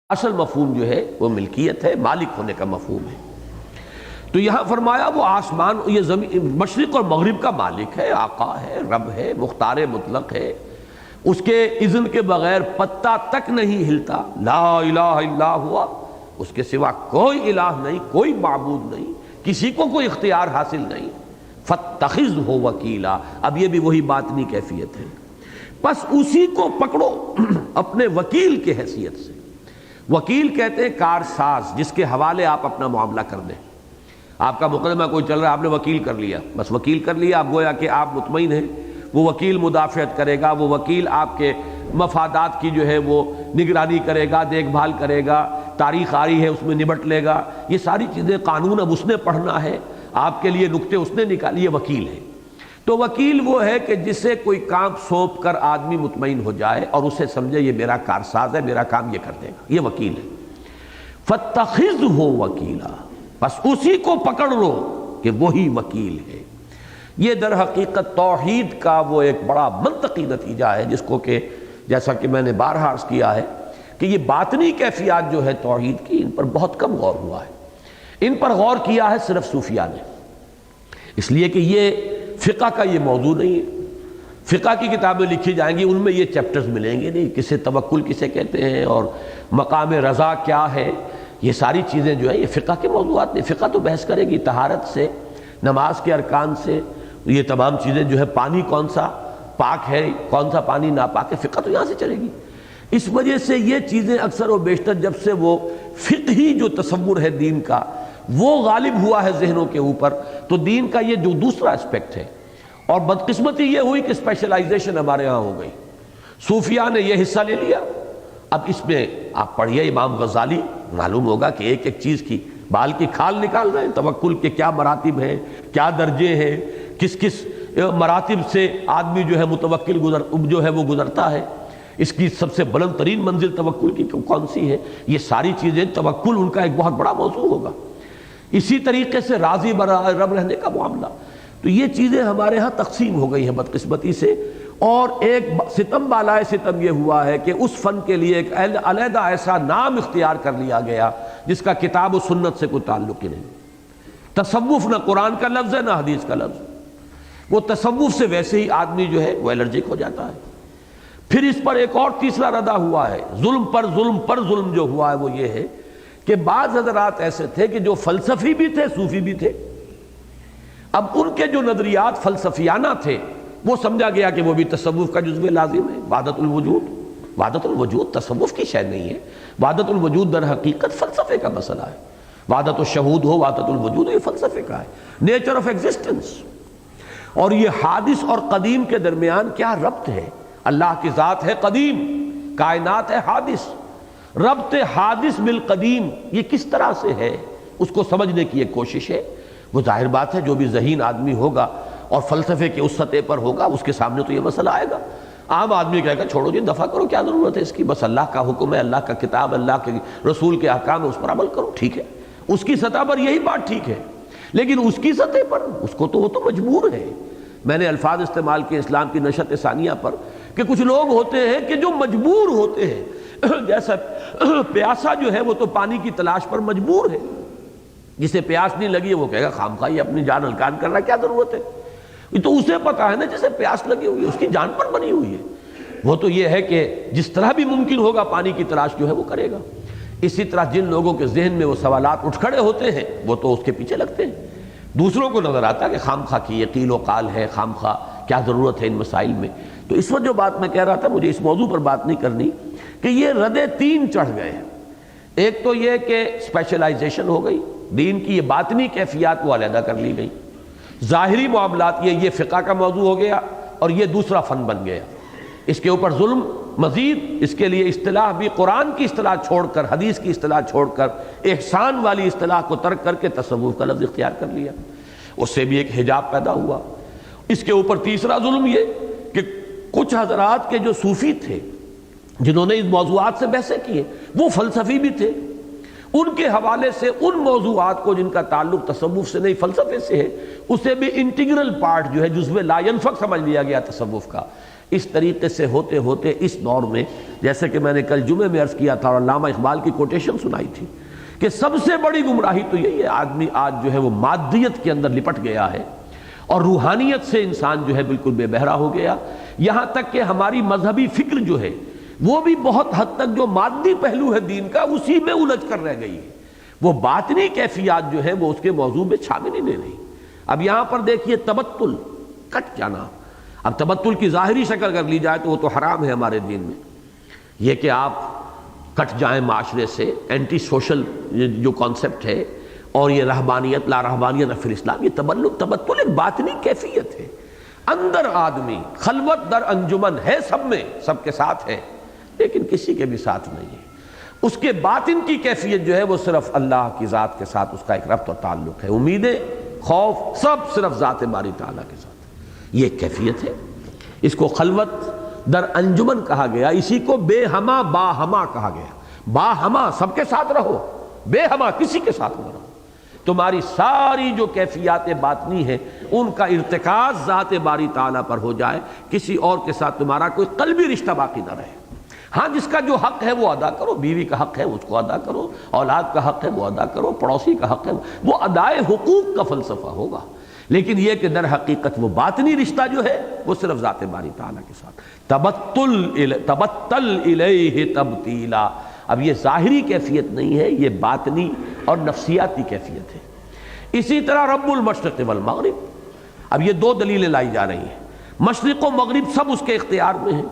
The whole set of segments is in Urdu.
اصل مفہوم جو ہے وہ ملکیت ہے، مالک ہونے کا مفہوم ہے۔ تو یہاں فرمایا وہ آسمان، یہ زمین، مشرق اور مغرب کا مالک ہے، آقا ہے، رب ہے، مختار مطلق ہے، اس کے اذن کے بغیر پتا تک نہیں ہلتا، لا الہ الا ہوا، اس کے سوا کوئی الہ نہیں، کوئی معبود نہیں، کسی کو کوئی اختیار حاصل نہیں۔ فاتخذہ وکیلا، اب یہ بھی وہی باطنی کیفیت ہے، بس اسی کو پکڑو اپنے وکیل کے حیثیت سے۔ وکیل کہتے ہیں کارساز، جس کے حوالے آپ اپنا معاملہ کر دیں۔ آپ کا مقدمہ کوئی چل رہا ہے، آپ نے وکیل کر لیا، بس وکیل کر لیا، آپ گویا کہ آپ مطمئن ہیں، وہ وکیل مدافعت کرے گا، وہ وکیل آپ کے مفادات کی جو ہے وہ نگرانی کرے گا، دیکھ بھال کرے گا، تاریخ آ رہی ہے اس میں نبٹ لے گا، یہ ساری چیزیں، قانون اب اس نے پڑھنا ہے، آپ کے لیے نکتے اس نے نکالی، یہ وکیل ہے۔ تو وکیل وہ ہے کہ جسے کوئی کام سونپ کر آدمی مطمئن ہو جائے اور اسے سمجھے یہ میرا کارساز ہے، میرا کام یہ کر دے گا، یہ وکیل ہے۔ فاتخذہ وکیلا، بس اسی کو پکڑ لو کہ وہی وکیل ہے۔ یہ در حقیقت توحید کا وہ ایک بڑا منطقی نتیجہ ہے، جس کو کہ جیسا کہ میں نے بارہا عرض کیا ہے کہ یہ باطنی کیفیات جو ہے توحید کی، ان پر بہت کم غور ہوا ہے، ان پر غور کیا ہے صرف صوفیاء نے، اس لیے کہ یہ فقہ کا یہ موضوع نہیں ہے۔ فقہ کی کتابیں لکھی جائیں گی، ان میں یہ چیپٹرز ملیں گے نہیں، کسے توکل کسے کہتے ہیں اور مقام رضا کیا ہے، یہ ساری چیزیں جو ہیں یہ فقہ کے موضوعات نہیں۔ فقہ تو بحث کرے گی طہارت سے، نماز کے ارکان سے، یہ تمام چیزیں جو ہے، پانی کون سا پاک ہے، کون سا پانی ناپاک ہے، فقہ تو یہاں سے چلے گی۔ اس وجہ سے یہ چیزیں اکثر و بیشتر جب سے وہ فقہی جو تصور ہے دین کا وہ غالب ہوا ہے ذہنوں کے اوپر، تو دین کا یہ جو دوسرا اسپیکٹ ہے، اور بدقسمتی یہ ہوئی کہ اسپیشلائزیشن ہمارے ہاں ہو گئی، صوفیاء نے یہ حصہ لے لیا۔ اب اس میں آپ پڑھیے امام غزالی، معلوم ہوگا کہ ایک ایک چیز کی بال کی کھال نکال رہے ہیں، توکل کے کیا مراتب ہیں، کیا درجے ہیں، کس کس مراتب سے آدمی جو ہے متوکل جو ہے وہ گزرتا ہے، اس کی سب سے بلند ترین منزل توکل کی کون سی ہے، یہ ساری چیزیں، توکل ان کا ایک بہت بڑا موضوع ہوگا۔ اسی طریقے سے راضی برائے رب رہنے کا معاملہ، تو یہ چیزیں ہمارے ہاں تقسیم ہو گئی ہیں بدقسمتی سے، اور ایک ستم بالائے ستم یہ ہوا ہے کہ اس فن کے لیے ایک علیحدہ ایسا نام اختیار کر لیا گیا جس کا کتاب و سنت سے کوئی تعلق ہی نہیں۔ تصوف نہ قرآن کا لفظ ہے نہ حدیث کا لفظ، وہ تصوف سے ویسے ہی آدمی جو ہے وہ الرجک ہو جاتا ہے۔ پھر اس پر ایک اور تیسرا ردہ ہوا ہے، ظلم پر ظلم پر ظلم جو ہوا ہے وہ یہ ہے کہ بعض حضرات ایسے تھے کہ جو فلسفی بھی تھے، صوفی بھی تھے، اب ان کے جو نظریات فلسفیانہ تھے وہ سمجھا گیا کہ وہ بھی تصوف کا جزو لازم ہے۔ وحدت الوجود، وحدت الوجود تصوف کی شے نہیں ہے، وحدت الوجود در حقیقت فلسفے کا مسئلہ ہے۔ وحدت الشہود ہو، وحدت الوجود ہو، یہ فلسفے کا ہے، نیچر آف ایگزسٹنس۔ اور یہ حادث اور قدیم کے درمیان کیا ربط ہے؟ اللہ کی ذات ہے قدیم، کائنات ہے حادث، ربط حادث بالقدیم یہ کس طرح سے ہے، اس کو سمجھنے کی ایک کوشش ہے۔ وہ ظاہر بات ہے جو بھی ذہین آدمی ہوگا اور فلسفے کے اس سطح پر ہوگا اس کے سامنے تو یہ مسئلہ آئے گا۔ عام آدمی کہے گا چھوڑو جی، دفع کرو، کیا ضرورت ہے اس کی، بس اللہ کا حکم ہے، اللہ کا کتاب، اللہ کے رسول کے احکام ہے، اس پر عمل کرو، ٹھیک ہے، اس کی سطح پر یہی بات ٹھیک ہے، لیکن اس کی سطح پر اس کو تو وہ تو مجبور ہے۔ میں نے الفاظ استعمال کیے اسلام کی نشت ثانیہ پر کہ کچھ لوگ ہوتے ہیں کہ جو مجبور ہوتے ہیں، جیسا پیاسا جو ہے وہ تو پانی کی تلاش پر مجبور ہے، جسے پیاس نہیں لگی ہے وہ کہے گا خامخواہ یہ اپنی جان ہلکان کر رہا ہے، کیا ضرورت ہے، یہ تو اسے پتا ہے نا جسے پیاس لگی ہوئی ہے، اس کی جان پر بنی ہوئی ہے، وہ تو یہ ہے کہ جس طرح بھی ممکن ہوگا پانی کی تلاش جو ہے وہ کرے گا۔ اسی طرح جن لوگوں کے ذہن میں وہ سوالات اٹھ کھڑے ہوتے ہیں وہ تو اس کے پیچھے لگتے ہیں، دوسروں کو نظر آتا ہے کہ خامخواہ کی یہ قیل و قال ہے، خامخواہ کیا ضرورت ہے ان مسائل میں۔ تو اس وقت جو بات میں کہہ رہا تھا، مجھے اس موضوع پر بات نہیں کرنی کہ یہ ردے تین چڑھ گئے ہیں۔ ایک تو یہ کہ اسپیشلائزیشن ہو گئی، دین کی یہ باطنی کیفیات وہ علیحدہ کر لی گئی، ظاہری معاملات یہ فقہ کا موضوع ہو گیا اور یہ دوسرا فن بن گیا، اس کے اوپر ظلم مزید، اس کے لیے اصطلاح بھی قرآن کی اصطلاح چھوڑ کر، حدیث کی اصطلاح چھوڑ کر، احسان والی اصطلاح کو ترک کر کے تصوف کا لفظ اختیار کر لیا، اس سے بھی ایک حجاب پیدا ہوا۔ اس کے اوپر تیسرا ظلم یہ کہ کچھ حضرات کے جو صوفی تھے جنہوں نے اس موضوعات سے بحثیں کی وہ فلسفی بھی تھے، ان کے حوالے سے ان موضوعات کو جن کا تعلق تصوف سے نہیں فلسفے سے ہے، اسے بھی انٹیگرل پارٹ جو ہے جزو لا ینفک سمجھ لیا گیا تصوف کا، اس طریقے سے ہوتے ہوتے اس دور میں، جیسے کہ میں نے کل جمعے میں عرض کیا تھا اور علامہ اقبال کی کوٹیشن سنائی تھی، کہ سب سے بڑی گمراہی تو یہی ہے، آدمی آج جو ہے وہ مادیت کے اندر لپٹ گیا ہے اور روحانیت سے انسان جو ہے بالکل بے بہرا ہو گیا، یہاں تک کہ ہماری مذہبی فکر جو ہے وہ بھی بہت حد تک جو مادی پہلو ہے دین کا اسی میں الجھ کر رہ گئی ہے، وہ باطنی کیفیات جو ہے وہ اس کے موضوع میں شامل ہی نہیں رہی۔ اب یہاں پر دیکھیے تبتل، کٹ جانا، اب تبتل کی ظاہری شکل اگر لی جائے تو وہ تو حرام ہے ہمارے دین میں، یہ کہ آپ کٹ جائیں معاشرے سے، اینٹی سوشل جو کانسیپٹ ہے، اور یہ رہبانیت، لا رہبانیت فی الاسلام، یہ تبتل ایک باطنی کیفیت ہے، اندر آدمی خلوت در انجمن ہے، سب میں، سب کے ساتھ ہے لیکن کسی کے بھی ساتھ نہیں ہے، اس کے باطن کی کیفیت جو ہے وہ صرف اللہ کی ذات کے ساتھ اس کا ایک ربط اور تعلق ہے، امیدیں، خوف سب صرف ذات باری تعالیٰ کے ساتھ، یہ ایک کیفیت ہے، اس کو خلوت در انجمن کہا گیا، اسی کو بے ہما باہما کہا گیا، باہما سب کے ساتھ رہو، بے ہما کسی کے ساتھ نہ رہو، تمہاری ساری جو کیفیات باطنی ہیں ان کا ارتکاز ذات باری تعالیٰ پر ہو جائے، کسی اور کے ساتھ تمہارا کوئی قلبی رشتہ باقی نہ رہے۔ ہاں جس کا جو حق ہے وہ ادا کرو، بیوی کا حق ہے اس کو ادا کرو، اولاد کا حق ہے وہ ادا کرو، پڑوسی کا حق ہے وہ ادائے حقوق کا فلسفہ ہوگا، لیکن یہ کہ در حقیقت وہ باطنی رشتہ جو ہے وہ صرف ذات باری تعالیٰ کے ساتھ، تبتل الیہ تبتیلا۔ اب یہ ظاہری کیفیت نہیں ہے، یہ باطنی اور نفسیاتی کیفیت ہے۔ اسی طرح رب المشرق والمغرب، اب یہ دو دلیلیں لائی جا رہی ہیں، مشرق و مغرب سب اس کے اختیار میں ہیں،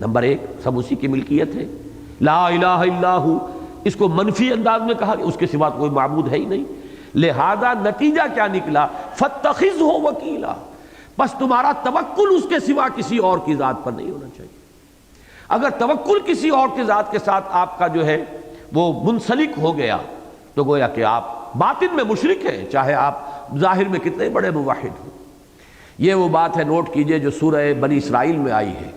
نمبر ایک سب اسی کی ملکیت ہے، لا الہ الا ہو، اس کو منفی انداز میں کہا کہ اس کے سوا کوئی معبود ہے ہی نہیں، لہذا نتیجہ کیا نکلا، فاتخذہ وکیلا، بس تمہارا توکل اس کے سوا کسی اور کی ذات پر نہیں ہونا چاہیے۔ اگر توکل کسی اور کی ذات کے ساتھ آپ کا جو ہے وہ منسلک ہو گیا تو گویا کہ آپ باطن میں مشرک ہیں، چاہے آپ ظاہر میں کتنے بڑے موحد ہوں۔ یہ وہ بات ہے، نوٹ کیجئے، جو سورہ بنی اسرائیل میں آئی ہے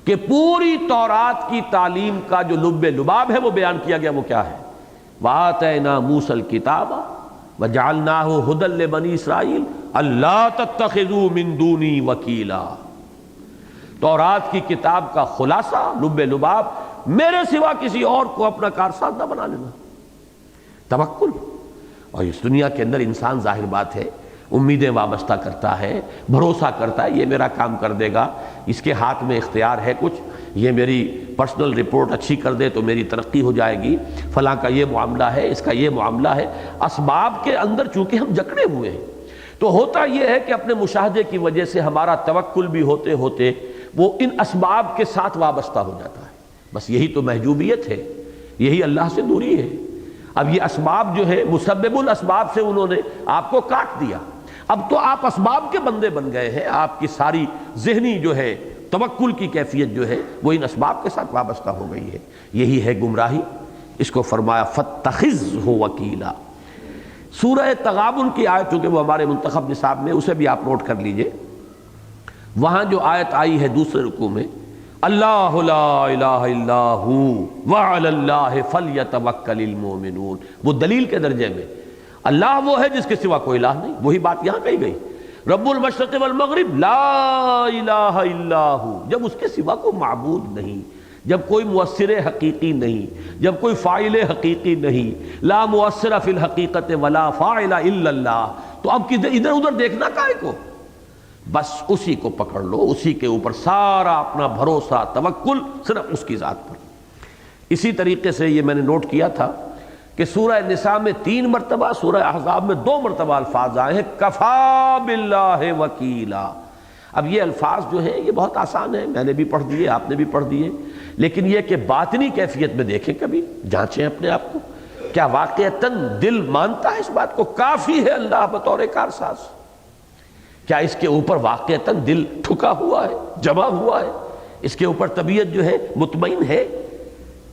کہ پوری تورات کی تعلیم کا جو لب لباب ہے وہ بیان کیا گیا، وہ کیا ہے، وَآتَيْنَا مُوسَى الْكِتَابَ وَجَعَلْنَاهُ هُدًى لِبَنِي إِسْرَائِيلَ أَلَّا تَتَّخِذُوا مِن دُونِي وَكِيلًا۔ تورات کی کتاب کا خلاصہ، لب لباب، میرے سوا کسی اور کو اپنا کارساز نہ بنا لینا، توکل۔ اور اس دنیا کے اندر انسان ظاہر بات ہے امیدیں وابستہ کرتا ہے، بھروسہ کرتا ہے یہ میرا کام کر دے گا، اس کے ہاتھ میں اختیار ہے کچھ، یہ میری پرسنل رپورٹ اچھی کر دے تو میری ترقی ہو جائے گی، فلاں کا یہ معاملہ ہے، اس کا یہ معاملہ ہے۔ اسباب کے اندر چونکہ ہم جکڑے ہوئے ہیں تو ہوتا یہ ہے کہ اپنے مشاہدے کی وجہ سے ہمارا توکل بھی ہوتے ہوتے وہ ان اسباب کے ساتھ وابستہ ہو جاتا ہے، بس یہی تو محجوبیت ہے، یہی اللہ سے دوری ہے۔ اب یہ اسباب جو ہے مسبب الاسباب سے انہوں نے آپ کو کاٹ دیا، اب تو آپ اسباب کے بندے بن گئے ہیں، آپ کی ساری ذہنی جو ہے توکل کی کیفیت جو ہے وہ ان اسباب کے ساتھ وابستہ ہو گئی ہے، یہی ہے گمراہی۔ اس کو فرمایا فاتخذہ وکیلا۔ سورہ تغابن کی آیت چونکہ وہ ہمارے منتخب نصاب میں، اسے بھی آپ نوٹ کر لیجئے، وہاں جو آیت آئی ہے دوسرے رکوع میں، اللہ لا الہ الا ہو وعلی اللہ فلیتوکل المؤمنون، وہ دلیل کے درجے میں اللہ وہ ہے جس کے سوا کوئی الہ نہیں، وہی بات یہاں کہی گئی، رب المشرق والمغرب لا الہ الا ہو، جب اس کے سوا کوئی معبود نہیں، جب کوئی مؤثر حقیقی نہیں، جب کوئی فاعل حقیقی نہیں، لا مؤثر فی الحقیقت ولا فاعل الا اللہ، تو اب ادھر ادھر دیکھنا کائے کو، بس اسی کو پکڑ لو، اسی کے اوپر سارا اپنا بھروسہ، توکل صرف اس کی ذات پر۔ اسی طریقے سے یہ میں نے نوٹ کیا تھا کہ سورہ نساء میں 3 مرتبہ، سورہ احزاب میں 2 مرتبہ الفاظ آئے ہیں کفا باللہ وکیلا۔ اب یہ الفاظ جو ہیں یہ بہت آسان ہیں، میں نے بھی پڑھ دیے، آپ نے بھی پڑھ دیے، لیکن یہ کہ باطنی کیفیت میں دیکھیں، کبھی جانچیں اپنے آپ کو، کیا واقعتاً دل مانتا ہے اس بات کو کافی ہے اللہ بطور کارساز؟ کیا اس کے اوپر واقعتاً دل ٹھکا ہوا ہے، جمع ہوا ہے، اس کے اوپر طبیعت جو ہے مطمئن ہے؟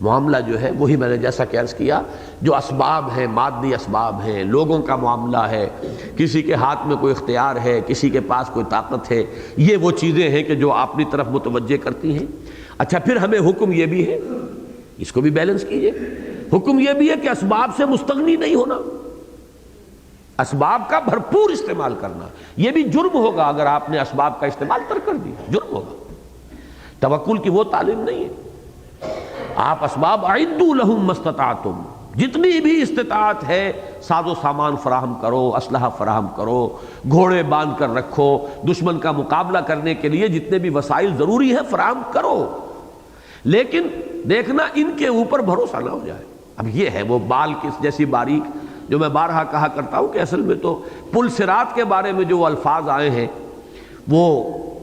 معاملہ جو ہے وہی میں نے جیسا کہ عرض کیا، جو اسباب ہیں، مادی اسباب ہیں، لوگوں کا معاملہ ہے، کسی کے ہاتھ میں کوئی اختیار ہے، کسی کے پاس کوئی طاقت ہے، یہ وہ چیزیں ہیں کہ جو اپنی طرف متوجہ کرتی ہیں۔ اچھا، پھر ہمیں حکم یہ بھی ہے، اس کو بھی بیلنس کیجئے، حکم یہ بھی ہے کہ اسباب سے مستغنی نہیں ہونا، اسباب کا بھرپور استعمال کرنا۔ یہ بھی جرم ہوگا اگر آپ نے اسباب کا استعمال ترک کر دیا، جرم ہوگا۔ توکل کی وہ تعلیم نہیں ہے۔ آپ اسباب اعدوا لہم ما استطعتم، جتنی بھی استطاعت ہے ساز و سامان فراہم کرو، اسلحہ فراہم کرو، گھوڑے باندھ کر رکھو، دشمن کا مقابلہ کرنے کے لیے جتنے بھی وسائل ضروری ہیں فراہم کرو، لیکن دیکھنا ان کے اوپر بھروسہ نہ ہو جائے۔ اب یہ ہے وہ بال کس جیسی باریک جو میں بارہا کہا کرتا ہوں کہ اصل میں تو پل صراط کے بارے میں جو وہ الفاظ آئے ہیں وہ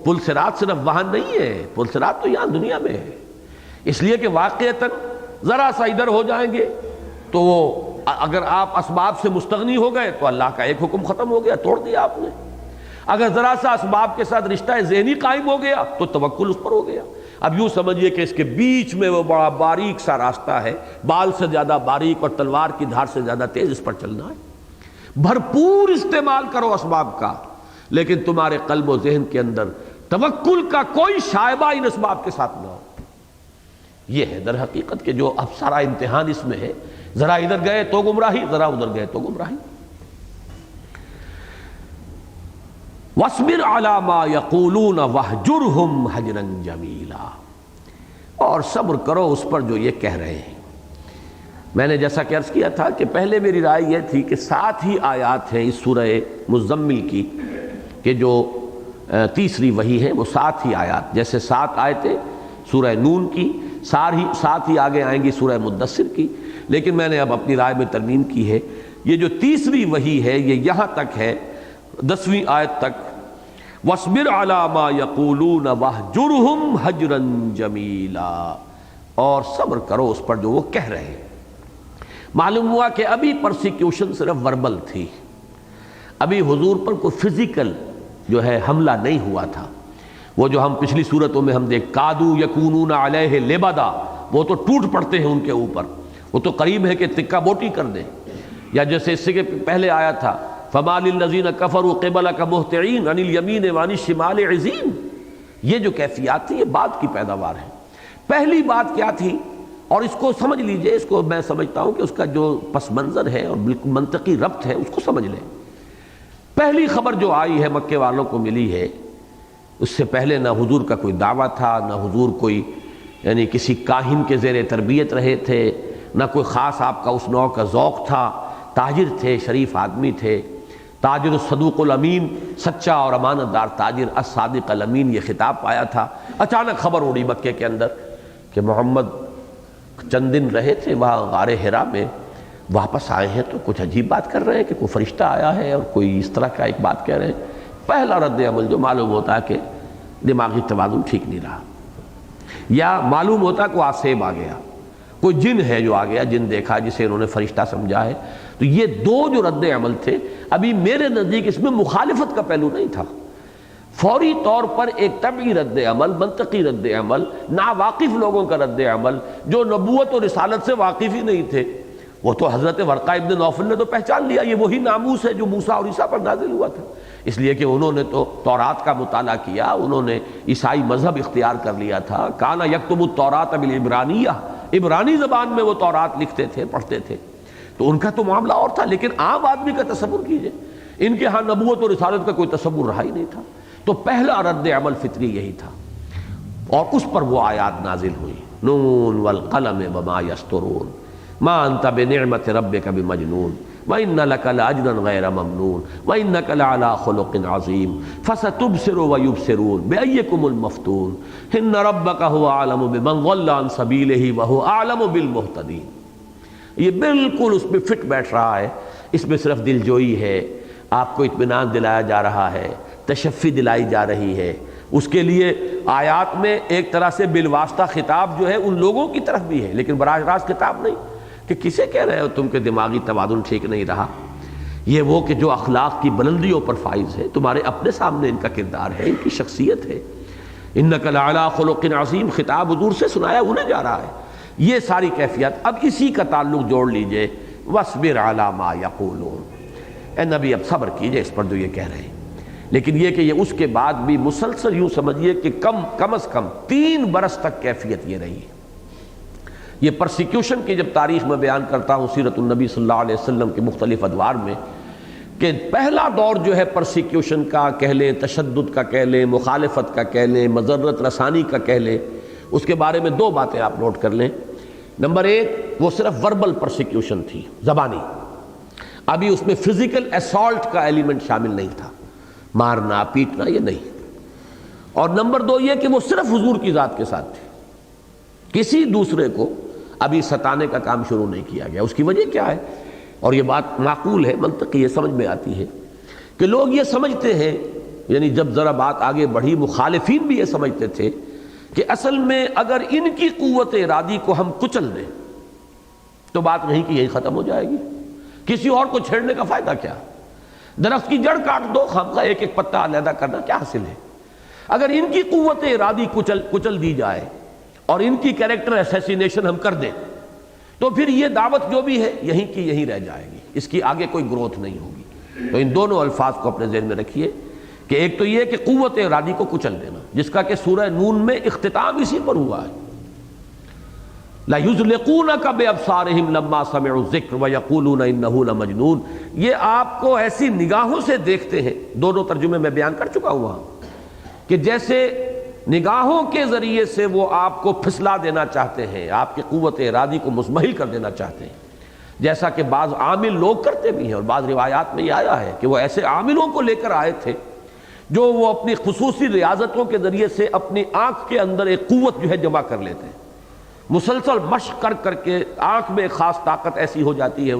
پل صراط صرف وہاں نہیں ہے، پل صراط تو یہاں دنیا میں ہے، اس لیے کہ واقعتاً ذرا سا ادھر ہو جائیں گے تو وہ اگر آپ اسباب سے مستغنی ہو گئے تو اللہ کا ایک حکم ختم ہو گیا، توڑ دیا آپ نے۔ اگر ذرا سا اسباب کے ساتھ رشتہ ذہنی قائم ہو گیا تو توکل اس پر ہو گیا۔ اب یوں سمجھیے کہ اس کے بیچ میں وہ بڑا باریک سا راستہ ہے، بال سے زیادہ باریک اور تلوار کی دھار سے زیادہ تیز اس پر چلنا ہے۔ بھرپور استعمال کرو اسباب کا، لیکن تمہارے قلب و ذہن کے اندر توکل کا کوئی شائبہ ان اسباب کے ساتھ نہ ہو۔ یہ ہے در حقیقت کہ جو اب سارا امتحان اس میں ہے، ذرا ادھر گئے تو گمراہی، ذرا ادھر گئے تو گمراہی۔ وَاصْبِرْ عَلَى مَا يَقُولُونَ وَاهْجُرْهُمْ هَجْرًا جَمِيلًا، اور صبر کرو اس پر جو یہ کہہ رہے ہیں۔ میں نے جیسا کہ عرض کیا تھا کہ پہلے میری رائے یہ تھی کہ 7 ہی آیات ہیں اس سورہ مزمل کی کہ جو تیسری وحی ہے، وہ 7 ہی آیات، جیسے 7 آیتیں سورہ نون کی، 7 ہی آگے آئیں گی سورہ مدثر کی، لیکن میں نے اب اپنی رائے میں ترمیم کی ہے، یہ جو تیسری وحی ہے یہ یہاں تک ہے 10ویں آیت تک، وَاصْبِرْ عَلَى مَا يَقُولُونَ وَاهْجُرْهُمْ هَجْرًا جَمِيلًا، اور صبر کرو اس پر جو وہ کہہ رہے ہیں۔ معلوم ہوا کہ ابھی پرسیکیوشن صرف وربل تھی، ابھی حضور پر کوئی فزیکل جو ہے حملہ نہیں ہوا تھا۔ وہ جو ہم پچھلی صورتوں میں ہم دیکھ کادو یکونون علیہ لبدا، وہ تو ٹوٹ پڑتے ہیں ان کے اوپر، وہ تو قریب ہے کہ تکہ بوٹی کر دیں، یا جیسے اس سے پہلے آیا تھا فَمَا لِلَّذِينَ كَفَرُوا قِبَلَكَ مُهْطِعِينَ عَنِ الْيَمِينِ وَعَنِ الشِّمَالِ عِزِينَ، یہ جو کیفیات تھی یہ بعد کی پیداوار ہے۔ پہلی بات کیا تھی، اور اس کو سمجھ لیجئے، اس کو میں سمجھتا ہوں کہ اس کا جو پس منظر ہے اور بالکل منطقی ربط ہے اس کو سمجھ لیں۔ پہلی خبر جو آئی ہے مکے والوں کو ملی ہے، اس سے پہلے نہ حضور کا کوئی دعویٰ تھا، نہ حضور کوئی یعنی کسی کاہن کے زیر تربیت رہے تھے، نہ کوئی خاص آپ کا اس نوع کا ذوق تھا، تاجر تھے، شریف آدمی تھے، تاجر الصدوق الامین، سچا اور امانت دار تاجر الصادق الامین، یہ خطاب پایا تھا۔ اچانک خبر اڑی مکے کے اندر کہ محمد چند دن رہے تھے وہاں غار حرا میں، واپس آئے ہیں تو کچھ عجیب بات کر رہے ہیں کہ کوئی فرشتہ آیا ہے اور کوئی اس طرح کا ایک بات کہہ رہے ہیں۔ پہلا رد عمل جو معلوم ہوتا ہے کہ دماغی توازن ٹھیک نہیں رہا، یا معلوم ہوتا ہے کوئی آسیب آ گیا، کوئی جن ہے جو آ گیا، جن دیکھا جسے انہوں نے فرشتہ سمجھا ہے۔ تو یہ دو جو رد عمل تھے، ابھی میرے نزدیک اس میں مخالفت کا پہلو نہیں تھا، فوری طور پر ایک طبعی رد عمل، منطقی رد عمل، ناواقف لوگوں کا رد عمل، جو نبوت اور رسالت سے واقف ہی نہیں تھے۔ وہ تو حضرت ورقہ ابن نوفل نے تو پہچان لیا یہ وہی ناموس ہے جو موسیٰ اور عیسیٰ پر نازل ہوا تھا، اس لیے کہ انہوں نے تو تورات کا مطالعہ کیا، انہوں نے عیسائی مذہب اختیار کر لیا تھا۔ کانا یکتب التوراۃ بالعبرانیہ، عبرانی زبان میں وہ تورات لکھتے تھے، پڑھتے تھے، تو ان کا تو معاملہ اور تھا، لیکن عام آدمی کا تصور کیجئے، ان کے ہاں نبوت اور رسالت کا کوئی تصور رہا ہی نہیں تھا۔ تو پہلا رد عمل فطری یہی تھا، اور اس پر وہ آیات نازل ہوئی، نون والقلم وما یسطرون ما انت بنعمت ربک بمجنون وَإِنَّ لَكَ لَأَجْرًا غَيْرَ مَمْنُونٍ وَإِنَّكَ لَعَلَىٰ خُلُقٍ عَظِيمٍ فَسَتُبْصِرُ وَيُبْصِرُونَ بِأَيِّكُمُ الْمَفْتُونُ إِنَّ رَبَّكَ هُوَ أَعْلَمُ بِمَنْ ضَلَّ عَنْ سَبِيلِهِ وَهُوَ أَعْلَمُ بِالْمُهْتَدِينَ۔ یہ بالکل اس پہ فٹ بیٹھ رہا ہے، اس میں صرف دلجوئی ہے، آپ کو اطمینان دلایا جا رہا ہے، تشفی دلائی جا رہی ہے، اس کے لیے آیات میں ایک طرح سے بالواسطہ خطاب جو ہے ان لوگوں کی طرف بھی ہے، لیکن براہ راست خطاب نہیں کہ کسے کہہ رہے ہو تم کہ دماغی توازن ٹھیک نہیں رہا۔ یہ وہ کہ جو اخلاق کی بلندیوں پر فائز ہے، تمہارے اپنے سامنے ان کا کردار ہے، ان کی شخصیت ہے۔ انک لعلی خلق عظیم، خطاب حضور سے سنایا انہیں جا رہا ہے۔ یہ ساری کیفیت، اب اسی کا تعلق جوڑ لیجئے، وَاصْبِرْ عَلَى مَا يَقُولُونَ، اے نبی اب صبر کیجئے اس پر جو یہ کہہ رہے ہیں۔ لیکن یہ کہ یہ اس کے بعد بھی مسلسل یوں سمجھیے کہ کم از کم 3 برس تک کیفیت یہ رہی ہے۔ یہ پرسیکیوشن کی جب تاریخ میں بیان کرتا ہوں سیرت النبی صلی اللہ علیہ وسلم کے مختلف ادوار میں، کہ پہلا دور جو ہے پرسیکیوشن کا کہہ لیں، تشدد کا کہہ لیں، مخالفت کا کہہ لیں، مضرت رسانی کا کہہ لیں، اس کے بارے میں دو باتیں آپ نوٹ کر لیں۔ نمبر ایک، وہ صرف وربل پرسیکیوشن تھی، زبانی، ابھی اس میں فزیکل اسالٹ کا ایلیمنٹ شامل نہیں تھا، مارنا پیٹنا یہ نہیں۔ اور نمبر دو یہ کہ وہ صرف حضور کی ذات کے ساتھ تھی، کسی دوسرے کو ابھی ستانے کا کام شروع نہیں کیا گیا۔ اس کی وجہ کیا ہے؟ اور یہ بات معقول ہے، منطقی، یہ سمجھ میں آتی ہے کہ لوگ یہ سمجھتے ہیں، یعنی جب ذرا بات آگے بڑھی مخالفین بھی یہ سمجھتے تھے کہ اصل میں اگر ان کی قوت ارادی کو ہم کچل دیں تو بات نہیں کہ یہی ختم ہو جائے گی، کسی اور کو چھیڑنے کا فائدہ کیا؟ درخت کی جڑ کاٹ دو، خامخواہ ایک ایک پتا علیحدہ کرنا کیا حاصل ہے؟ اگر ان کی قوت ارادی کچل دی جائے اور ان کی کیریکٹر اسیسینیشن ہم کر دیں تو پھر یہ دعوت جو بھی ہے یہیں کی یہیں رہ جائے گی، اس کی آگے کوئی گروتھ نہیں ہوگی۔ تو ان دونوں الفاظ کو اپنے ذہن میں رکھیے کہ ایک تو یہ کہ قوت ارادی کو کچل دینا، جس کا کہ سورہ نون میں اختتام اسی پر ہوا ہے، لَيُزْلِقُونَكَ بِأَبْصَارِهِمْ لَمَّا سَمِعُوا الذِّكْرَ وَيَقُولُونَ إِنَّهُ لَمَجْنُونَ۔ یہ آپ کو ایسی نگاہوں سے دیکھتے ہیں، دونوں ترجمے میں بیان کر چکا ہوں وہاں، کہ جیسے نگاہوں کے ذریعے سے وہ آپ کو پھسلا دینا چاہتے ہیں، آپ کی قوت ارادی کو مزمحل کر دینا چاہتے ہیں، جیسا کہ بعض عامل لوگ کرتے بھی ہیں، اور بعض روایات میں یہ آیا ہے کہ وہ ایسے عاملوں کو لے کر آئے تھے جو وہ اپنی خصوصی ریاضتوں کے ذریعے سے اپنی آنکھ کے اندر ایک قوت جو ہے جمع کر لیتے ہیں، مسلسل مشق کر کر کے آنکھ میں ایک خاص طاقت ایسی ہو جاتی ہے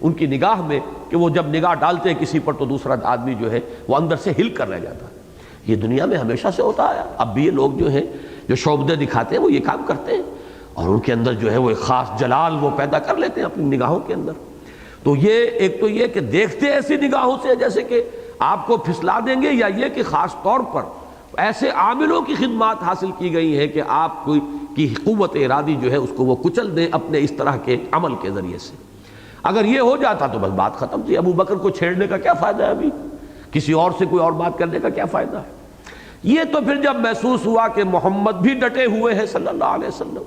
ان کی نگاہ میں کہ وہ جب نگاہ ڈالتے ہیں کسی پر تو دوسرا آدمی جو ہے وہ اندر سے ہل کر رہ جاتا ہے۔ یہ دنیا میں ہمیشہ سے ہوتا آیا، اب بھی یہ لوگ جو ہیں جو شعبدے دکھاتے ہیں وہ یہ کام کرتے ہیں، اور ان کے اندر جو ہے وہ ایک خاص جلال وہ پیدا کر لیتے ہیں اپنی نگاہوں کے اندر۔ تو یہ ایک تو یہ کہ دیکھتے ایسی نگاہوں سے جیسے کہ آپ کو پھسلا دیں گے، یا یہ کہ خاص طور پر ایسے عاملوں کی خدمات حاصل کی گئی ہے کہ آپ کی قوت ارادی جو ہے اس کو وہ کچل دیں اپنے اس طرح کے عمل کے ذریعے سے۔ اگر یہ ہو جاتا تو بس بات ختم تھی، ابو بکر کو چھیڑنے کا کیا فائدہ ہے، ابھی کسی اور سے کوئی اور بات کرنے کا کیا فائدہ ہے؟ یہ تو پھر جب محسوس ہوا کہ محمد بھی ڈٹے ہوئے ہیں صلی اللہ علیہ وسلم،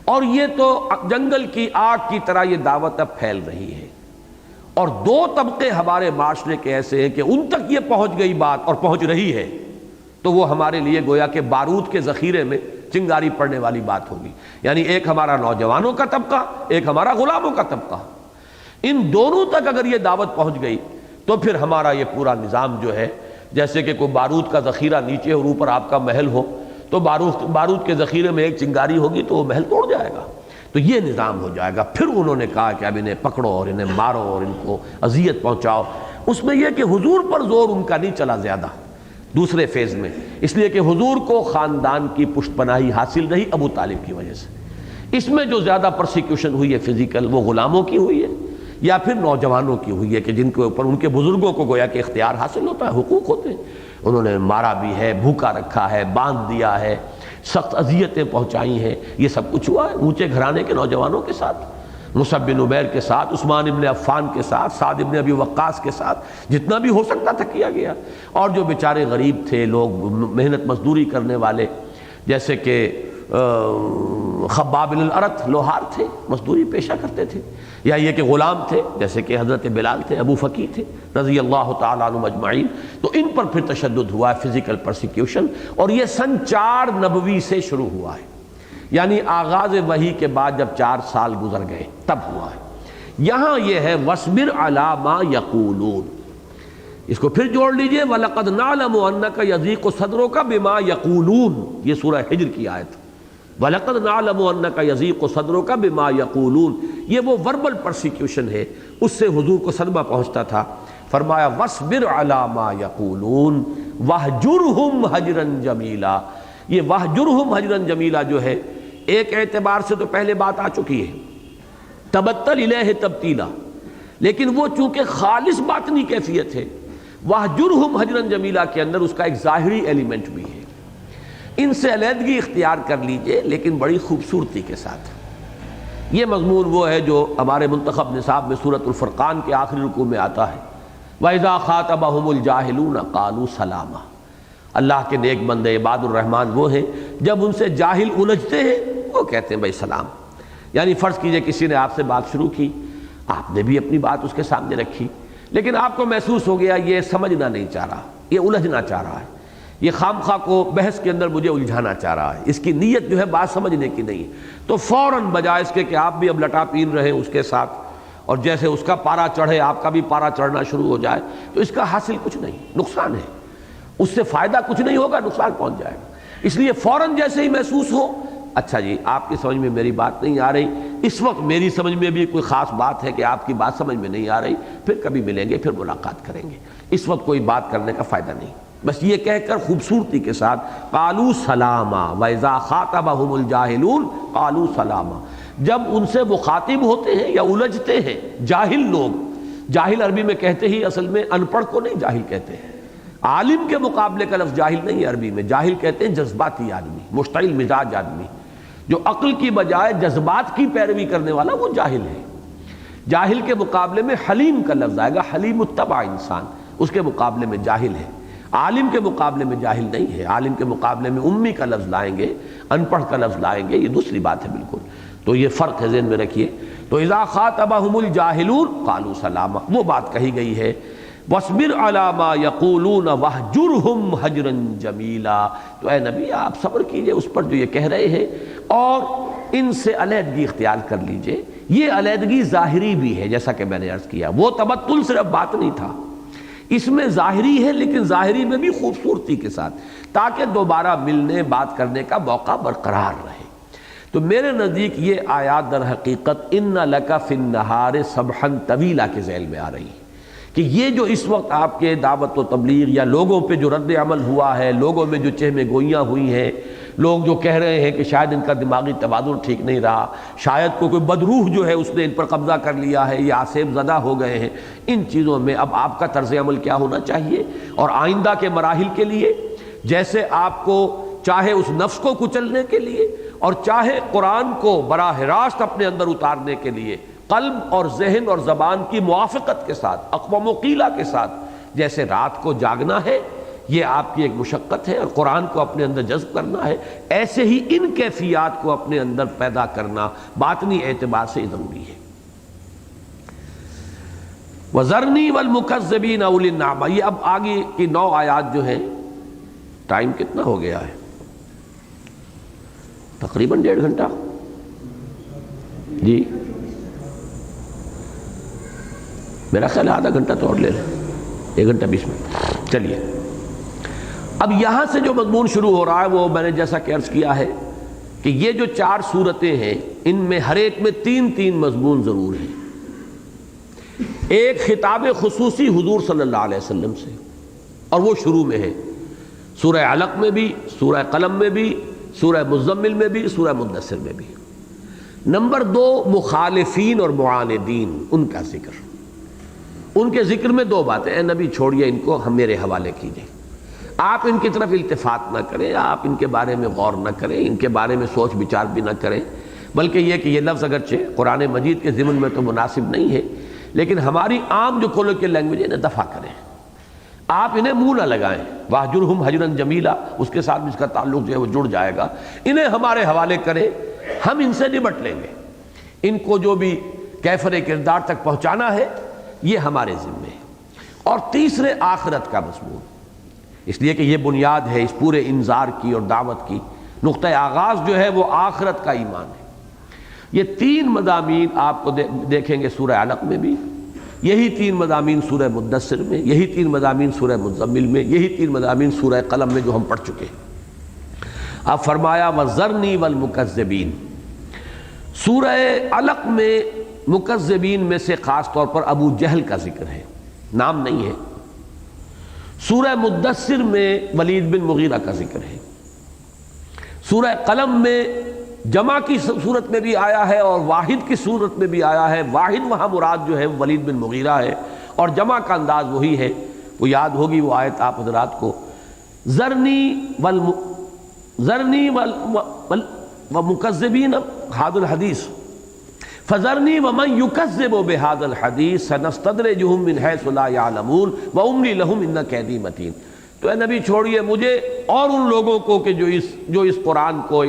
اور یہ تو جنگل کی آگ کی طرح یہ دعوت اب پھیل رہی ہے، اور دو طبقے ہمارے معاشرے کے ایسے ہیں کہ ان تک یہ پہنچ گئی بات اور پہنچ رہی ہے تو وہ ہمارے لیے گویا کہ بارود کے ذخیرے میں چنگاری پڑنے والی بات ہوگی۔ یعنی ایک ہمارا نوجوانوں کا طبقہ، ایک ہمارا غلاموں کا طبقہ، ان دونوں تک اگر یہ دعوت پہنچ گئی تو پھر ہمارا یہ پورا نظام جو ہے، جیسے کہ کوئی بارود کا ذخیرہ نیچے اور اوپر آپ کا محل ہو، تو بارود کے ذخیرے میں ایک چنگاری ہوگی تو وہ محل توڑ جائے گا، تو یہ نظام ہو جائے گا۔ پھر انہوں نے کہا کہ اب انہیں پکڑو اور انہیں مارو اور ان کو اذیت پہنچاؤ۔ اس میں یہ کہ حضور پر زور ان کا نہیں چلا زیادہ دوسرے فیز میں، اس لیے کہ حضور کو خاندان کی پشت پناہی حاصل رہی ابو طالب کی وجہ سے۔ اس میں جو زیادہ پرسیکیوشن ہوئی ہے فزیکل، وہ غلاموں کی ہوئی ہے یا پھر نوجوانوں کی ہوئی ہے کہ جن کے اوپر ان کے بزرگوں کو گویا کہ اختیار حاصل ہوتا ہے، حقوق ہوتے ہیں، انہوں نے مارا بھی ہے، بھوکا رکھا ہے، باندھ دیا ہے، سخت اذیتیں پہنچائی ہیں۔ یہ سب کچھ ہوا ہے اونچے گھرانے کے نوجوانوں کے ساتھ، مصعب بن عمیر کے ساتھ، عثمان ابن عفان کے ساتھ، سعد ابن ابی وقاص کے ساتھ، جتنا بھی ہو سکتا تھا کیا گیا۔ اور جو بیچارے غریب تھے، لوگ محنت مزدوری کرنے والے، جیسے کہ خباب بن الارت لوہار تھے، مزدوری پیشہ کرتے تھے، یا یہ کہ غلام تھے جیسے کہ حضرت بلال تھے، ابو فقی تھے رضی اللہ تعالیٰ عنہ اجمعین، تو ان پر پھر تشدد ہوا ہے، فزیکل پرسیکیوشن، اور یہ سن 4 نبوی سے شروع ہوا ہے، یعنی آغاز وحی کے بعد جب 4 سال گزر گئے تب ہوا ہے۔ یہاں یہ ہے وَاصْبِرْ عَلَىٰ مَا يَقُولُونَ، اس کو پھر جوڑ لیجئے وَلَقَدْ نَعْلَمُ أَنَّكَ يَضِيقُ صَدْرُكَ بِمَا يَقُولُونَ، یہ سورہ حجر کی آیت، وَلَقَدْ نَعْلَمُ أَنَّكَ يَضِيقُ صَدْرُكَ بِمَا يَقُولُونَ، یہ وہ وربل پرسیکیوشن ہے، اس سے حضور کو صدمہ پہنچتا تھا۔ فرمایا وَاصْبِرْ عَلَىٰ مَا يَقُولُونَ وَاهْجُرْهُمْ هَجْرًا جَمِيلًا، یہ وَاهْجُرْهُمْ هَجْرًا جَمِيلًا جو ہے ایک اعتبار سے تو پہلے بات آ چکی ہے، تبتل الیہ تبتیلا، لیکن وہ چونکہ خالص باطنی کیفیت ہے، وَاهْجُرْهُمْ هَجْرًا جَمِيلًا کے اندر اس کا ایک ظاہری ایلیمنٹ بھی ہے، ان سے علیحدگی اختیار کر لیجئے لیکن بڑی خوبصورتی کے ساتھ۔ یہ مضمون وہ ہے جو ہمارے منتخب نصاب میں سورۃ الفرقان کے آخری رکوع میں آتا ہے، وَإِذَا خَاطَبَهُمُ الْجَاهِلُونَ قَالُوا سَلَامًا، اللہ کے نیک بندے عباد الرحمن وہ ہیں جب ان سے جاہل الجھتے ہیں وہ کہتے ہیں بھائی سلام۔ یعنی فرض کیجئے کسی نے آپ سے بات شروع کی، آپ نے بھی اپنی بات اس کے سامنے رکھی، لیکن آپ کو محسوس ہو گیا یہ سمجھنا نہیں چاہ رہا، یہ الجھنا چاہ رہا ہے، یہ خامخواہ کو بحث کے اندر مجھے الجھانا چاہ رہا ہے، اس کی نیت جو ہے بات سمجھنے کی نہیں ہے، تو فوراً بجائے اس کے کہ آپ بھی اب لٹا پین رہے اس کے ساتھ، اور جیسے اس کا پارا چڑھے آپ کا بھی پارا چڑھنا شروع ہو جائے، تو اس کا حاصل کچھ نہیں، نقصان ہے، اس سے فائدہ کچھ نہیں ہوگا، نقصان پہنچ جائے گا۔ اس لیے فوراً جیسے ہی محسوس ہو اچھا جی آپ کی سمجھ میں میری بات نہیں آ رہی، اس وقت میری سمجھ میں بھی کوئی خاص بات ہے کہ آپ کی بات سمجھ میں نہیں آ رہی، پھر کبھی ملیں گے، پھر ملاقات کریں گے، اس وقت کوئی بات کرنے کا فائدہ نہیں، بس یہ کہہ کر خوبصورتی کے ساتھ قالوا سلاما وَإِذَا خَاطَبَهُمُ الْجَاهِلُونَ قَالُوا سَلَامًا، جب ان سے مخاطب ہوتے ہیں یا الجھتے ہیں جاہل لوگ، جاہل عربی میں کہتے ہی اصل میں ان پڑھ کو نہیں جاہل کہتے ہیں، عالم کے مقابلے کا لفظ جاہل نہیں ہے عربی میں، جاہل کہتے ہیں جذباتی آدمی، مشتعل مزاج آدمی، جو عقل کی بجائے جذبات کی پیروی کرنے والا وہ جاہل ہے۔ جاہل کے مقابلے میں حلیم کا لفظ آئے گا، حلیم الطبع انسان، اس کے مقابلے میں جاہل ہے، عالم کے مقابلے میں جاہل نہیں ہے، عالم کے مقابلے میں امی کا لفظ لائیں گے، ان پڑھ کا لفظ لائیں گے، یہ دوسری بات ہے بالکل، تو یہ فرق ہے ذہن میں رکھیے۔ تو اذا خاطبهم الجاہلون قالوا سلاما، وہ بات کہی گئی ہے، وَاصْبِرْ عَلَىٰ مَا يَقُولُونَ وَاهْجُرْهُمْ هَجْرًا جَمِيلًا، تو اے نبی آپ صبر کیجئے اس پر جو یہ کہہ رہے ہیں، اور ان سے علیحدگی اختیار کر لیجئے۔ یہ علیحدگی ظاہری بھی ہے، جیسا کہ میں نے عرض کیا، وہ تبتل صرف بات نہیں تھا، اس میں ظاہری ہے، لیکن ظاہری میں بھی خوبصورتی کے ساتھ، تاکہ دوبارہ ملنے بات کرنے کا موقع برقرار رہے۔ تو میرے نزدیک یہ آیات در حقیقت ان لک فی النہار سبحا طویلا کے ذیل میں آ رہی ہے، کہ یہ جو اس وقت آپ کے دعوت و تبلیغ یا لوگوں پہ جو رد عمل ہوا ہے، لوگوں میں جو چہمے گوئیاں ہوئی ہیں، لوگ جو کہہ رہے ہیں کہ شاید ان کا دماغی توازن ٹھیک نہیں رہا، شاید کوئی بدروح جو ہے اس نے ان پر قبضہ کر لیا ہے، یہ آسیب زدہ ہو گئے ہیں، ان چیزوں میں اب آپ کا طرز عمل کیا ہونا چاہیے، اور آئندہ کے مراحل کے لیے جیسے آپ کو چاہے اس نفس کو کچلنے کے لیے اور چاہے قرآن کو براہ راست اپنے اندر اتارنے کے لیے قلب اور ذہن اور زبان کی موافقت کے ساتھ، اقوام و قیلہ کے ساتھ، جیسے رات کو جاگنا ہے یہ آپ کی ایک مشقت ہے، اور قرآن کو اپنے اندر جذب کرنا ہے، ایسے ہی ان کیفیات کو اپنے اندر پیدا کرنا باطنی اعتبار سے ضروری ہے۔ وَذَرْنِي وَالْمُكَذِّبِينَ أُولِي النَّعْمَةِ، یہ اب آگے کی 9 آیات جو ہیں، ٹائم کتنا ہو گیا ہے؟ تقریباً 1.5 گھنٹہ جی، میرا خیال ہے آدھا گھنٹہ تو اور لے لیں، 1 گھنٹہ 20 منٹ۔ چلیے اب یہاں سے جو مضمون شروع ہو رہا ہے وہ میں نے جیسا کہ عرض کیا ہے کہ یہ جو 4 صورتیں ہیں ان میں ہر ایک میں 3 مضمون ضرور ہیں۔ ایک خطاب خصوصی حضور صلی اللہ علیہ وسلم سے، اور وہ شروع میں ہے، سورہ علق میں بھی، سورہ قلم میں بھی، سورہ مزمل میں بھی، سورہ مدثر میں بھی۔ نمبر 2 مخالفین اور معاندین، ان کا ذکر، ان کے ذکر میں 2 باتیں، اے نبی چھوڑیے ان کو، ہم میرے حوالے کیجئے، آپ ان کی طرف التفات نہ کریں، آپ ان کے بارے میں غور نہ کریں، ان کے بارے میں سوچ بچار بھی نہ کریں، بلکہ یہ کہ یہ لفظ اگرچہ قرآن مجید کے ضمن میں تو مناسب نہیں ہے، لیکن ہماری عام جو کولوکیل لینگویج ہے انہیں دفع کریں، آپ انہیں منہ نہ لگائیں، واہجرہم ہجرا جمیلا، اس کے ساتھ بھی اس کا تعلق جو ہے وہ جڑ جائے گا، انہیں ہمارے حوالے کریں، ہم ان سے نمٹ لیں گے، ان کو جو بھی کیفر کردار تک پہنچانا ہے یہ ہمارے ذمے ہے۔ اور تیسرے آخرت کا مضمون، اس لیے کہ یہ بنیاد ہے اس پورے انذار کی اور دعوت کی، نقطہ آغاز جو ہے وہ آخرت کا ایمان ہے۔ یہ 3 مضامین آپ کو دیکھیں گے سورہ علق میں بھی، یہی 3 مضامین سورہ مدثر میں، یہی 3 مضامین سورہ مزمل میں، یہی 3 مضامین سورہ قلم میں جو ہم پڑھ چکے ہیں۔ اب فرمایا وَذَرْنِي وَالْمُكَذِّبِينَ، سورہ علق میں مکذبین میں سے خاص طور پر ابو جہل کا ذکر ہے، نام نہیں ہے۔ سورہ مدثر میں ولید بن مغیرہ کا ذکر ہے۔ سورہ قلم میں جمع کی صورت میں بھی آیا ہے اور واحد کی صورت میں بھی آیا ہے، واحد وہاں مراد جو ہے ولید بن مغیرہ ہے، اور جمع کا انداز وہی ہے، وہ یاد ہوگی وہ آیت آپ حضرات کو، ذرنی ومکذبین ھذا الحدیث فذرنی ومن یکذب بھذا الحدیث سنستدرجہم من حیث لا یعلمون واملی لہم ان کیدی متین۔ تو اے نبی چھوڑیے مجھے اور ان لوگوں کو کہ جو اس قرآن کو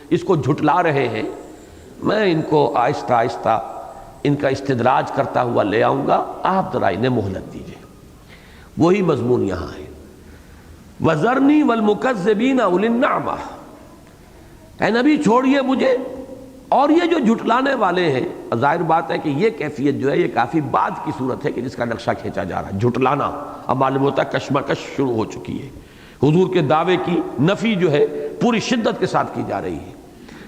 اس کو جھٹلا رہے ہیں، میں ان کو آہستہ آہستہ ان کا استدراج کرتا ہوا لے آؤں گا، آپ ذرا انہیں مہلت دیجیے۔ وہی مضمون یہاں ہے، وَذَرْنِي وَالْمُكَذِّبِينَ أُولِي النَّعْمَةِ، اے نبی چھوڑیے مجھے اور یہ جو جھٹلانے والے ہیں۔ ظاہر بات ہے کہ یہ کیفیت جو ہے یہ کافی بعد کی صورت ہے کہ جس کا نقشہ کھینچا جا رہا ہے، جھٹلانا۔ اب معلوم ہوتا ہے کشمکش شروع ہو چکی ہے، حضور کے دعوے کی نفی جو ہے پوری شدت کے ساتھ کی جا رہی ہے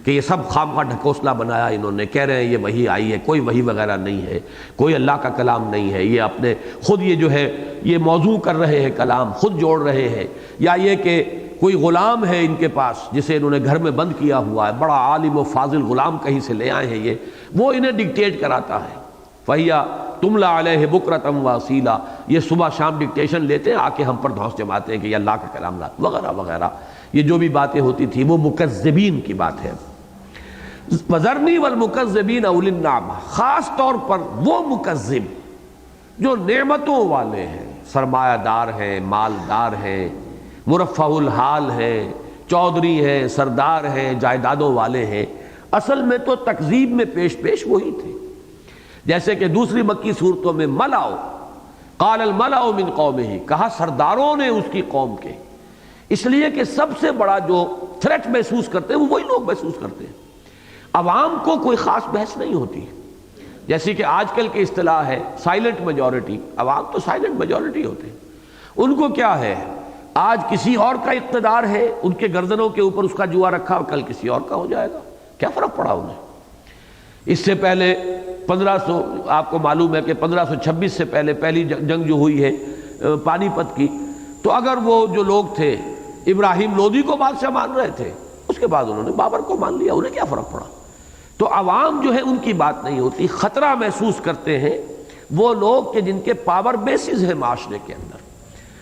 کہ یہ سب خام کا ڈھکوسلا بنایا انہوں نے، کہہ رہے ہیں یہ وحی آئی ہے، کوئی وحی وغیرہ نہیں ہے، کوئی اللہ کا کلام نہیں ہے، یہ اپنے خود یہ جو ہے یہ موضوع کر رہے ہیں، کلام خود جوڑ رہے ہیں، یا یہ کہ کوئی غلام ہے ان کے پاس جسے انہوں نے گھر میں بند کیا ہوا ہے، بڑا عالم و فاضل غلام کہیں سے لے آئے ہیں یہ، وہ انہیں ڈکٹیٹ کراتا ہے۔ فَهِيَ تُمْلَى عَلَيْهِ بُكْرَةً وَأَصِيلًا، یہ صبح شام ڈکٹیشن لیتے ہیں، آ کے ہم پر دھونس جماتے ہیں کہ یہ اللہ کا کلام لا وغیرہ وغیرہ، یہ جو بھی باتیں ہوتی تھی وہ مکذبین کی بات ہے۔ وَذَرْنِي وَالْمُكَذِّبِينَ أُولِي النَّعْمَةِ، خاص طور پر وہ مکذب جو نعمتوں والے ہیں، سرمایہ دار ہیں، مالدار ہیں، مرفع الحال ہیں، چودھری ہیں، سردار ہیں، جائیدادوں والے ہیں، اصل میں تو تکذیب میں پیش وہی تھے۔ جیسے کہ دوسری مکی صورتوں میں ملأ قال الملأ من قومہ، کہا سرداروں نے اس کی قوم کے، اس لیے کہ سب سے بڑا جو تھریٹ محسوس کرتے ہیں وہ وہی لوگ محسوس کرتے ہیں۔ عوام کو کوئی خاص بحث نہیں ہوتی، جیسے کہ آج کل کی اصطلاح ہے سائلنٹ میجورٹی، عوام تو سائلنٹ میجورٹی ہوتے ہیں، ان کو کیا ہے آج کسی اور کا اقتدار ہے، ان کے گردنوں کے اوپر اس کا جوا رکھا اور کل کسی اور کا ہو جائے گا، کیا فرق پڑا انہیں۔ اس سے پہلے 1500 آپ کو معلوم ہے کہ 1526 سے پہلے پہلی جنگ جو ہوئی ہے پانی پت کی، تو اگر وہ جو لوگ تھے ابراہیم لودھی کو بادشاہ مان رہے تھے، اس کے بعد انہوں نے بابر کو مان لیا، انہیں کیا فرق پڑا۔ تو عوام جو ہے ان کی بات نہیں ہوتی، خطرہ محسوس کرتے ہیں وہ لوگ کہ جن کے پاور بیسز ہیں معاشرے کے اندر،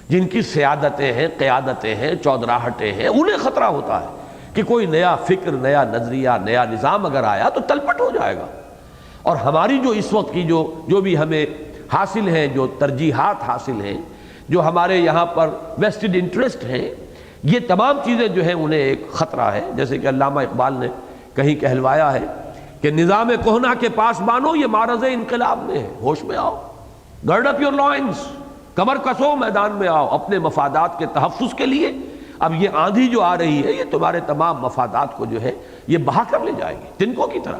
جن کی سیادتیں ہیں، قیادتیں ہیں، چودراہٹیں ہیں، انہیں خطرہ ہوتا ہے کہ کوئی نیا فکر، نیا نظریہ، نیا نظام اگر آیا تو تلپٹ ہو جائے گا۔ اور ہماری جو اس وقت کی جو بھی ہمیں حاصل ہیں، جو ترجیحات حاصل ہیں، جو ہمارے یہاں پر ویسٹڈ انٹرسٹ ہیں، یہ تمام چیزیں جو ہیں انہیں ایک خطرہ ہے۔ جیسے کہ علامہ اقبال نے کہیں کہلوایا ہے کہ نظام کہنا کے پاس بانو یہ معرض انقلاب میں ہے، ہوش میں آؤ، گرڈ اپ یور لائنز، کمر کسو، میدان میں آؤ اپنے مفادات کے تحفظ کے لیے۔ اب یہ آندھی جو آ رہی ہے یہ تمہارے تمام مفادات کو جو ہے یہ بہا کر لے جائے گی تنکوں کی طرح۔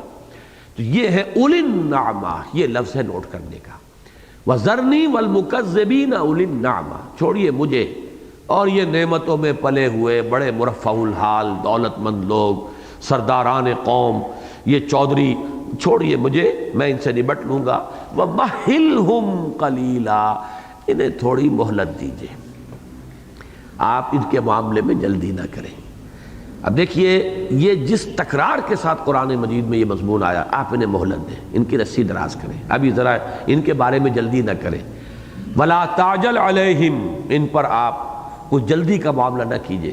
تو یہ ہے اولی النعمہ، یہ لفظ ہے نوٹ کرنے کا، وَذَرْنِي وَالْمُكَذِّبِينَ اولی النعمہ، چھوڑیے مجھے اور یہ نعمتوں میں پلے ہوئے بڑے مرفع الحال دولت مند لوگ، سرداران قوم، یہ چودھری، چھوڑیے مجھے، میں ان سے نبٹ لوں گا۔ وَمَهِّلْهُمْ قَلِيلًا، انہیں تھوڑی مہلت دیجئے، آپ ان کے معاملے میں جلدی نہ کریں۔ اب دیکھیے یہ جس تکرار کے ساتھ قرآن مجید میں یہ مضمون آیا، آپ انہیں مہلت دیں، ان کی رسی دراز کریں، ابھی ذرا ان کے بارے میں جلدی نہ کریں۔ وَلَا تَعْجَلْ عَلَيْهِمْ، ان پر آپ کچھ جلدی کا معاملہ نہ کیجئے۔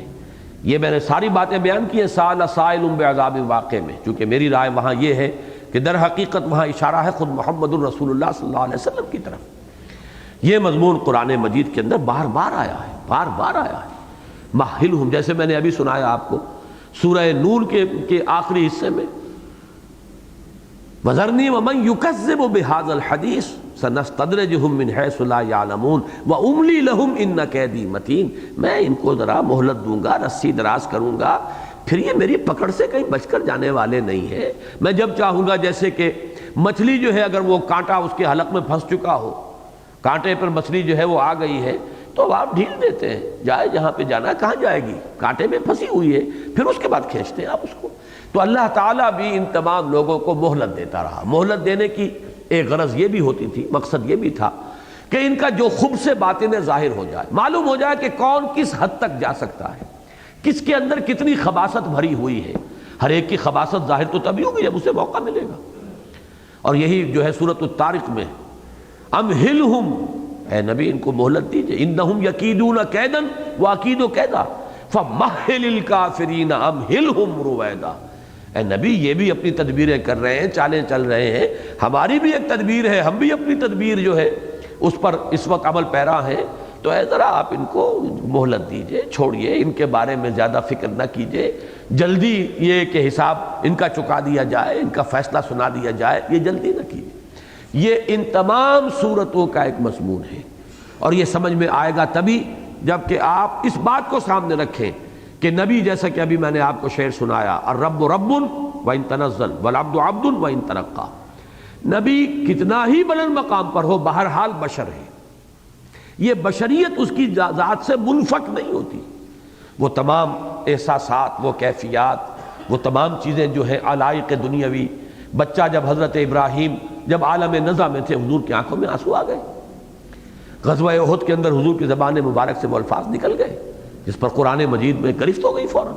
یہ میں نے ساری باتیں بیان کی ہیں سَأَلَ سَائِلٌ بِعَذَابٍ واقع میں، چونکہ میری رائے وہاں یہ ہے کہ در حقیقت وہاں اشارہ ہے خود محمد الرسول اللہ صلی اللہ علیہ وسلم کی طرف۔ یہ مضمون قرآن مجید کے اندر بار بار آیا ہے، بار بار آیا ہے۔ مَهِّلْهُمْ، جیسے میں نے ابھی سنایا آپ کو سورہ نون کے آخری حصے میں، وَذَرْنِي وَمَنْ يُكَذِّبُ بِهَذَا الْحَدِيثِ سَنَسْتَدْرِجُهُمْ مِنْ حَيْثُ لَا يَعْلَمُونَ وَأُمْلِي لَهُمْ إِنَّ كَيْدِي مَتِينٌ، میں ان کو ذرا مہلت دوں گا، رسی دراز کروں گا، پھر یہ میری پکڑ سے کہیں بچ کر جانے والے نہیں ہیں۔ میں جب چاہوں گا، جیسے کہ مچھلی جو ہے اگر وہ کانٹا اس کے حلق میں پھنس چکا ہو، کانٹے پر مچھلی جو ہے وہ آ گئی ہے، تو آپ ڈھیل دیتے ہیں، جائے جہاں پہ جانا ہے، کہاں جائے گی، کانٹے میں پھنسی ہوئی ہے، پھر اس کے بعد کھینچتے ہیں آپ اس کو۔ تو اللہ تعالیٰ بھی ان تمام لوگوں کو مہلت دیتا رہا۔ مہلت دینے کی ایک غرض یہ بھی ہوتی تھی، مقصد یہ بھی تھا کہ ان کا جو خبث باطن ظاہر ہو جائے، معلوم ہو جائے کہ کون کس حد تک جا سکتا ہے، کس کے اندر کتنی خباثت بھری ہوئی ہے۔ ہر ایک کی خباثت ظاہر تو تبھی ہوگی جب اسے موقع ملے گا۔ اور یہی جو ہے سورۃ الطارق میں، امہلہم، اے نبی ان کو مہلت دیجئے، انہم یکیدون کیدا واکید کیدا فمہل الکافرین امہلہم رویدا۔ اے نبی یہ بھی اپنی تدبیریں کر رہے ہیں، چالیں چل رہے ہیں، ہماری بھی ایک تدبیر ہے، ہم بھی اپنی تدبیر جو ہے اس پر اس وقت عمل پیرا ہیں، تو اے ذرا آپ ان کو مہلت دیجئے، چھوڑیے، ان کے بارے میں زیادہ فکر نہ کیجئے، جلدی یہ کہ حساب ان کا چکا دیا جائے، ان کا فیصلہ سنا دیا جائے، یہ جلدی نہ کیجئے۔ یہ ان تمام صورتوں کا ایک مضمون ہے، اور یہ سمجھ میں آئے گا تبھی جب کہ آپ اس بات کو سامنے رکھیں کہ نبی، جیسا کہ ابھی میں نے آپ کو شعر سنایا، الرب رب وَإِن تنزل والعبد عبد وَإِن ترقى، نبی کتنا ہی بلند مقام پر ہو بہرحال بشر ہے۔ یہ بشریت اس کی ذات سے منفک نہیں ہوتی، وہ تمام احساسات، وہ کیفیات، وہ تمام چیزیں جو ہیں علائق دنیاوی۔ بچہ جب حضرت ابراہیم جب عالم نزع میں تھے، حضور کی آنکھوں میں آنسو آ گئے۔ غزوہ احد کے اندر حضور کی زبان مبارک سے وہ الفاظ نکل گئے جس پر قرآن مجید میں گرفت ہو گئی فوراً۔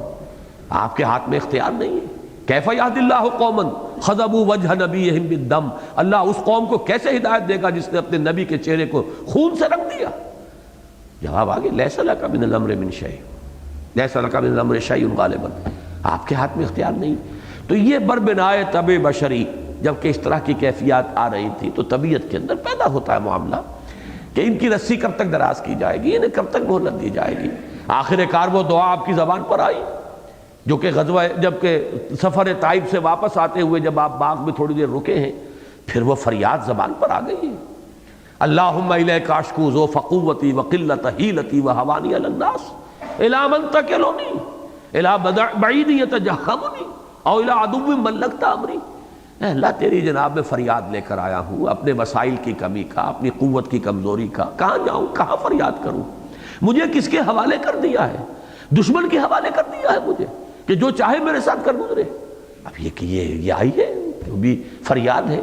آپ کے ہاتھ میں اختیار نہیں ہے۔ کیف یہدی اللہ قوما خضبوا وجہ نبیہم بالدم، اللہ اس قوم کو کیسے ہدایت دے گا جس نے اپنے نبی کے چہرے کو خون سے رنگ دیا؟ جواب آگے، لیس لک من الامر من شیء، لیس لک من الامر شیء غالبا، آپ کے ہاتھ میں اختیار نہیں۔ تو یہ بربنائے طبع بشری جب کہ اس طرح کی کیفیات آ رہی تھی تو طبیعت کے اندر پیدا ہوتا ہے معاملہ کہ ان کی رسی کب تک دراز کی جائے گی، انہیں کب تک مہلت دی جائے گی۔ آخر کار وہ دعا آپ کی زبان پر آئی جو کہ غزوہ جب کہ سفر طائف سے واپس آتے ہوئے جب آپ باغ میں تھوڑی دیر رکے ہیں، پھر وہ فریاد زبان پر آ گئی ہے، اللہم الیک اشکو ضعف قوتی وقلت حیلتی وہوانی علی الناس الی من تکلنی الی بعید یتجہمنی او الی عدو ملکت امری۔ اے اللہ تیری جناب میں فریاد لے کر آیا ہوں اپنے وسائل کی کمی کا، اپنی قوت کی کمزوری کا، کہاں جاؤں، کہاں فریاد کروں؟ مجھے کس کے حوالے کر دیا ہے؟ دشمن کے حوالے کر دیا ہے مجھے کہ جو چاہے میرے ساتھ کر گزرے۔ اب یہ آئی ہے، جو بھی فریاد ہے۔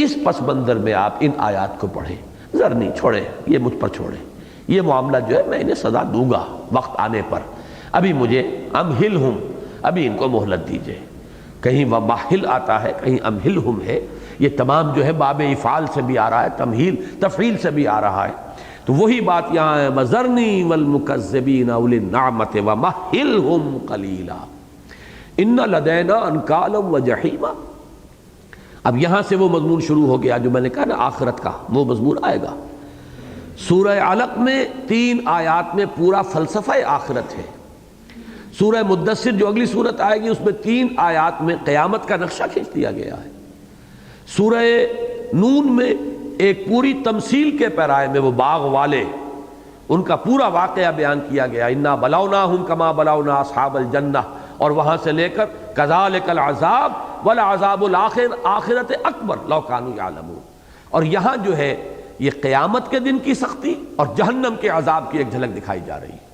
اس پس منظر میں آپ ان آیات کو پڑھیں، ذرنی چھوڑیں، یہ مجھ پر چھوڑیں، یہ معاملہ جو ہے میں انہیں سزا دوں گا وقت آنے پر، ابھی مجھے امہلہم، ابھی ان کو مہلت دیجئے۔ کہیں ومہل آتا ہے، کہیں امہلہم ہے، یہ تمام جو ہے باب افعال سے بھی آ رہا ہے، تمہیل تفعیل سے بھی آ رہا ہے، تو وہی بات یہاں ہے، وَذَرْنِي وَالْمُكَذِّبِينَ أُولِي النَّعْمَةِ وَمَهِّلْهُمْ قَلِيلًا إِنَّ لَدَيْنَا أَنْكَالًا وَجَحِيمًا۔ اب یہاں سے وہ مضمون شروع ہو گیا جو میں نے کہا نا آخرت کا، وہ مضمون آئے گا۔ سورہ علق میں 3 آیات میں پورا فلسفہ آخرت ہے۔ سورہ مدثر جو اگلی صورت آئے گی اس میں 3 آیات میں قیامت کا نقشہ کھینچ دیا گیا ہے۔ سورہ نون میں ایک پوری تمثیل کے پیرائے میں وہ باغ والے، ان کا پورا واقعہ بیان کیا گیا، انا بلوناہم کما بلونا اصحاب الجنہ، اور وہاں سے لے کر کذالک العذاب والعذاب الآخر آخرت اکبر لو کانوا یعلمون، اور یہاں جو ہے یہ قیامت کے دن کی سختی اور جہنم کے عذاب کی ایک جھلک دکھائی جا رہی ہے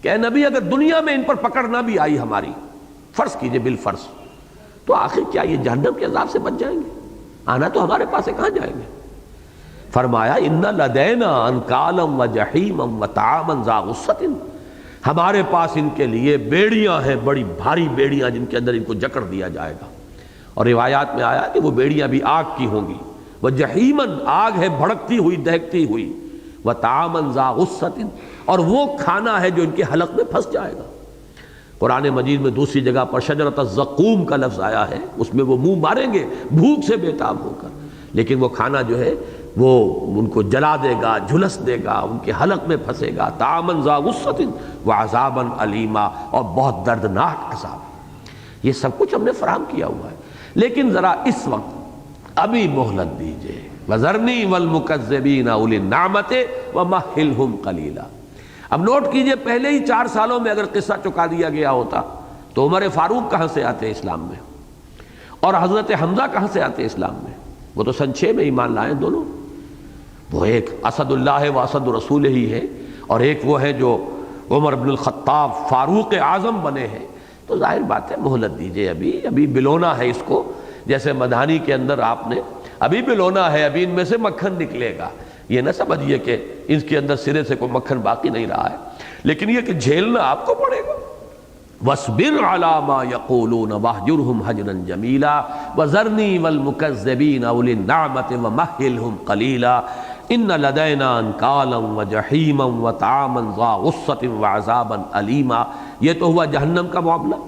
کہ اے نبی اگر دنیا میں ان پر پکڑ نہ بھی آئی ہماری، فرض کیجئے بالفرض، تو آخر کیا یہ جہنم کے عذاب سے بچ جائیں گے؟ آنا تو ہمارے پاس ہے، کہاں جائیں گے؟ فرمایا ان لدینا انکالا وجحیما وطعاما ذا غصۃ، ہمارے پاس ان کے لیے بیڑیاں ہیں، بڑی بھاری بیڑیاں جن کے اندر ان کو جکڑ دیا جائے گا، اور روایات میں آیا کہ وہ بیڑیاں بھی آگ کی ہوں گی، وجحیما آگ ہے بھڑکتی ہوئی دہکتی ہوئی، وطعاما ذا غصۃ، اور وہ کھانا ہے جو ان کے حلق میں پھنس جائے گا۔ قرآن مجید میں دوسری جگہ پر شجرۃ الزقوم کا لفظ آیا ہے، اس میں وہ منہ ماریں گے بھوک سے بے تاب ہو کر، لیکن وہ کھانا جو ہے وہ ان کو جلا دے گا، جھلس دے گا، ان کے حلق میں پھنسے گا، طعاما ذا غصۃ وعذابا علیما، اور بہت دردناک عذاب۔ یہ سب کچھ ہم نے فراہم کیا ہوا ہے، لیکن ذرا اس وقت ابھی مہلت دیجئے، وَذَرْنِي وَالْمُكَذِّبِينَ أُولِي النَّعْمَةِ وَمَهِّلْهُمْ قَلِيلًا۔ اب نوٹ کیجئے پہلے ہی 4 سالوں میں اگر قصہ چکا دیا گیا ہوتا تو عمر فاروق کہاں سے آتے اسلام میں، اور حضرت حمزہ کہاں سے آتے اسلام میں؟ وہ تو سن 6 میں ایمان لائے دونوں، وہ ایک اسد اللہ و اسد رسول ہی ہے، اور ایک وہ ہے جو عمر بن الخطاب فاروق اعظم بنے ہیں، تو ظاہر بات ہے مہلت دیجئے، ابھی بلونا ہے اس کو، جیسے مدھانی کے اندر آپ نے ابھی بلونا ہے، ابھی ان میں سے مکھن نکلے گا، یہ نہ سمجھیے کہ اس کے اندر سرے سے کوئی مکھن باقی نہیں رہا ہے، لیکن یہ کہ جھیلنا آپ کو پڑے گا۔ وَاصْبِرْ عَلَىٰ مَا يَقُولُونَ وَاهْجُرْهُمْ هَجْرًا جَمِيلًا وَذَرْنِي وَالْمُكَذِّبِينَ أُولِي النَّعْمَةِ وَمَهِّلْهُمْ قَلِيلًا إِنَّ لَدَيْنَا أَنْكَالًا وَجَحِيمًا وَطَعَامًا ذَا غُصَّةٍ وَعَذَابًا أَلِيمًا۔ یہ تو ہوا جہنم کا معاملہ۔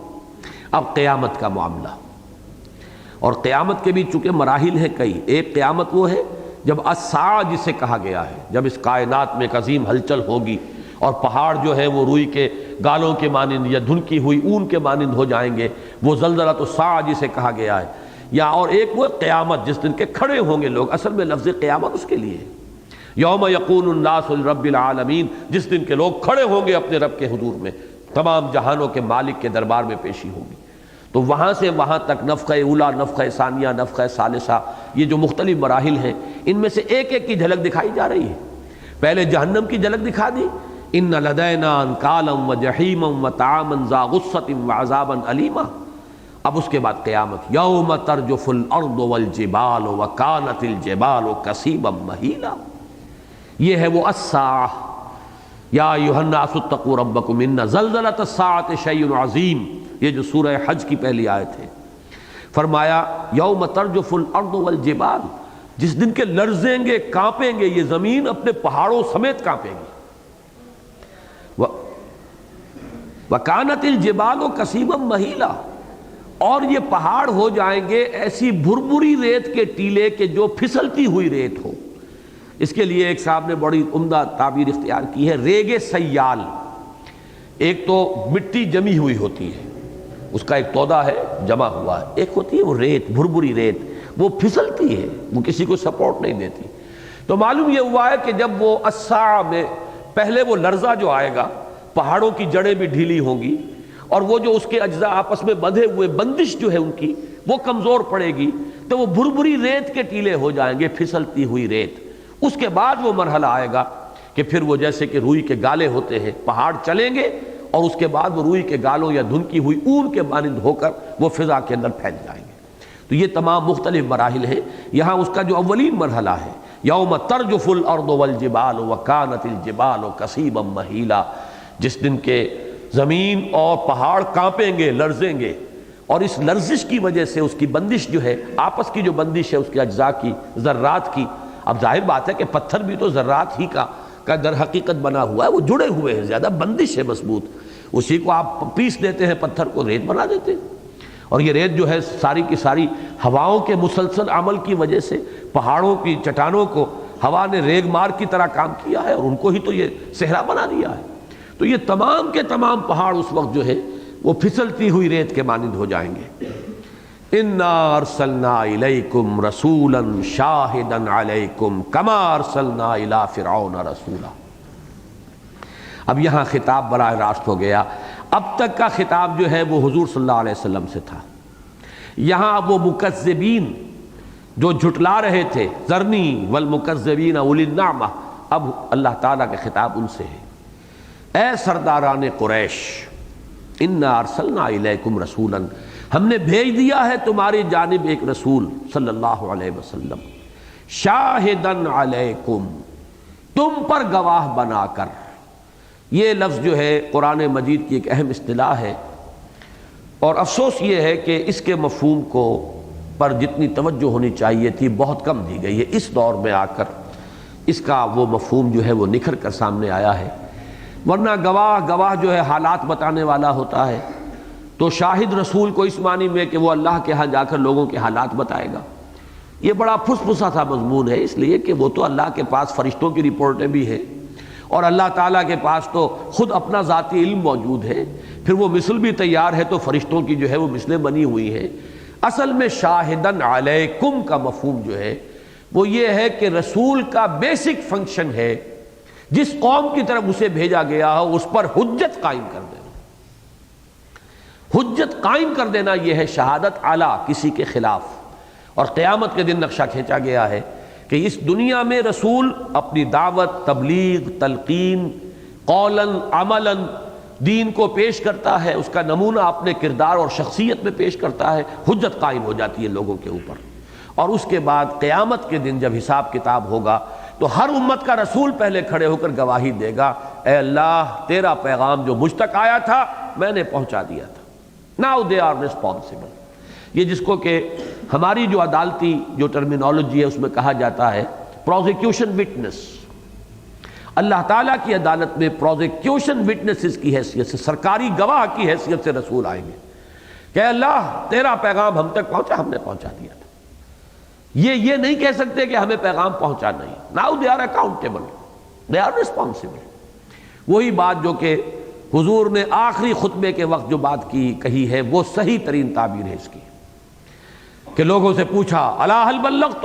اب قیامت کا معاملہ، اور قیامت کے بھی چونکہ مراحل ہیں کئی، ایک قیامت وہ ہے جب الساعہ جسے کہا گیا ہے، جب اس کائنات میں ایک عظیم ہلچل ہوگی اور پہاڑ جو ہے وہ روئی کے گالوں کے مانند یا دھنکی ہوئی اون کے مانند ہو جائیں گے، وہ زلزلۃ الساعہ جسے کہا گیا ہے، یا اور ایک وہ قیامت جس دن کے کھڑے ہوں گے لوگ، اصل میں لفظ قیامت اس کے لیے ہے، یوم یقوم الناس لرب العالمین، جس دن کے لوگ کھڑے ہوں گے اپنے رب کے حضور میں، تمام جہانوں کے مالک کے دربار میں پیشی ہوگی۔ تو وہاں سے وہاں تک نفخہ اولا، نفخہ ثانیہ، نفخہ ثالثہ، یہ جو مختلف مراحل ہیں ان میں سے ایک ایک کی جھلک دکھائی جا رہی ہے۔ پہلے جہنم کی جھلک دکھا دی، ان لدینا انکالا وجحیما وطعاما ذا غصۃ وعذابا الیما۔ اب اس کے بعد قیامت، یوم ترجف الارض والجبال وکانت الجبال کثیبا مہیلا، یہ ہے وہ الساعہ، یا ایھا الناس اتقوا ربکم ان زلزلۃ الساعۃ شیء عظیم، یہ جو سورہ حج کی پہلی آیت ہے۔ فرمایا یوم ترجف الارض والجبال، جس دن کے لرزیں گے، کانپیں گے یہ زمین، اپنے پہاڑوں سمیت کانپے گی۔ وکانت الجبال کثیبا مہیلا، اور یہ پہاڑ ہو جائیں گے ایسی بھربری ریت کے ٹیلے کہ جو پھسلتی ہوئی ریت ہو۔ اس کے لیے ایک صاحب نے بڑی عمدہ تعبیر اختیار کی ہے، ریگ سیال۔ ایک تو مٹی جمی ہوئی ہوتی ہے، اس کا ایک تودہ ہے جمع ہوا ہے، ایک ہوتی ہے وہ ریت، بھربری ریت، وہ پھسلتی ہے، وہ کسی کو سپورٹ نہیں دیتی۔ تو معلوم یہ ہوا ہے کہ جب وہ الساعہ میں پہلے وہ لرزہ جو آئے گا، پہاڑوں کی جڑیں بھی ڈھیلی ہوں گی، اور وہ جو اس کے اجزاء آپس میں بندھے ہوئے، بندش جو ہے ان کی وہ کمزور پڑے گی، تو وہ بھربری ریت کے ٹیلے ہو جائیں گے، پھسلتی ہوئی ریت۔ اس کے بعد وہ مرحلہ آئے گا کہ پھر وہ جیسے کہ روئی کے گالے ہوتے ہیں، پہاڑ چلیں گے اور اس کے بعد وہ روئی کے گالوں یا دھنکی ہوئی اون کے مانند ہو کر وہ فضا کے اندر پھیل جائیں گے۔ تو یہ تمام مختلف مراحل ہیں۔ یہاں اس کا جو اولین مرحلہ ہے، یوم ترجف الارض والجبال وکانت الجبال کثیبا مہیلا، جس دن کے زمین اور پہاڑ کانپیں گے، لرزیں گے، اور اس لرزش کی وجہ سے اس کی بندش جو ہے، آپس کی جو بندش ہے اس کے اجزاء کی، ذرات کی۔ اب ظاہر بات ہے کہ پتھر بھی تو ذرات ہی کا در حقیقت بنا ہوا ہے، وہ جڑے ہوئے ہیں، زیادہ بندش ہے مضبوط، اسی کو آپ پیس دیتے ہیں، پتھر کو ریت بنا دیتے ہیں۔ اور یہ ریت جو ہے ساری کی ساری ہواؤں کے مسلسل عمل کی وجہ سے پہاڑوں کی چٹانوں کو ہوا نے ریگ مار کی طرح کام کیا ہے، اور ان کو ہی تو یہ صحرا بنا دیا ہے۔ تو یہ تمام کے تمام پہاڑ اس وقت جو ہے وہ پھسلتی ہوئی ریت کے مانند ہو جائیں گے۔ انا ارسلنا الیکم رسولا شاہدا علیکم کما ارسلنا الی فرعون رسولا۔ اب یہاں خطاب براہ راست ہو گیا۔ اب تک کا خطاب جو ہے وہ حضور صلی اللہ علیہ وسلم سے تھا، یہاں اب وہ مکذبین جو جھٹلا رہے تھے، ذرنی والمکذبین اولی النعمہ، اب اللہ تعالیٰ کا خطاب ان سے ہے۔ اے سرداران قریش، انا ارسلنا الیکم رسولا، ہم نے بھیج دیا ہے تمہاری جانب ایک رسول صلی اللہ علیہ وسلم، شاہدن علیکم، تم پر گواہ بنا کر۔ یہ لفظ جو ہے قرآن مجید کی ایک اہم اصطلاح ہے، اور افسوس یہ ہے کہ اس کے مفہوم کو پر جتنی توجہ ہونی چاہیے تھی بہت کم دی گئی ہے۔ اس دور میں آ کر اس کا وہ مفہوم جو ہے وہ نکھر کر سامنے آیا ہے، ورنہ گواہ جو ہے حالات بتانے والا ہوتا ہے، تو شاہد رسول کو اس معنی میں کہ وہ اللہ کے ہاں جا کر لوگوں کے حالات بتائے گا، یہ بڑا پھس پھسا سا مضمون ہے، اس لیے کہ وہ تو اللہ کے پاس فرشتوں کی رپورٹیں بھی ہیں، اور اللہ تعالیٰ کے پاس تو خود اپنا ذاتی علم موجود ہے، پھر وہ مثل بھی تیار ہے تو فرشتوں کی جو ہے وہ مثلیں بنی ہوئی ہیں۔ اصل میں شاہدن علیکم کا مفہوم جو ہے وہ یہ ہے کہ رسول کا بیسک فنکشن ہے جس قوم کی طرف اسے بھیجا گیا ہو اس پر حجت قائم کر دینا۔ حجت قائم کر دینا یہ ہے شہادت اعلی کسی کے خلاف۔ اور قیامت کے دن نقشہ کھینچا گیا ہے کہ اس دنیا میں رسول اپنی دعوت، تبلیغ، تلقین، قولاً عملاً دین کو پیش کرتا ہے، اس کا نمونہ اپنے کردار اور شخصیت میں پیش کرتا ہے، حجت قائم ہو جاتی ہے لوگوں کے اوپر۔ اور اس کے بعد قیامت کے دن جب حساب کتاب ہوگا تو ہر امت کا رسول پہلے کھڑے ہو کر گواہی دے گا، اے اللہ تیرا پیغام جو مجھ تک آیا تھا میں نے پہنچا دیا تھا۔ Now they are responsible۔ یہ جس کو کہ ہماری جو عدالتی جو ٹرمینالوجی ہے اس میں کہا جاتا ہے پروزیکیوشن وٹنس۔ اللہ تعالیٰ کی عدالت میں پروزیکیوشن وٹنسز کی حیثیت سے، سرکاری گواہ کی حیثیت سے رسول آئیں گے کہ اللہ تیرا پیغام ہم تک پہنچا، ہم نے پہنچا دیا تھا۔ یہ نہیں کہہ سکتے کہ ہمیں پیغام پہنچا نہیں۔ Now they are accountable، they are responsible۔ وہی بات جو کہ حضور نے آخری خطبے کے وقت جو بات کہی ہے وہ صحیح ترین تعبیر ہے اس کی۔ کہ لوگوں سے پوچھا الا هل بلغت،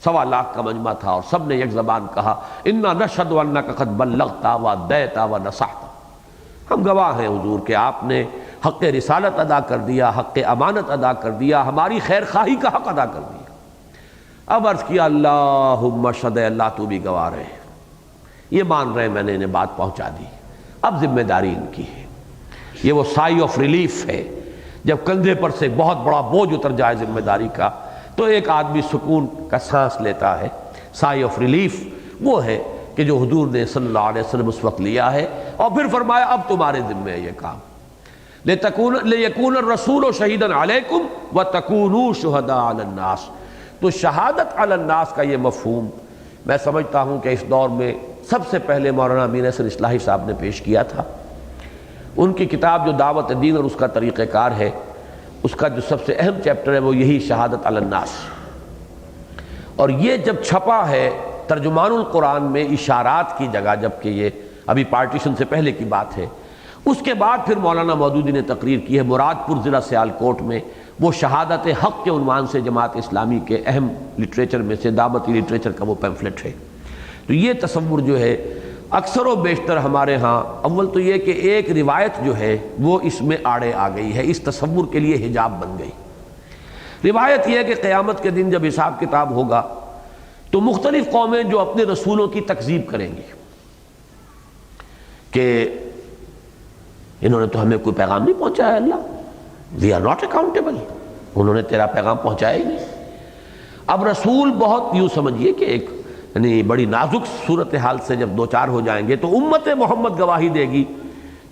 1.25 لاکھ کا مجمع تھا اور سب نے یک زبان کہا انا نشهد انک قد بلغت وادیت ونصحت، ہم گواہ ہیں حضور کہ آپ نے حق رسالت ادا کر دیا، حق امانت ادا کر دیا، ہماری خیر خواہی کا حق ادا کر دیا۔ اب عرض کیا اللہم اشہد، اللہ تو بھی گواہ رہے، یہ مان رہے میں نے انہیں بات پہنچا دی، اب ذمہ داری ان کی ہے۔ یہ وہ سائی آف ریلیف ہے، جب کندھے پر سے بہت بڑا بوجھ اتر جائے ذمہ داری کا تو ایک آدمی سکون کا سانس لیتا ہے۔ سائی آف ریلیف وہ ہے کہ جو حضور نے صلی اللہ علیہ وسلم اس وقت لیا ہے، اور پھر فرمایا اب تمہارے ذمہ ہے یہ کام، لِيَكُونَ الرَّسُولُ شَهِيدًا عَلَيْكُمْ وَتَكُونُوا شُهَدَاءَ عَلَى النَّاسِ۔ تو شہادت علی الناس کا یہ مفہوم میں سمجھتا ہوں کہ اس دور میں سب سے پہلے مولانا امین احسن اصلاحی صاحب نے پیش کیا تھا۔ ان کی کتاب جو دعوت دین اور اس کا طریقہ کار ہے، اس کا جو سب سے اہم چیپٹر ہے وہ یہی شہادت علی الناس، اور یہ جب چھپا ہے ترجمان القرآن میں اشارات کی جگہ، جبکہ یہ ابھی پارٹیشن سے پہلے کی بات ہے، اس کے بعد پھر مولانا مودودی نے تقریر کی ہے مراد پور ضلع سیالکوٹ میں، وہ شہادت حق کے عنوان سے جماعت اسلامی کے اہم لٹریچر میں سے دعوتی لٹریچر کا وہ پیمفلٹ ہے۔ تو یہ تصور جو ہے اکثر و بیشتر ہمارے ہاں، اول تو یہ کہ ایک روایت جو ہے وہ اس میں آڑے آ گئی ہے، اس تصور کے لیے حجاب بن گئی۔ روایت یہ ہے کہ قیامت کے دن جب حساب کتاب ہوگا تو مختلف قومیں جو اپنے رسولوں کی تکذیب کریں گی کہ انہوں نے تو ہمیں کوئی پیغام نہیں پہنچایا، اللہ وی آر ناٹ اکاؤنٹیبل، انہوں نے تیرا پیغام پہنچایا ہی نہیں۔ اب رسول بہت یوں سمجھیے کہ ایک یعنی بڑی نازک صورتحال سے جب دوچار ہو جائیں گے تو امت محمد گواہی دے گی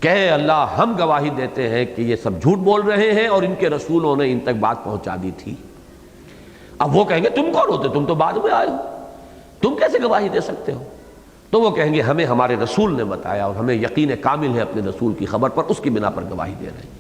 کہ اے اللہ ہم گواہی دیتے ہیں کہ یہ سب جھوٹ بول رہے ہیں اور ان کے رسولوں نے ان تک بات پہنچا دی تھی۔ اب وہ کہیں گے تم کون ہوتے، تم تو بعد میں آئے ہو، تم کیسے گواہی دے سکتے ہو؟ تو وہ کہیں گے ہمیں ہمارے رسول نے بتایا اور ہمیں یقین کامل ہے اپنے رسول کی خبر پر، اس کی بنا پر گواہی دے رہے ہیں۔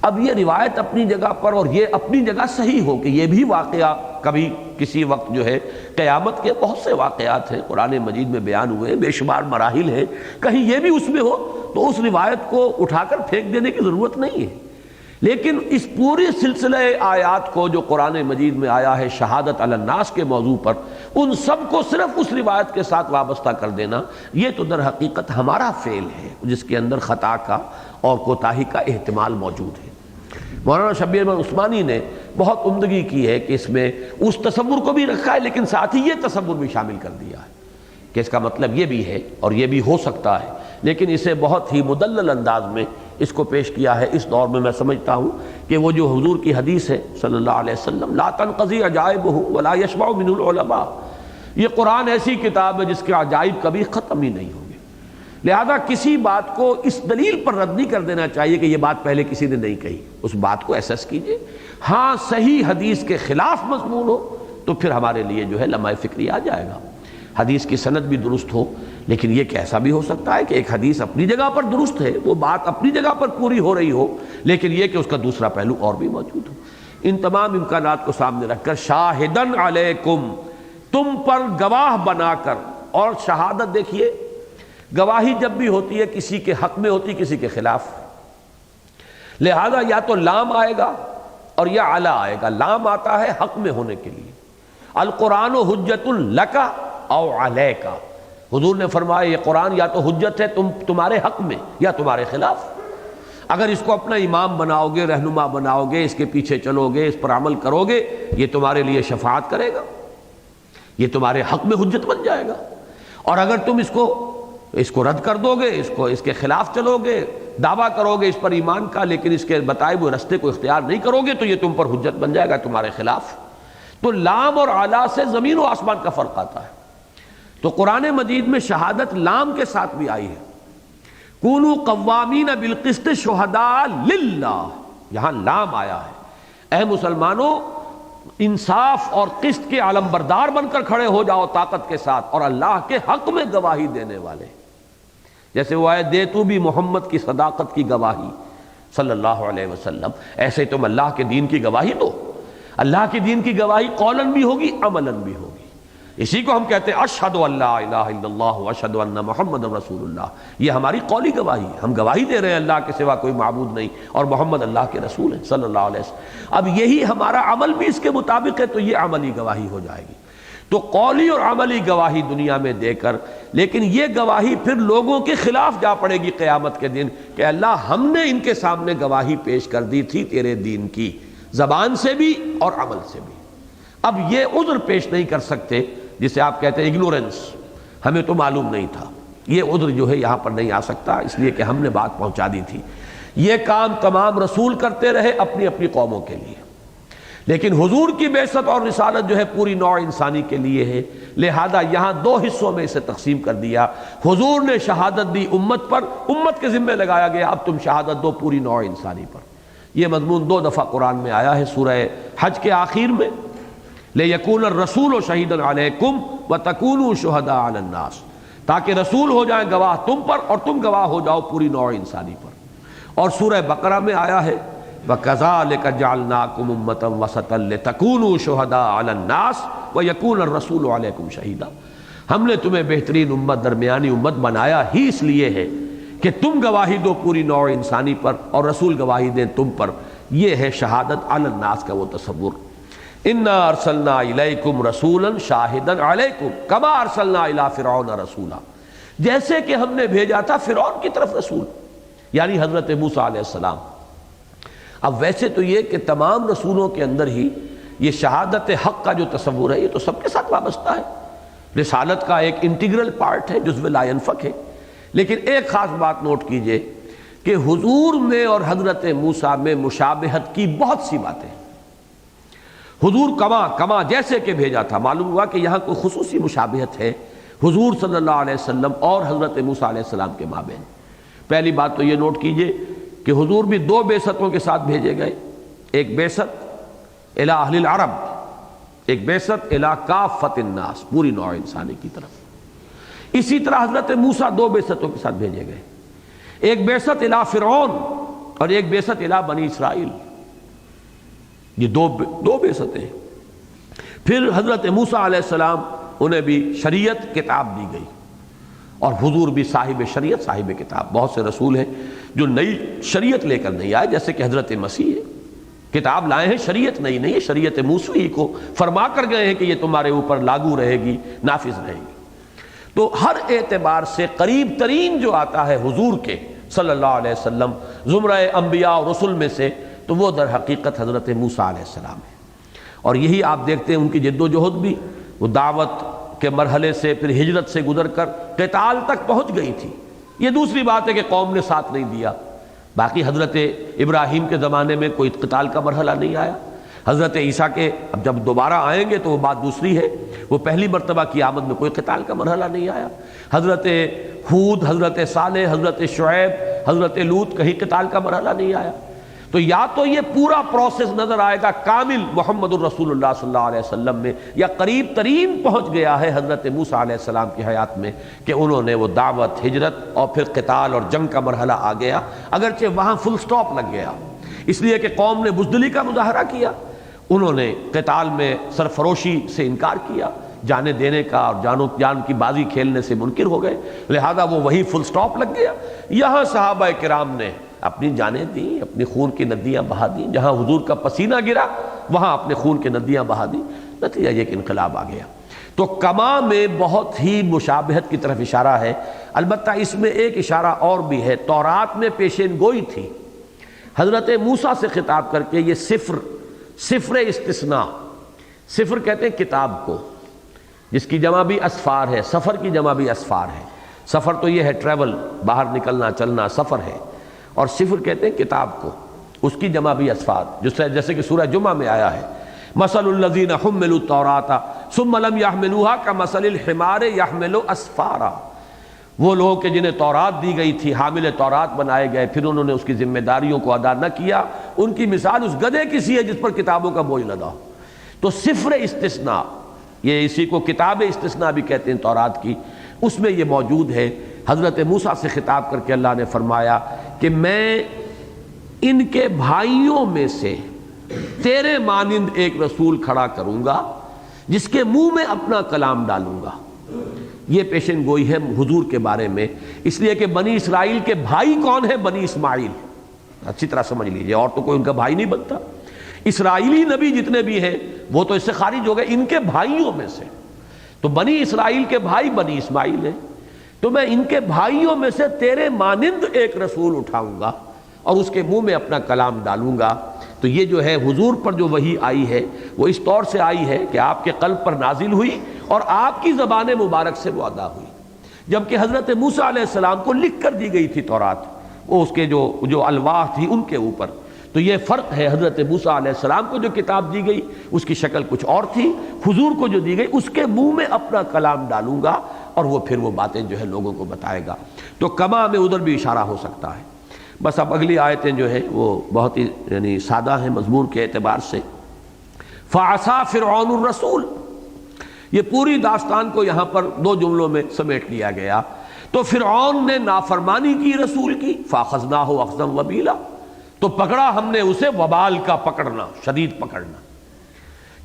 اب یہ روایت اپنی جگہ پر اور یہ اپنی جگہ صحیح ہو کہ یہ بھی واقعہ کبھی کسی وقت جو ہے، قیامت کے بہت سے واقعات ہیں قرآن مجید میں بیان ہوئے ہیں، بے شمار مراحل ہیں، کہیں یہ بھی اس میں ہو تو اس روایت کو اٹھا کر پھینک دینے کی ضرورت نہیں ہے۔ لیکن اس پورے سلسلہ آیات کو جو قرآن مجید میں آیا ہے شہادت علی الناس کے موضوع پر، ان سب کو صرف اس روایت کے ساتھ وابستہ کر دینا، یہ تو در حقیقت ہمارا فعل ہے جس کے اندر خطا کا اور کوتاہی کا احتمال موجود ہے۔ مولانا شبیر احمد عثمانی نے بہت عمدگی کی ہے کہ اس میں اس تصور کو بھی رکھا ہے لیکن ساتھ ہی یہ تصور بھی شامل کر دیا ہے کہ اس کا مطلب یہ بھی ہے اور یہ بھی ہو سکتا ہے، لیکن اسے بہت ہی مدلل انداز میں اس کو پیش کیا ہے۔ اس دور میں میں سمجھتا ہوں کہ وہ جو حضور کی حدیث ہے صلی اللہ علیہ وسلم لا تنقضی عجائبہ ولا یشبع من العلماء، یہ قرآن ایسی کتاب ہے جس کے عجائب کبھی ختم ہی نہیں ہوں گے، لہذا کسی بات کو اس دلیل پر رد نہیں کر دینا چاہیے کہ یہ بات پہلے کسی نے نہیں کہی، اس بات کو ایسس کیجئے، ہاں صحیح حدیث کے خلاف مضمون ہو تو پھر ہمارے لیے جو ہے لمحہ فکری آ جائے گا، حدیث کی سند بھی درست ہو، لیکن یہ کیسا بھی ہو سکتا ہے کہ ایک حدیث اپنی جگہ پر درست ہے، وہ بات اپنی جگہ پر پوری ہو رہی ہو، لیکن یہ کہ اس کا دوسرا پہلو اور بھی موجود ہو۔ ان تمام امکانات کو سامنے رکھ کر شاہدن علیکم، تم پر گواہ بنا کر، اور شہادت دیکھیے گواہی جب بھی ہوتی ہے کسی کے حق میں ہوتی کسی کے خلاف، لہذا یا تو لام آئے گا اور یا علا آئے گا۔ لام آتا ہے حق میں ہونے کے لیے، القرآن حجت لک او علیک، حضور نے فرمایا یہ قرآن یا تو حجت ہے تمہارے حق میں یا تمہارے خلاف، اگر اس کو اپنا امام بناؤ گے، رہنما بناؤ گے، اس کے پیچھے چلو گے، اس پر عمل کرو گے، یہ تمہارے لیے شفاعت کرے گا، یہ تمہارے حق میں حجت بن جائے گا، اور اگر تم اس کو رد کر دو گے، اس کے خلاف چلو گے، دعویٰ کرو گے اس پر ایمان کا لیکن اس کے بتائے ہوئے رستے کو اختیار نہیں کرو گے تو یہ تم پر حجت بن جائے گا تمہارے خلاف۔ تو لام اور اعلیٰ سے زمین و آسمان کا فرق آتا ہے، تو قرآن مجید میں شہادت لام کے ساتھ بھی آئی ہے، کونوا قوامین بالقسط شہداء للہ، یہاں لام آیا ہے، اے مسلمانوں انصاف اور قسط کے علم بردار بن کر کھڑے ہو جاؤ طاقت کے ساتھ اور اللہ کے حق میں گواہی دینے والے، جیسے وہ آئے دے تو بھی محمد کی صداقت کی گواہی صلی اللہ علیہ وسلم، ایسے تم اللہ کے دین کی گواہی دو، اللہ کے دین کی گواہی قولاً بھی ہوگی عملاً بھی ہوگی۔ اسی کو ہم کہتے ہیں اشہد ان لا الہ الا اللہ واشہد ان محمد رسول اللہ، یہ ہماری قولی گواہی ہے، ہم گواہی دے رہے ہیں اللہ کے سوا کوئی معبود نہیں اور محمد اللہ کے رسول ہیں صلی اللہ علیہ وسلم۔ اب یہی ہمارا عمل بھی اس کے مطابق ہے تو یہ عملی گواہی ہو جائے گی۔ تو قولی اور عملی گواہی دنیا میں دے کر، لیکن یہ گواہی پھر لوگوں کے خلاف جا پڑے گی قیامت کے دن کہ اللہ ہم نے ان کے سامنے گواہی پیش کر دی تھی تیرے دین کی، زبان سے بھی اور عمل سے بھی۔ اب یہ عذر پیش نہیں کر سکتے جسے آپ کہتے ہیں اگنورنس، ہمیں تو معلوم نہیں تھا، یہ عذر جو ہے یہاں پر نہیں آ سکتا، اس لیے کہ ہم نے بات پہنچا دی تھی۔ یہ کام تمام رسول کرتے رہے اپنی اپنی قوموں کے لیے، لیکن حضور کی بعثت اور رسالت جو ہے پوری نوع انسانی کے لیے ہے، لہذا یہاں دو حصوں میں اسے تقسیم کر دیا۔ حضور نے شہادت دی امت پر، امت کے ذمہ لگایا گیا اب تم شہادت دو پوری نوع انسانی پر۔ یہ مضمون 2 دفعہ قرآن میں آیا ہے، سورہ حج کے آخر میں لِيَكُونَ الرَّسُولُ شَهِيدًا عَلَيْكُمْ وَتَكُونُوا شُهَدَاءَ عَلَى النَّاسِ، تاکہ رسول ہو جائیں گواہ تم پر اور تم گواہ ہو جاؤ پوری نوع انسانی پر۔ اور سورہ بقرہ میں آیا ہے وَكَذَلِكَ جَعَلْنَاكُمْ أُمَّةً وَسَطًا لِتَكُونُوا شُهَدَاءَ عَلَى النَّاسِ وَيَكُونَ الرَّسُولُ عَلَيْكُمْ شَهِيدًا، ہم نے تمہیں بہترین امت، درمیانی امت بنایا ہی اس لیے ہے کہ تم گواہی دو پوری نوع انسانی پر اور رسول گواہی دیں تم پر۔ یہ ہے شہادت علی الناس کا وہ تصور۔ اِنَّا أَرْسَلْنَا إِلَيْكُمْ رَسُولًا شَاهِدًا عَلَيْكُمْ كَمَا أَرْسَلْنَا إِلَىٰ فِرْعَوْنَ رَسُولًا، جیسے کہ ہم نے بھیجا تھا فرعون کی طرف رسول، یعنی حضرت موسیٰ علیہ السلام۔ اب ویسے تو یہ کہ تمام رسولوں کے اندر ہی یہ شہادت حق کا جو تصور ہے یہ تو سب کے ساتھ وابستہ ہے، رسالت کا ایک انٹیگرل پارٹ ہے، جزو لا ینفک ہے۔ لیکن ایک خاص بات نوٹ کیجئے کہ حضور میں اور حضرت موسیٰ میں مشابہت کی بہت سی باتیں ہیں۔ حضور کما جیسے کہ بھیجا تھا، معلوم ہوا کہ یہاں کوئی خصوصی مشابہت ہے حضور صلی اللہ علیہ وسلم اور حضرت موسیٰ علیہ السلام کے مابین۔ پہلی بات تو یہ نوٹ کیجئے کہ حضور بھی 2 بعثتوں کے ساتھ بھیجے گئے، ایک بعثت الی اہل العرب، ایک بعثت الی کافۃ الناس، پوری نوع انسانی کی طرف۔ اسی طرح حضرت موسیٰ 2 بعثتوں کے ساتھ بھیجے گئے، ایک بعثت الی فرعون اور ایک بعثت الی بنی اسرائیل، یہ دو بعثتیں۔ پھر حضرت موسیٰ علیہ السلام انہیں بھی شریعت کتاب دی گئی، اور حضور بھی صاحب شریعت صاحب کتاب۔ بہت سے رسول ہیں جو نئی شریعت لے کر نہیں آئے، جیسے کہ حضرت مسیح ہے، کتاب لائے ہیں، شریعت نہیں ہے، شریعت موسوی کو فرما کر گئے ہیں کہ یہ تمہارے اوپر لاگو رہے گی، نافذ رہے گی۔ تو ہر اعتبار سے قریب ترین جو آتا ہے حضور کے صلی اللہ علیہ وسلم زمرہ انبیاء اور رسل میں سے، تو وہ در حقیقت حضرت موسیٰ علیہ السلام ہے۔ اور یہی آپ دیکھتے ہیں ان کی جد و جہد بھی، وہ دعوت کے مرحلے سے پھر ہجرت سے گزر کر قتال تک پہنچ گئی تھی۔ یہ دوسری بات ہے کہ قوم نے ساتھ نہیں دیا، باقی حضرت ابراہیم کے زمانے میں کوئی قتال کا مرحلہ نہیں آیا، حضرت عیسیٰ کے اب جب دوبارہ آئیں گے تو وہ بات دوسری ہے، وہ پہلی مرتبہ کی آمد میں کوئی قتال کا مرحلہ نہیں آیا، حضرت ہود، حضرت صالح، حضرت شعیب، حضرت لوط، کہیں قتال کا مرحلہ نہیں آیا۔ تو یا تو یہ پورا پروسیس نظر آئے گا کامل محمد الرسول اللہ صلی اللہ علیہ وسلم میں، یا قریب ترین پہنچ گیا ہے حضرت موسیٰ علیہ السلام کی حیات میں کہ انہوں نے وہ دعوت، ہجرت اور پھر قتال اور جنگ کا مرحلہ آ گیا، اگرچہ وہاں فل سٹاپ لگ گیا، اس لیے کہ قوم نے بزدلی کا مظاہرہ کیا، انہوں نے قتال میں سرفروشی سے انکار کیا، جانے دینے کا اور جان کی بازی کھیلنے سے منکر ہو گئے، لہذا وہ وہی فل سٹاپ لگ گیا۔ یہاں صحابہ کرام نے اپنی جانیں دیں، اپنی خون کی ندیاں بہا دیں، جہاں حضور کا پسینہ گرا وہاں اپنے خون کی ندیاں بہا دیں، نتیجہ یہ کہ انقلاب آ گیا۔ تو کما میں بہت ہی مشابہت کی طرف اشارہ ہے، البتہ اس میں ایک اشارہ اور بھی ہے، تورات میں پیشین گوئی تھی، حضرت موسیٰ سے خطاب کر کے یہ صفر استثناء، صفر کہتے ہیں کتاب کو، جس کی جمع بھی اسفار ہے، سفر کی جمع بھی اسفار ہے، سفر تو یہ ہے ٹریول، باہر نکلنا چلنا سفر ہے، اور صفر کہتے ہیں کتاب کو، اس کی جمع بھی اسفار، جیسے کہ سورہ جمعہ میں آیا ہے مثل الذین حملوا التوراۃ ثم لم يحملوها كمثل الحمار يحمل اسفارا، وہ لوگ کہ جنہیں تورات دی گئی تھی حامل تورات بنائے گئے، پھر انہوں نے اس کی ذمہ داریوں کو ادا نہ کیا، ان کی مثال اس گدھے کی سی ہے جس پر کتابوں کا بوجھ لدا ہو۔ تو صفر استثناء، یہ اسی کو کتاب استثناء بھی کہتے ہیں تورات کی، اس میں یہ موجود ہے۔ حضرت موسیٰ سے خطاب کر کے اللہ نے فرمایا کہ میں ان کے بھائیوں میں سے تیرے مانند ایک رسول کھڑا کروں گا جس کے منہ میں اپنا کلام ڈالوں گا۔ یہ پیشن گوئی ہے حضور کے بارے میں، اس لیے کہ بنی اسرائیل کے بھائی کون ہیں؟ بنی اسماعیل، اچھی طرح سمجھ لیجئے، اور تو کوئی ان کا بھائی نہیں بنتا۔ اسرائیلی نبی جتنے بھی ہیں وہ تو اس سے خارج ہو گئے، ان کے بھائیوں میں سے، تو بنی اسرائیل کے بھائی بنی اسماعیل ہیں، تو میں ان کے بھائیوں میں سے تیرے مانند ایک رسول اٹھاؤں گا اور اس کے منہ میں اپنا کلام ڈالوں گا۔ تو یہ جو ہے حضور پر جو وحی آئی ہے وہ اس طور سے آئی ہے کہ آپ کے قلب پر نازل ہوئی اور آپ کی زبان مبارک سے وہ ادا ہوئی، جبکہ حضرت موسیٰ علیہ السلام کو لکھ کر دی گئی تھی تورات، وہ اس کے جو الواح تھی ان کے اوپر۔ تو یہ فرق ہے، حضرت موسیٰ علیہ السلام کو جو کتاب دی گئی اس کی شکل کچھ اور تھی، حضور کو جو دی گئی اس کے منہ میں اپنا کلام ڈالوں گا اور وہ پھر وہ باتیں جو ہے لوگوں کو بتائے گا۔ تو کما میں ادھر بھی اشارہ ہو سکتا ہے۔ بس اب اگلی آیتیں جو ہیں وہ بہت ہی یعنی سادہ ہیں مضمون کے اعتبار سے۔ فَعَصَىٰ فِرْعَوْنُ الرَّسُولَ، یہ پوری داستان کو یہاں پر دو جملوں میں سمیٹ لیا گیا۔ تو فرعون نے نافرمانی کی رسول کی، فَأَخَذْنَاهُ أَخْذًا وَبِيلًا، تو پکڑا ہم نے اسے وبال کا پکڑنا، شدید پکڑنا۔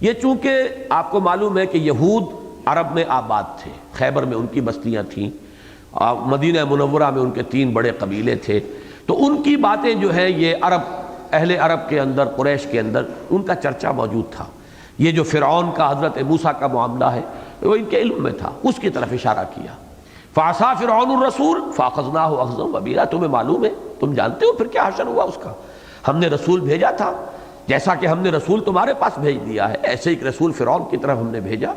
یہ چونکہ آپ کو معلوم ہے کہ یہود عرب میں آباد تھے، خیبر میں ان کی بستیاں تھیں، مدینہ منورہ میں ان کے 3 بڑے قبیلے تھے، تو ان کی باتیں جو ہے یہ اہل عرب کے اندر، قریش کے اندر ان کا چرچا موجود تھا۔ یہ جو فرعون کا حضرت موسیٰ کا معاملہ ہے وہ ان کے علم میں تھا، اس کی طرف اشارہ کیا۔ فَعَصَىٰ فِرْعَوْنُ الرَّسُولَ فَأَخَذْنَاهُ أَخْذًا وَبِيلًا، تمہیں معلوم ہے، تم جانتے ہو پھر کیا حشر ہوا اس کا۔ ہم نے رسول بھیجا تھا، جیسا کہ ہم نے رسول تمہارے پاس بھیج دیا ہے، ایسے ایک رسول فرعون کی طرف ہم نے بھیجا،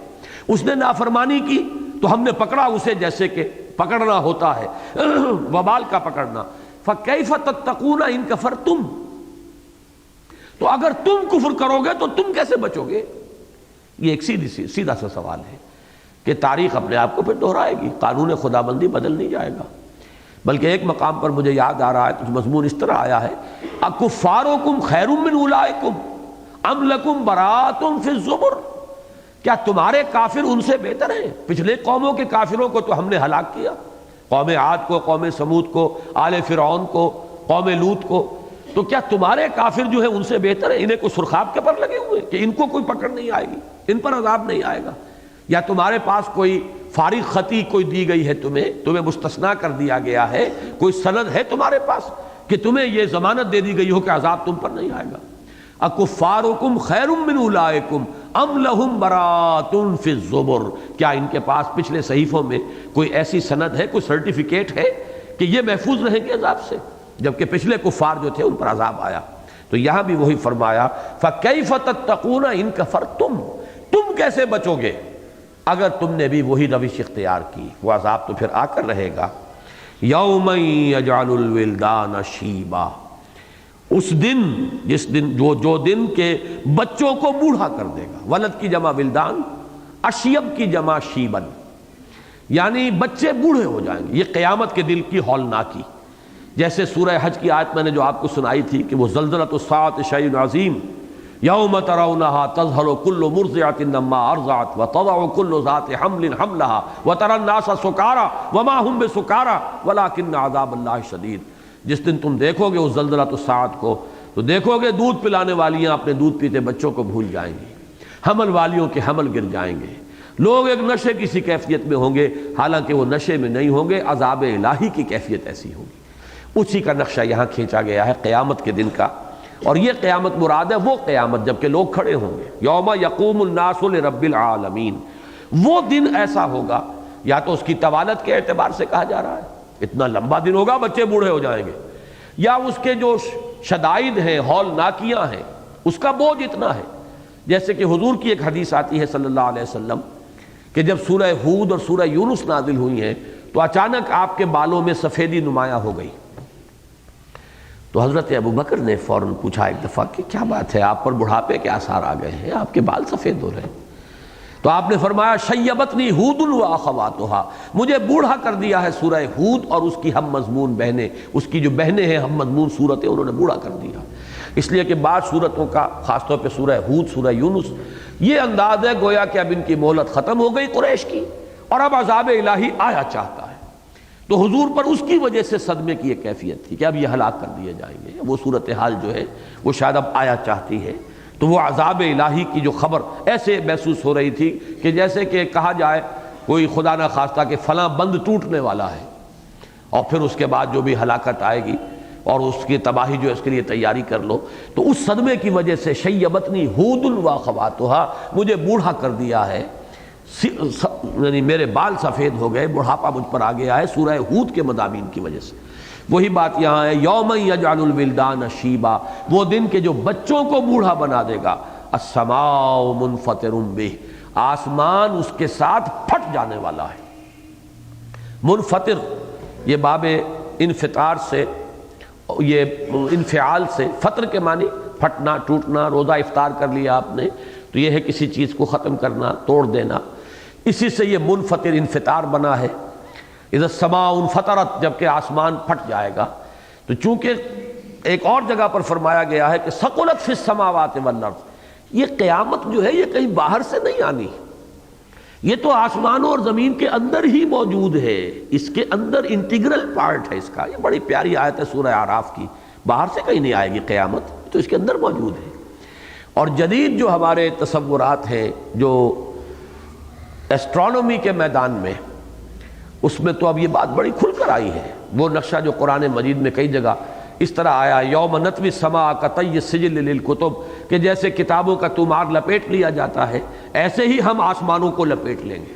اس نے نافرمانی کی تو ہم نے پکڑا اسے جیسے کہ پکڑنا ہوتا ہے، وبال کا پکڑنا۔ فَكَيْفَ تَتَّقُونَ إِن كَفَرْتُمْ، تو اگر تم کفر کرو گے تو تم کیسے بچو گے؟ یہ ایک سیدھا سا سوال ہے کہ تاریخ اپنے آپ کو پھر دہرائے گی، قانون خدا بندی بدل نہیں جائے گا۔ بلکہ ایک مقام پر مجھے یاد آ رہا ہے، کچھ مضمون اس طرح آیا ہے، اکفارکم خیر من اولئکم ام لکم براۃ فی الزبر، کیا تمہارے کافر ان سے بہتر ہیں؟ پچھلے قوموں کے کافروں کو تو ہم نے ہلاک کیا، قوم عاد کو، قوم سمود کو، آل فرعون کو، قوم لوط کو، تو کیا تمہارے کافر جو ہیں ان سے بہتر ہیں؟ انہیں کوئی سرخاب کے پر لگے ہوئے کہ ان کو کوئی پکڑ نہیں آئے گی، ان پر عذاب نہیں آئے گا؟ یا تمہارے پاس کوئی فارغ خطی کوئی دی گئی ہے، تمہیں مستثنا کر دیا گیا ہے، کوئی سند ہے تمہارے پاس کہ تمہیں یہ ضمانت دے دی گئی ہو کہ عذاب تم پر نہیں آئے گا؟ اکفارکم خیر من اولئکم ام لہم براۃ فی الزبر، کیا ان کے پاس پچھلے صحیفوں میں کوئی ایسی سند ہے، کوئی سرٹیفکیٹ ہے کہ یہ محفوظ رہیں گے عذاب سے، جبکہ پچھلے کفار جو تھے ان پر عذاب آیا؟ تو یہاں بھی وہی فرمایا فَكَيْفَ تَتَّقُونَ إِن كَفَرْتُمْ، تم کیسے بچو گے اگر تم نے بھی وہی روش اختیار کی؟ وہ عذاب تو پھر آ کر رہے گا۔ یوم یجعل الولدان شیبا، اس دن جس دن جو دن کے بچوں کو بوڑھا کر دے گا، ولد کی جمع ولدان، اشیب کی جمع شیبن، یعنی بچے بوڑھے ہو جائیں گے۔ یہ قیامت کے دل کی ہولناکی، جیسے سورہ حج کی آیت میں نے جو آپ کو سنائی تھی کہ وہ زلزلۃ الساعۃ شیء عظیم، یوم ترونہا تذہل کل مرضعۃ عما ارضعت وتضع کل ذات حمل حملہا وتری الناس سکارى وما هم بسکارى ولکن عذاب اللہ شدید۔ جس دن تم دیکھو گے اس زلزلۃ الساعۃ کو تو دیکھو گے دودھ پلانے والیاں اپنے دودھ پیتے بچوں کو بھول جائیں گی، حمل والیوں کے حمل گر جائیں گے، لوگ ایک نشے کی سی کیفیت میں ہوں گے، حالانکہ وہ نشے میں نہیں ہوں گے، عذاب الہی کی کیفیت ایسی ہوگی۔ اسی کا نقشہ یہاں کھینچا گیا ہے قیامت کے دن کا، اور یہ قیامت مراد ہے وہ قیامت جب کہ لوگ کھڑے ہوں گے، یوم یقوم الناس لرب العالمین۔ وہ دن ایسا ہوگا، یا تو اس کی طوالت کے اعتبار سے کہا جا رہا ہے اتنا لمبا دن ہوگا بچے بوڑھے ہو جائیں گے، یا اس کے جو شدائد ہیں، ہولناکیاں ہیں، اس کا بوجھ اتنا ہے۔ جیسے کہ حضور کی ایک حدیث آتی ہے صلی اللہ علیہ وسلم کہ جب سورہ ہود اور سورہ یونس نازل ہوئی ہیں تو اچانک آپ کے بالوں میں سفیدی نمایاں ہو گئی، تو حضرت ابو بکر نے فوراً پوچھا ایک دفعہ کہ کیا بات ہے، آپ پر بڑھاپے کے آثار آ گئے ہیں، آپ کے بال سفید ہو رہے ہیں؟ تو آپ نے فرمایا شیبتنی ہود واخواتھا، مجھے بوڑھا کر دیا ہے سورہ ہود اور اس کی ہم مضمون بہنیں، اس کی جو بہنیں ہیں ہم مضمون صورتیں، انہوں نے بوڑھا کر دیا۔ اس لیے کہ بعض صورتوں کا، خاص طور پہ سورہ ہود، سورہ یونس، یہ انداز ہے گویا کہ اب ان کی مہلت ختم ہو گئی قریش کی، اور اب عذاب الہی آیا چاہتا ہے۔ تو حضور پر اس کی وجہ سے صدمے کی ایک کیفیت تھی کہ اب یہ ہلاک کر دیے جائیں گے، وہ صورتحال جو ہے وہ شاید اب آیا چاہتی ہے۔ تو وہ عذاب الہی کی جو خبر ایسے محسوس ہو رہی تھی کہ جیسے کہ کہا جائے کوئی خدا نہ خواستہ کہ فلاں بند ٹوٹنے والا ہے، اور پھر اس کے بعد جو بھی ہلاکت آئے گی اور اس کی تباہی جو اس کے لیے تیاری کر لو۔ تو اس صدمے کی وجہ سے شیبتنی ہود واخواتھا، مجھے بوڑھا کر دیا ہے، یعنی میرے بال سفید ہو گئے، بڑھاپا مجھ پر آ گیا ہے سورہ ہود کے مضامین کی وجہ سے۔ وہی بات یہاں ہے، یوم یجعل الولدان شیبا، وہ دن کے جو بچوں کو بوڑھا بنا دے گا، السماء منفطر بہ، آسمان اس کے ساتھ پھٹ جانے والا ہے۔ منفطر یہ باب انفطار سے، یہ انفعال سے، فطر کے معنی پھٹنا ٹوٹنا، روزہ افطار کر لیا آپ نے تو یہ ہے کسی چیز کو ختم کرنا، توڑ دینا، اسی سے یہ منفطر انفطار بنا ہے۔ اذا السماء انفطرت، جب کہ آسمان پھٹ جائے گا۔ تو چونکہ ایک اور جگہ پر فرمایا گیا ہے کہ ثقلت فی السماوات والارض، یہ قیامت جو ہے یہ کہیں باہر سے نہیں آنی، یہ تو آسمانوں اور زمین کے اندر ہی موجود ہے، اس کے اندر انٹیگرل پارٹ ہے اس کا۔ یہ بڑی پیاری آیت ہے سورہ اعراف کی، باہر سے کہیں نہیں آئے گی قیامت، تو اس کے اندر موجود ہے۔ اور جدید جو ہمارے تصورات ہیں جو ایسٹرونومی کے میدان میں، اس میں تو اب یہ بات بڑی کھل کر آئی ہے۔ وہ نقشہ جو قرآن مجید میں کئی جگہ اس طرح آیا، یوم نطوی السماء کطی السجل للکتب، کہ جیسے کتابوں کا طومار لپیٹ لیا جاتا ہے ایسے ہی ہم آسمانوں کو لپیٹ لیں گے۔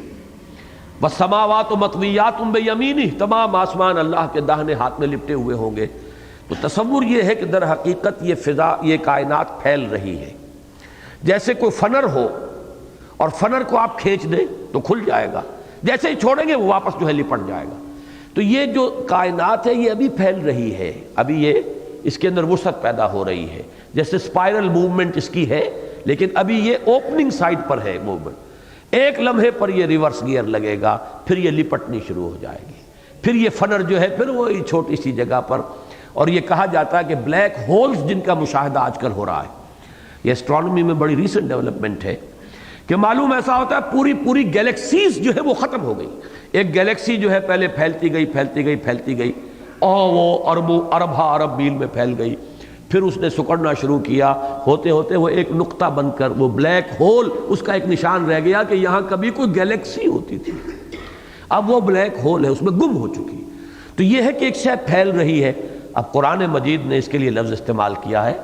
والسماوات مطویات بیمینہ، تمام آسمان اللہ کے داہنے ہاتھ میں لپٹے ہوئے ہوں گے۔ تو تصور یہ ہے کہ در حقیقت یہ فضا، یہ کائنات پھیل رہی ہے، جیسے کوئی فنر ہو اور فنر کو آپ کھینچ دیں تو کھل جائے گا، جیسے ہی چھوڑیں گے وہ واپس جو ہے لپٹ جائے گا۔ تو یہ جو کائنات ہے یہ ابھی پھیل رہی ہے، ابھی یہ اس کے اندر وسعت پیدا ہو رہی ہے، جیسے اسپائرل موومنٹ اس کی ہے، لیکن ابھی یہ اوپننگ سائڈ پر ہے موومنٹ۔ ایک لمحے پر یہ ریورس گیئر لگے گا، پھر یہ لپٹنی شروع ہو جائے گی، پھر یہ فنر جو ہے پھر وہی چھوٹی سی جگہ پر۔ اور یہ کہا جاتا ہے کہ بلیک ہولز جن کا مشاہدہ آج کل ہو رہا ہے، یہ ایسٹرونومی میں بڑی ریسنٹ ڈیولپمنٹ ہے کہ معلوم ایسا ہوتا ہے پوری گیلیکسیز جو ہے وہ ختم ہو گئی۔ ایک گیلیکسی جو ہے پہلے پھیلتی گئی اور وہ ارب میل میں پھیل گئی، پھر اس نے سکڑنا شروع کیا، ہوتے ہوتے وہ ایک نقطہ بن کر وہ بلیک ہول اس کا ایک نشان رہ گیا کہ یہاں کبھی کوئی گیلیکسی ہوتی تھی، اب وہ بلیک ہول ہے، اس میں گم ہو چکی۔ تو یہ ہے کہ ایک شے پھیل رہی ہے۔ اب قرآن مجید نے اس کے لیے لفظ استعمال کیا ہے،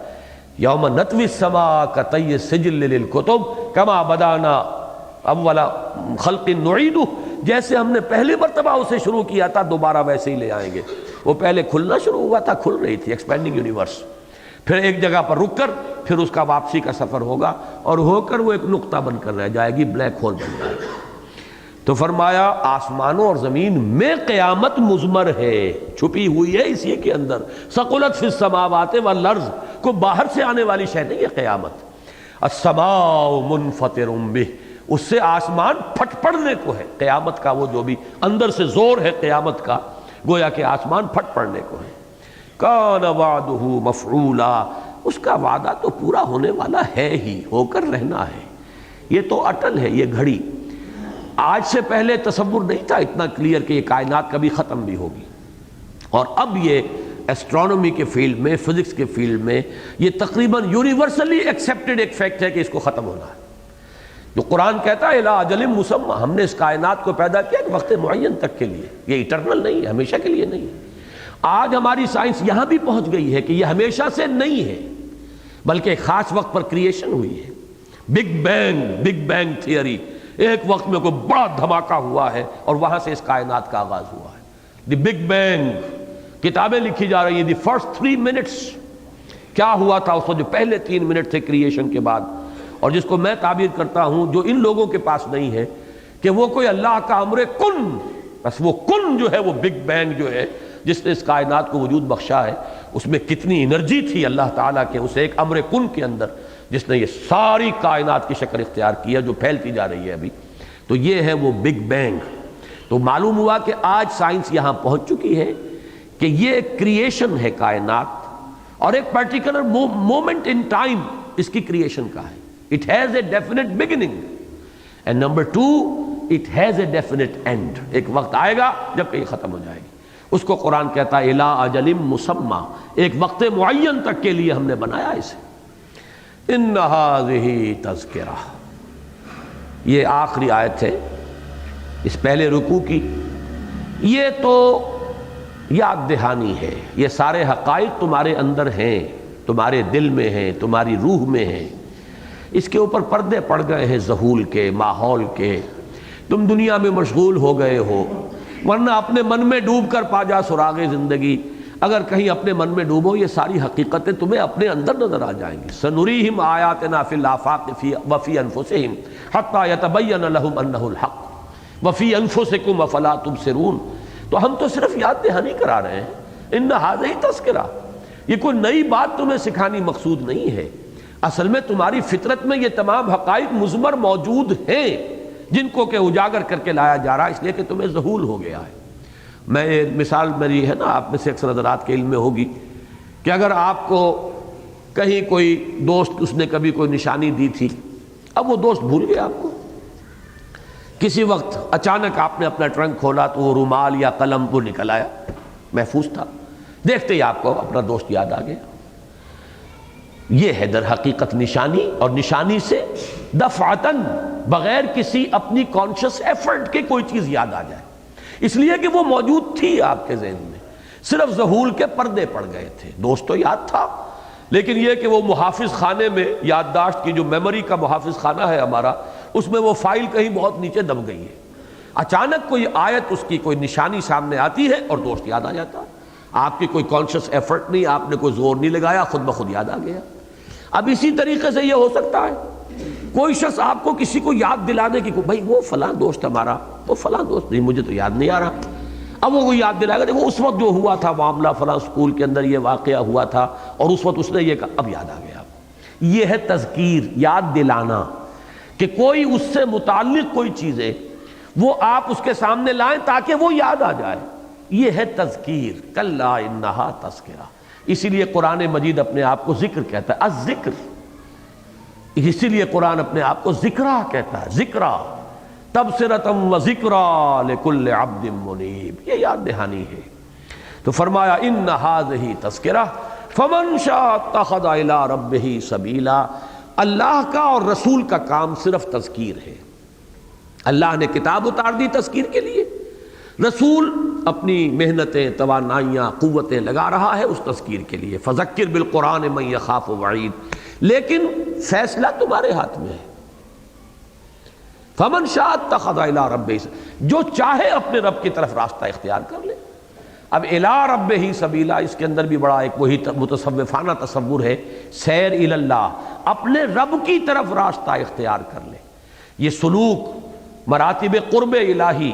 یوم نطوی السماء کطی السجل للکتب کما بدانا اول خلق نعیدہ، جیسے ہم نے پہلی مرتبہ اسے شروع کیا تھا دوبارہ ویسے ہی لے آئیں گے۔ وہ پہلے کھلنا شروع ہوا تھا، کھل رہی تھی ایکسپینڈنگ یونیورس، پھر ایک جگہ پر رک کر پھر اس کا واپسی کا سفر ہوگا اور ہو کر وہ ایک نقطہ بن کر رہ جائے گی، بلیک ہول بن جائے گا۔ تو فرمایا آسمانوں اور زمین میں قیامت مضمر ہے، چھپی ہوئی ہے اسی کے اندر۔ ثقلت فی السماوات والارض، کو باہر سے آنے والی شے نہیں ہے قیامت۔ السماء منفطر بہ، اس سے آسمان پھٹ پڑنے کو ہے، قیامت کا وہ جو بھی اندر سے زور ہے قیامت کا، گویا کہ آسمان پھٹ پڑنے کو ہے۔ کان وعدہ مفعولا، اس کا وعدہ تو پورا ہونے والا ہے ہی، ہو کر رہنا ہے، یہ تو اٹل ہے یہ گھڑی۔ آج سے پہلے تصور نہیں تھا اتنا کلیئر کہ یہ کائنات کبھی ختم بھی ہوگی، اور اب یہ ایسٹرونومی کے فیلڈ میں، فزکس کے فیلڈ میں یہ تقریباً یونیورسلی ایکسیپٹڈ ایک فیکٹ ہے کہ اس کو ختم ہونا ہے۔ جو قرآن کہتا ہے الی اجل مسمی، ہم نے اس کائنات کو پیدا کیا ایک وقت معین تک کے لیے، یہ ایٹرنل نہیں ہے، ہمیشہ کے لیے نہیں ہے۔ آج ہماری سائنس یہاں بھی پہنچ گئی ہے کہ یہ ہمیشہ سے نہیں ہے، بلکہ ایک خاص وقت پر کریشن ہوئی ہے۔ بگ بینگ تھیوری، ایک وقت میں کوئی بڑا دھماکہ ہوا ہے اور وہاں سے اس کائنات کا آغاز ہوا ہے۔ دی بگ بینگ، کتابیں لکھی جا رہی ہیں، دی فرسٹ 3 منٹس، کیا ہوا تھا اس وقت جو پہلے 3 منٹ تھے کریشن کے بعد، اور جس کو میں تعبیر کرتا ہوں جو ان لوگوں کے پاس نہیں ہے کہ وہ کوئی اللہ کا امر کن، بس وہ کن جو ہے وہ بگ بینگ جو ہے جس نے اس کائنات کو وجود بخشا ہے، اس میں کتنی انرجی تھی اللہ تعالیٰ کے اسے ایک امر کن کے اندر، جس نے یہ ساری کائنات کی شکل اختیار کیا جو پھیلتی جا رہی ہے ابھی۔ تو یہ ہے وہ بگ بینگ۔ تو معلوم ہوا کہ آج سائنس یہاں پہنچ چکی ہے کہ یہ ایک کریشن ہے کائنات، اور ایک پرٹیکولر مومنٹ ان ٹائم اس کی کریشن کا ہے۔ It has a definite beginning and number 2 it has a definite end، ایک وقت آئے گا جب کہ یہ ختم ہو جائے گی۔ اس کو قرآن کہتا ہے الی اجل مسمی، ایک وقت معین تک کے لیے ہم نے بنایا اسے۔ ان ھذہ تذکرہ، یہ آخری آیت ہے اس پہلے رکوع کی، یہ تو یاد دہانی ہے، یہ سارے حقائق تمہارے اندر ہیں، تمہارے دل میں ہیں، تمہاری روح میں ہیں، اس کے اوپر پردے پڑ گئے ہیں ذہول کے، ماحول کے، تم دنیا میں مشغول ہو گئے ہو، ورنہ اپنے من میں ڈوب کر پا جا سراغ زندگی، اگر کہیں اپنے من میں ڈوبو یہ ساری حقیقتیں تمہیں اپنے اندر نظر آ جائیں گی۔ سنریہم آیاتنا فی الآفاق وفی انفسہم حتی یتبین لہم انہ الحق وفی انفسکم افلا تبصرون۔ تو ہم تو صرف یاد دہانی کرا رہے ہیں، ان ھذہ تذکرہ، یہ کوئی نئی بات تمہیں سکھانی مقصود نہیں ہے، اصل میں تمہاری فطرت میں یہ تمام حقائق مضمر موجود ہیں جن کو کہ اجاگر کر کے لایا جا رہا ہے، اس لیے کہ تمہیں ذہول ہو گیا ہے۔ میں مثال میری ہے نا، آپ میں سے اکثر حضرات کے علم میں ہوگی کہ اگر آپ کو کہیں کوئی دوست اس نے کبھی کوئی نشانی دی تھی، اب وہ دوست بھول گیا آپ کو، کسی وقت اچانک آپ نے اپنا ٹرنک کھولا تو وہ رومال یا قلم وہ نکل آیا، محفوظ تھا، دیکھتے ہی آپ کو اپنا دوست یاد آ گیا۔ یہ ہے در حقیقت نشانی، اور نشانی سے دفعتاً بغیر کسی اپنی کانشس ایفرٹ کے کوئی چیز یاد آ جائے، اس لیے کہ وہ موجود تھی آپ کے ذہن میں، صرف ذہول کے پردے پڑ گئے تھے۔ دوست تو یاد تھا، لیکن یہ کہ وہ محافظ خانے میں، یادداشت کی جو میموری کا محافظ خانہ ہے ہمارا، اس میں وہ فائل کہیں بہت نیچے دب گئی ہے، اچانک کوئی آیت، اس کی کوئی نشانی سامنے آتی ہے اور دوست یاد آ جاتا ہے، آپ کی کوئی کانشس ایفرٹ نہیں، آپ نے کوئی زور نہیں لگایا، خود بخود یاد آ گیا۔ اب اسی طریقے سے یہ ہو سکتا ہے کوئی شخص آپ کو کسی کو یاد دلانے کی، بھائی وہ فلاں دوست ہمارا، وہ فلاں دوست، نہیں مجھے تو یاد نہیں آ رہا، اب وہ یاد دلائے گا، دیکھو اس وقت جو ہوا تھا معاملہ فلاں اسکول کے اندر یہ واقعہ ہوا تھا اور اس وقت اس نے یہ کہا، اب یاد آ گیا۔ یہ ہے تذکیر، یاد دلانا، کہ کوئی اس سے متعلق کوئی چیزیں وہ آپ اس کے سامنے لائیں تاکہ وہ یاد آ جائے، یہ ہے تذکیر۔ کلا انہا تذکرہ، اسی لیے قرآن مجید اپنے آپ کو ذکر کہتا ہے، الذکر، اسی لیے قرآن اپنے آپ کو ذکرہ کہتا ہے، ذکرہ تبصرۃ و ذکرہ لکل عبد منیب، یہ یاد دہانی ہے۔ تو فرمایا ان ھذہ تذکرہ فمن شاء اتخذ الی ربہ سبیلا، اللہ کا اور رسول کا کام صرف تذکیر ہے۔ اللہ نے کتاب اتار دی تذکیر کے لیے، رسول اپنی محنتیں، توانائیاں، قوتیں لگا رہا ہے اس تذکیر کے لیے، فذکر بالقرآن من یخاف وعید، لیکن فیصلہ تمہارے ہاتھ میں ہے۔ فمن شاء اتخذ الی ربہ، جو چاہے اپنے رب کی طرف راستہ اختیار کر لے۔ اب الی ربہ سبیلا، اس کے اندر بھی بڑا ایک وہی متصوفانہ تصور ہے، سیر الی اللہ، اپنے رب کی طرف راستہ اختیار کر لے۔ یہ سلوک مراتب قرب الہی،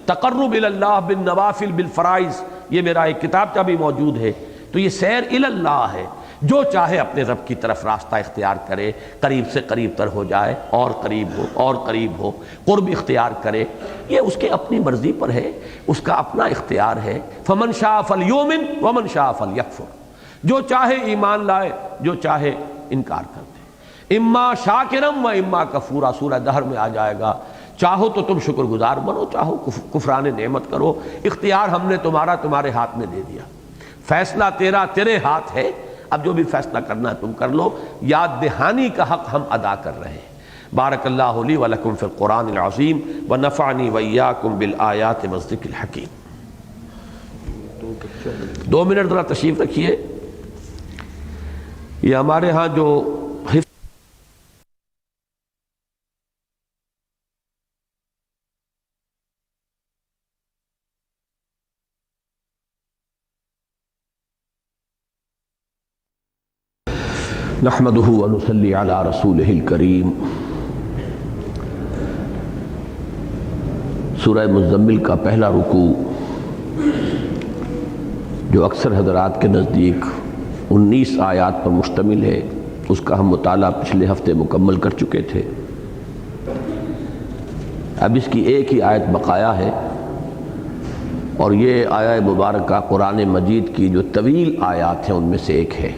تقرب الی اللہ بالنوافل بالفرائض، یہ میرا ایک کتابچہ بھی موجود ہے، تو یہ سیر الی اللہ ہے، جو چاہے اپنے رب کی طرف راستہ اختیار کرے، قریب سے قریب تر ہو جائے، اور قریب ہو اور قریب ہو، قرب اختیار کرے، یہ اس کے اپنی مرضی پر ہے، اس کا اپنا اختیار ہے۔ فمن شاء فلیؤمن ومن شاء فلیکفر، جو چاہے ایمان لائے، جو چاہے انکار کر دے، اما شاکرم و اما کفورا، سورہ دہر میں آ جائے گا، چاہو تو تم شکر گزار بنو، چاہو کفران نعمت کرو، اختیار ہم نے تمہارے ہاتھ میں دے دیا، فیصلہ تیرا، تیرے ہاتھ ہے، اب جو بھی فیصلہ کرنا ہے تم کر لو۔ یاد دہانی کا حق ہم ادا کر رہے ہیں۔ بارک اللہ لی و لکم فی القرآن العظیم ونفعنی وإیاکم بالآیات والذکر الحکیم۔ 2 منٹ ذرا تشریف رکھیے، یہ ہمارے ہاں جو نحمده ونصلي على رسوله الكريم۔ سورہ مزمل کا پہلا رکوع جو اکثر حضرات کے نزدیک 19 آیات پر مشتمل ہے، اس کا ہم مطالعہ پچھلے ہفتے مکمل کر چکے تھے۔ اب اس کی ایک ہی آیت بقایا ہے، اور یہ آیہ مبارکہ قرآن مجید کی جو طویل آیات ہیں ان میں سے ایک ہے،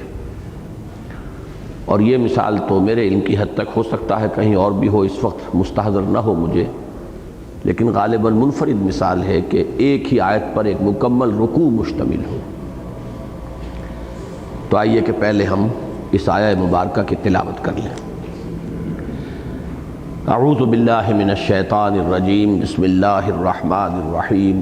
اور یہ مثال تو میرے علم کی حد تک ہو سکتا ہے کہیں اور بھی ہو، اس وقت مستحضر نہ ہو مجھے، لیکن غالباً منفرد مثال ہے کہ ایک ہی آیت پر ایک مکمل رکوع مشتمل ہو۔ تو آئیے کہ پہلے ہم اس آیہ مبارکہ کی تلاوت کر لیں۔ اعوذ باللہ من الشیطان الرجیم، بسم اللہ الرحمن الرحیم۔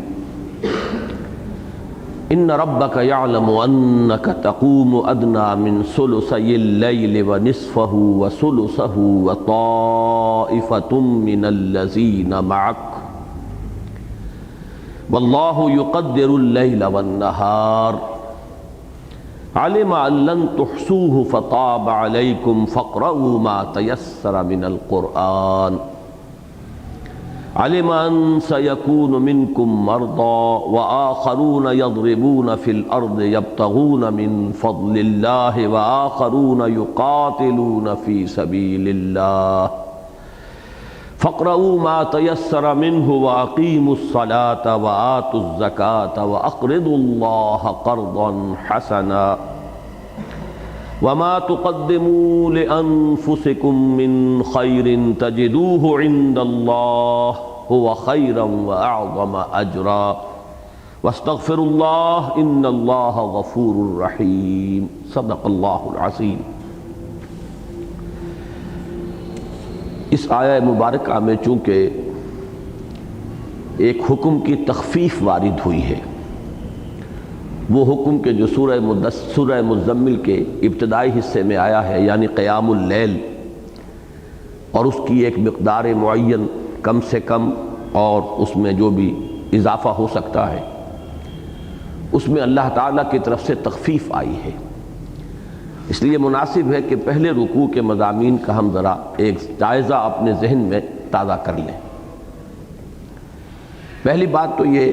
ان ربک یعلم انک تقوم ادنی من ثلثی اللیل ونصفہ وثلثہ وطائفۃ من الذین معک واللہ یقدر اللیل والنہار علم ان لن تحصوه فطاب علیکم فاقرؤوا ما تیسر من القرآن علم ان سیکون منکم مرضی وآخرون یضربون فی الارض یبتغون من فضل اللہ وآخرون یقاتلون فی سبیل اللہ فاقرؤوا ما تيسر منه وأقيموا الصلاة وآتوا الزكاة وأقرضوا الله قرضا حسنا وما تقدموا لأنفسكم من خير تجدوه عند الله هو خيرا وأعظم أجرا واستغفروا الله إن الله غفور رحيم صدق الله العظيم۔ اس آیہ مبارکہ میں چونکہ ایک حکم کی تخفیف وارد ہوئی ہے، وہ حکم کے جو سورہ مزمل کے ابتدائی حصے میں آیا ہے، یعنی قیام اللیل، اور اس کی ایک مقدار معین کم سے کم اور اس میں جو بھی اضافہ ہو سکتا ہے، اس میں اللہ تعالیٰ کی طرف سے تخفیف آئی ہے۔ اس لیے مناسب ہے کہ پہلے رکوع کے مضامین کا ہم ذرا ایک جائزہ اپنے ذہن میں تازہ کر لیں۔ پہلی بات تو یہ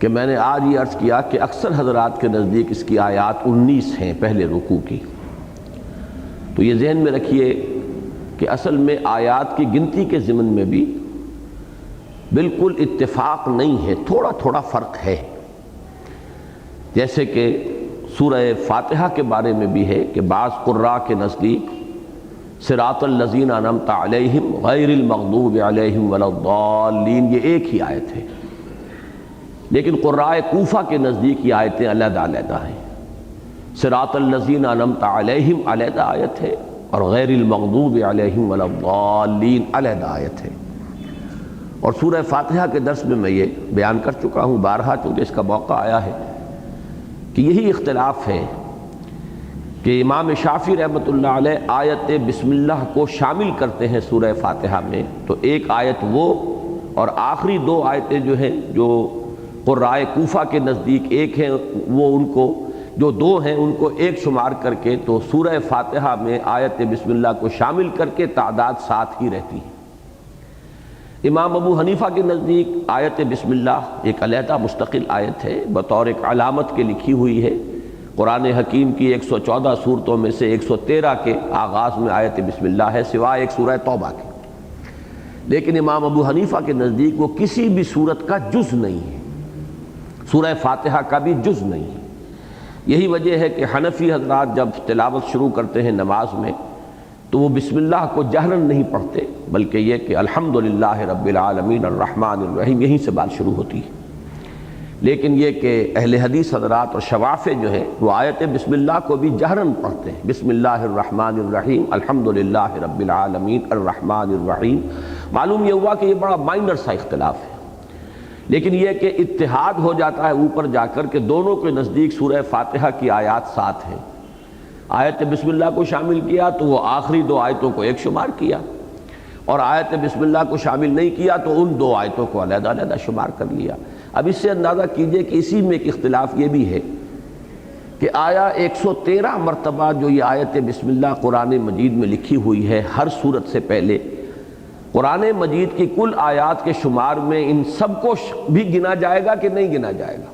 کہ میں نے آج یہ عرض کیا کہ اکثر حضرات کے نزدیک اس کی آیات 19 ہیں پہلے رکوع کی، تو یہ ذہن میں رکھیے کہ اصل میں آیات کی گنتی کے ضمن میں بھی بالکل اتفاق نہیں ہے، تھوڑا تھوڑا فرق ہے۔ جیسے کہ سورہ فاتحہ کے بارے میں بھی ہے کہ بعض قراء کے نزدیک صراط الذین انعمت علیہم غیر المغضوب علیہم ولا الضالین یہ ایک ہی آیت ہے، لیکن قراء کوفہ کے نزدیک یہ آیتیں علیحدہ علیحدہ ہیں۔ صراط الذین انعمت علیہم علیحدہ آیت ہے اور غیر المغضوب علیہم ولا الضالین علیحدہ آیت ہے۔ اور سورہ فاتحہ کے درس میں میں یہ بیان کر چکا ہوں بارہا، چونکہ اس کا موقع آیا ہے کہ یہی اختلاف ہے کہ امام شافعی رحمۃ اللہ علیہ آیت بسم اللہ کو شامل کرتے ہیں سورہ فاتحہ میں، تو ایک آیت وہ اور آخری دو آیتیں جو ہیں جو قراء کوفہ کے نزدیک ایک ہیں، وہ ان کو جو دو ہیں ان کو ایک شمار کر کے تو سورہ فاتحہ میں آیت بسم اللہ کو شامل کر کے تعداد 7 ہی رہتی ہے۔ امام ابو حنیفہ کے نزدیک آیت بسم اللہ ایک علیحدہ مستقل آیت ہے، بطور ایک علامت کے لکھی ہوئی ہے۔ قرآن حکیم کی 114 صورتوں میں سے 113 کے آغاز میں آیت بسم اللہ ہے، سوائے ایک سورہ توبہ کے۔ لیکن امام ابو حنیفہ کے نزدیک وہ کسی بھی صورت کا جز نہیں ہے، سورہ فاتحہ کا بھی جز نہیں ہے۔ یہی وجہ ہے کہ حنفی حضرات جب تلاوت شروع کرتے ہیں نماز میں تو وہ بسم اللہ کو جہراً نہیں پڑھتے، بلکہ یہ کہ الحمدللہ رب العالمین الرحمن الرحیم یہیں سے بات شروع ہوتی ہے۔ لیکن یہ کہ اہل حدیث حضرات اور شوافع جو ہیں وہ آیت بسم اللہ کو بھی جہراً پڑھتے ہیں، بسم اللہ الرحمن الرحیم الحمدللہ رب العالمین الرحمن الرحیم۔ معلوم یہ ہوا کہ یہ بڑا مائنر سا اختلاف ہے، لیکن یہ کہ اتحاد ہو جاتا ہے اوپر جا کر کہ دونوں کے نزدیک سورہ فاتحہ کی آیات 7 ہیں۔ آیت بسم اللہ کو شامل کیا تو وہ آخری دو آیتوں کو ایک شمار کیا، اور آیت بسم اللہ کو شامل نہیں کیا تو ان دو آیتوں کو علیحدہ علیحدہ شمار کر لیا۔ اب اس سے اندازہ کیجئے کہ اسی میں ایک اختلاف یہ بھی ہے کہ آیا 113 مرتبہ جو یہ آیت بسم اللہ قرآن مجید میں لکھی ہوئی ہے ہر سورت سے پہلے، قرآن مجید کی کل آیات کے شمار میں ان سب کو بھی گنا جائے گا کہ نہیں گنا جائے گا؟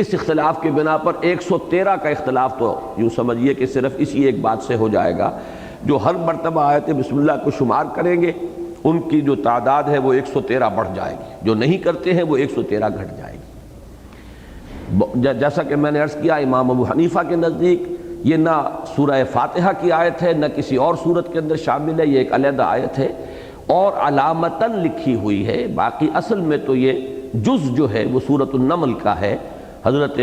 اس اختلاف کے بنا پر 113 کا اختلاف تو یوں سمجھیے کہ صرف اسی ایک بات سے ہو جائے گا، جو ہر مرتبہ آیت بسم اللہ کو شمار کریں گے ان کی جو تعداد ہے وہ 113 بڑھ جائے گی، جو نہیں کرتے ہیں وہ 113 گھٹ جائے گی۔ جیسا کہ میں نے عرض کیا امام ابو حنیفہ کے نزدیک یہ نہ سورہ فاتحہ کی آیت ہے نہ کسی اور سورت کے اندر شامل ہے، یہ ایک علیحدہ آیت ہے اور علامتاً لکھی ہوئی ہے۔ باقی اصل میں تو یہ جز جو ہے وہ سورۃ النمل کا ہے، حضرت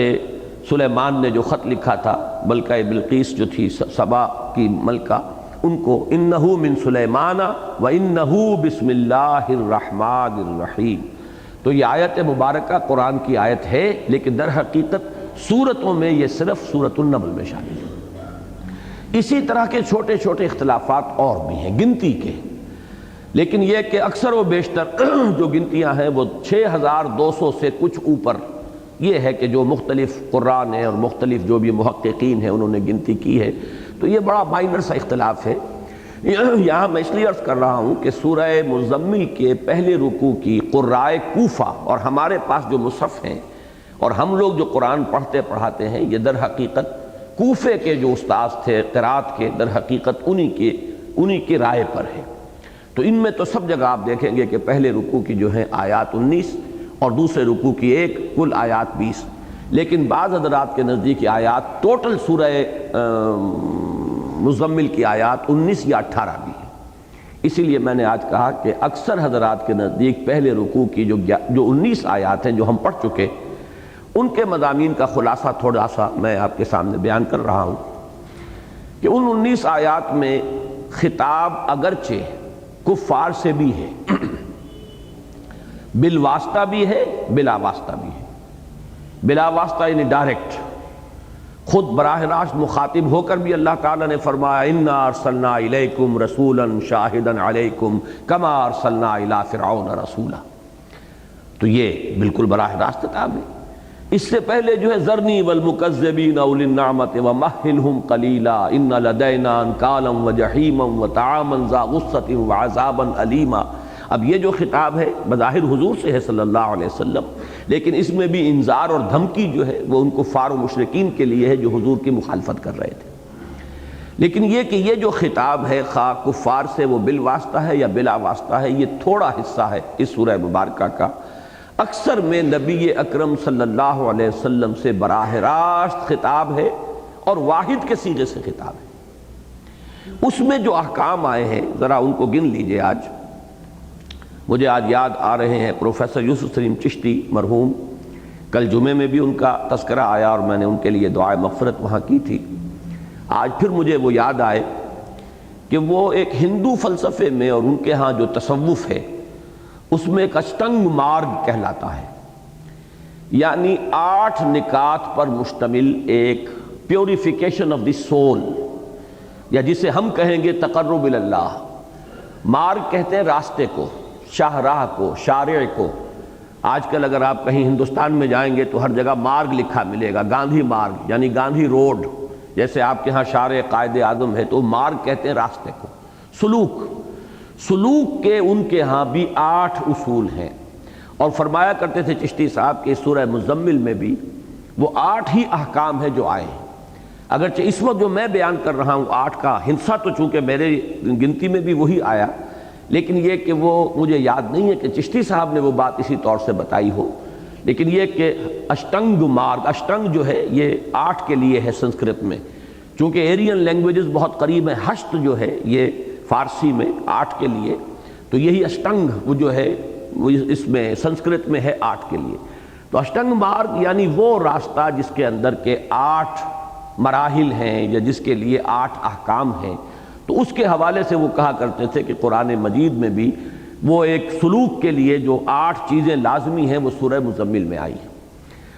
سلیمان نے جو خط لکھا تھا ملکہ بلقیس جو تھی سبا کی ملکہ، ان کو انہو من سلیمان و انہو بسم اللہ الرحمن الرحیم. تو یہ آیت مبارکہ قرآن کی آیت ہے، لیکن در حقیقت سورتوں میں یہ صرف سورۃ النمل میں شامل ہے. اسی طرح کے چھوٹے چھوٹے اختلافات اور بھی ہیں گنتی کے، لیکن یہ کہ اکثر و بیشتر جو گنتیاں ہیں وہ 6200 سے کچھ اوپر یہ ہے کہ جو مختلف قرآن ہیں اور مختلف جو بھی محققین ہیں انہوں نے گنتی کی ہے. تو یہ بڑا مائنر سا اختلاف ہے. یہاں میں اس لیے عرض کر رہا ہوں کہ سورہ مزمل کے پہلے رکوع کی قرائے کوفہ اور ہمارے پاس جو مصحف ہیں اور ہم لوگ جو قرآن پڑھتے پڑھاتے ہیں، یہ در حقیقت کوفے کے جو استاذ تھے قرات کے، در حقیقت انہی کی رائے پر ہے. تو ان میں تو سب جگہ آپ دیکھیں گے کہ پہلے رکوع کی جو ہیں آیات 19 اور دوسرے رکوع کی ایک، کل آیات 20. لیکن بعض حضرات کے نزدیک آیات ٹوٹل سورہ مزمل کی آیات 19 یا 18 بھی ہیں. اسی لیے میں نے آج کہا کہ اکثر حضرات کے نزدیک پہلے رکوع کی جو 19 آیات ہیں جو ہم پڑھ چکے، ان کے مضامین کا خلاصہ تھوڑا سا میں آپ کے سامنے بیان کر رہا ہوں کہ ان 19 آیات میں خطاب اگرچہ کفار سے بھی ہے، بالواسطہ بھی ہے، بلا واسطہ بھی ہے. بلا واسطہ یعنی ڈائریکٹ، خود براہ راست مخاطب ہو کر بھی اللہ تعالیٰ نے فرمایا انا ارسلنا الیکم رسولا شاہدا علیکم کما ارسلنا الی فرعون رسولا. تو یہ بالکل براہ راست خطاب ہے. اس سے پہلے جو ہے ذرنی والمکذبین اولی النعمت ومہلہم قلیلا ان لدینا انکالا وجحیما وطعاما ذا غصۃ وعذابا علیما. اب یہ جو خطاب ہے بظاہر حضور سے ہے صلی اللہ علیہ وسلم، لیکن اس میں بھی انذار اور دھمکی جو ہے وہ ان کفار و مشرکین کے لیے ہے جو حضور کی مخالفت کر رہے تھے. لیکن یہ کہ یہ جو خطاب ہے خواہ کفار سے وہ بالواسطہ ہے یا بلا واسطہ ہے، یہ تھوڑا حصہ ہے اس سورہ مبارکہ کا. اکثر میں نبی اکرم صلی اللہ علیہ وسلم سے براہ راست خطاب ہے اور واحد کے صیغے سے خطاب ہے. اس میں جو احکام آئے ہیں ذرا ان کو گن لیجئے. مجھے آج یاد آ رہے ہیں پروفیسر یوسف سلیم چشتی مرحوم، کل جمعے میں بھی ان کا تذکرہ آیا اور میں نے ان کے لیے دعائے مغفرت وہاں کی تھی. آج پھر مجھے وہ یاد آئے کہ وہ ایک ہندو فلسفے میں اور ان کے ہاں جو تصوف ہے اس میں ایک اشٹنگ مارگ کہلاتا ہے، یعنی 8 نکات پر مشتمل ایک پیوریفیکیشن آف دی سول، یا جسے ہم کہیں گے تقرب اللہ. مارگ کہتے ہیں راستے کو، شاہراہ کو، شارع کو. آج کل اگر آپ کہیں ہندوستان میں جائیں گے تو ہر جگہ مارگ لکھا ملے گا، گاندھی مارگ یعنی گاندھی روڈ. جیسے آپ کے ہاں شارع قائد اعظم ہے تو مارگ کہتے ہیں راستے کو. سلوک کے ان کے ہاں بھی 8 اصول ہیں، اور فرمایا کرتے تھے چشتی صاحب کہ سورہ مزمل میں بھی وہ 8 ہی احکام ہیں جو آئے ہیں. اگرچہ اس وقت جو میں بیان کر رہا ہوں 8 کا ہندسہ تو چونکہ میرے گنتی میں بھی وہی آیا، لیکن یہ کہ وہ مجھے یاد نہیں ہے کہ چشتی صاحب نے وہ بات اسی طور سے بتائی ہو. لیکن یہ کہ اشٹنگ مارگ، اشٹنگ جو ہے یہ 8 کے لیے ہے سنسکرت میں، چونکہ ایرین لینگویجز بہت قریب ہیں. ہشت جو ہے یہ فارسی میں 8 کے لیے، تو یہی اشٹنگ وہ جو ہے وہ اس میں سنسکرت میں ہے 8 کے لیے. تو اشٹنگ مارگ یعنی وہ راستہ جس کے اندر کے 8 مراحل ہیں یا جس کے لیے 8 احکام ہیں. تو اس کے حوالے سے وہ کہا کرتے تھے کہ قرآن مجید میں بھی وہ ایک سلوک کے لیے جو 8 چیزیں لازمی ہیں وہ سورہ مزمل میں آئی ہیں.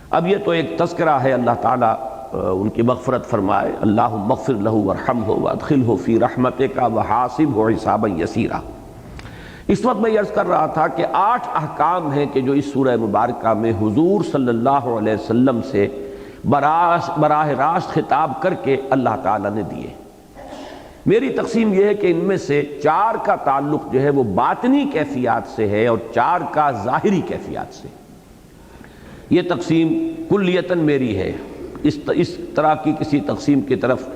اب یہ تو ایک تذکرہ ہے، اللہ تعالیٰ ان کی مغفرت فرمائے. اللہم اغفر لہ وارحمہ وادخلہ فی رحمتک وحاسبہ حسابا یسیرا. اس وقت میں یہ عرض کر رہا تھا کہ 8 احکام ہیں کہ جو اس سورہ مبارکہ میں حضور صلی اللہ علیہ وسلم سے براہ راست خطاب کر کے اللہ تعالیٰ نے دیے. میری تقسیم یہ ہے کہ ان میں سے 4 کا تعلق جو ہے وہ باطنی کیفیات سے ہے اور 4 کا ظاہری کیفیات سے. یہ تقسیم کلیتاً میری ہے، اس طرح کی کسی تقسیم کی طرف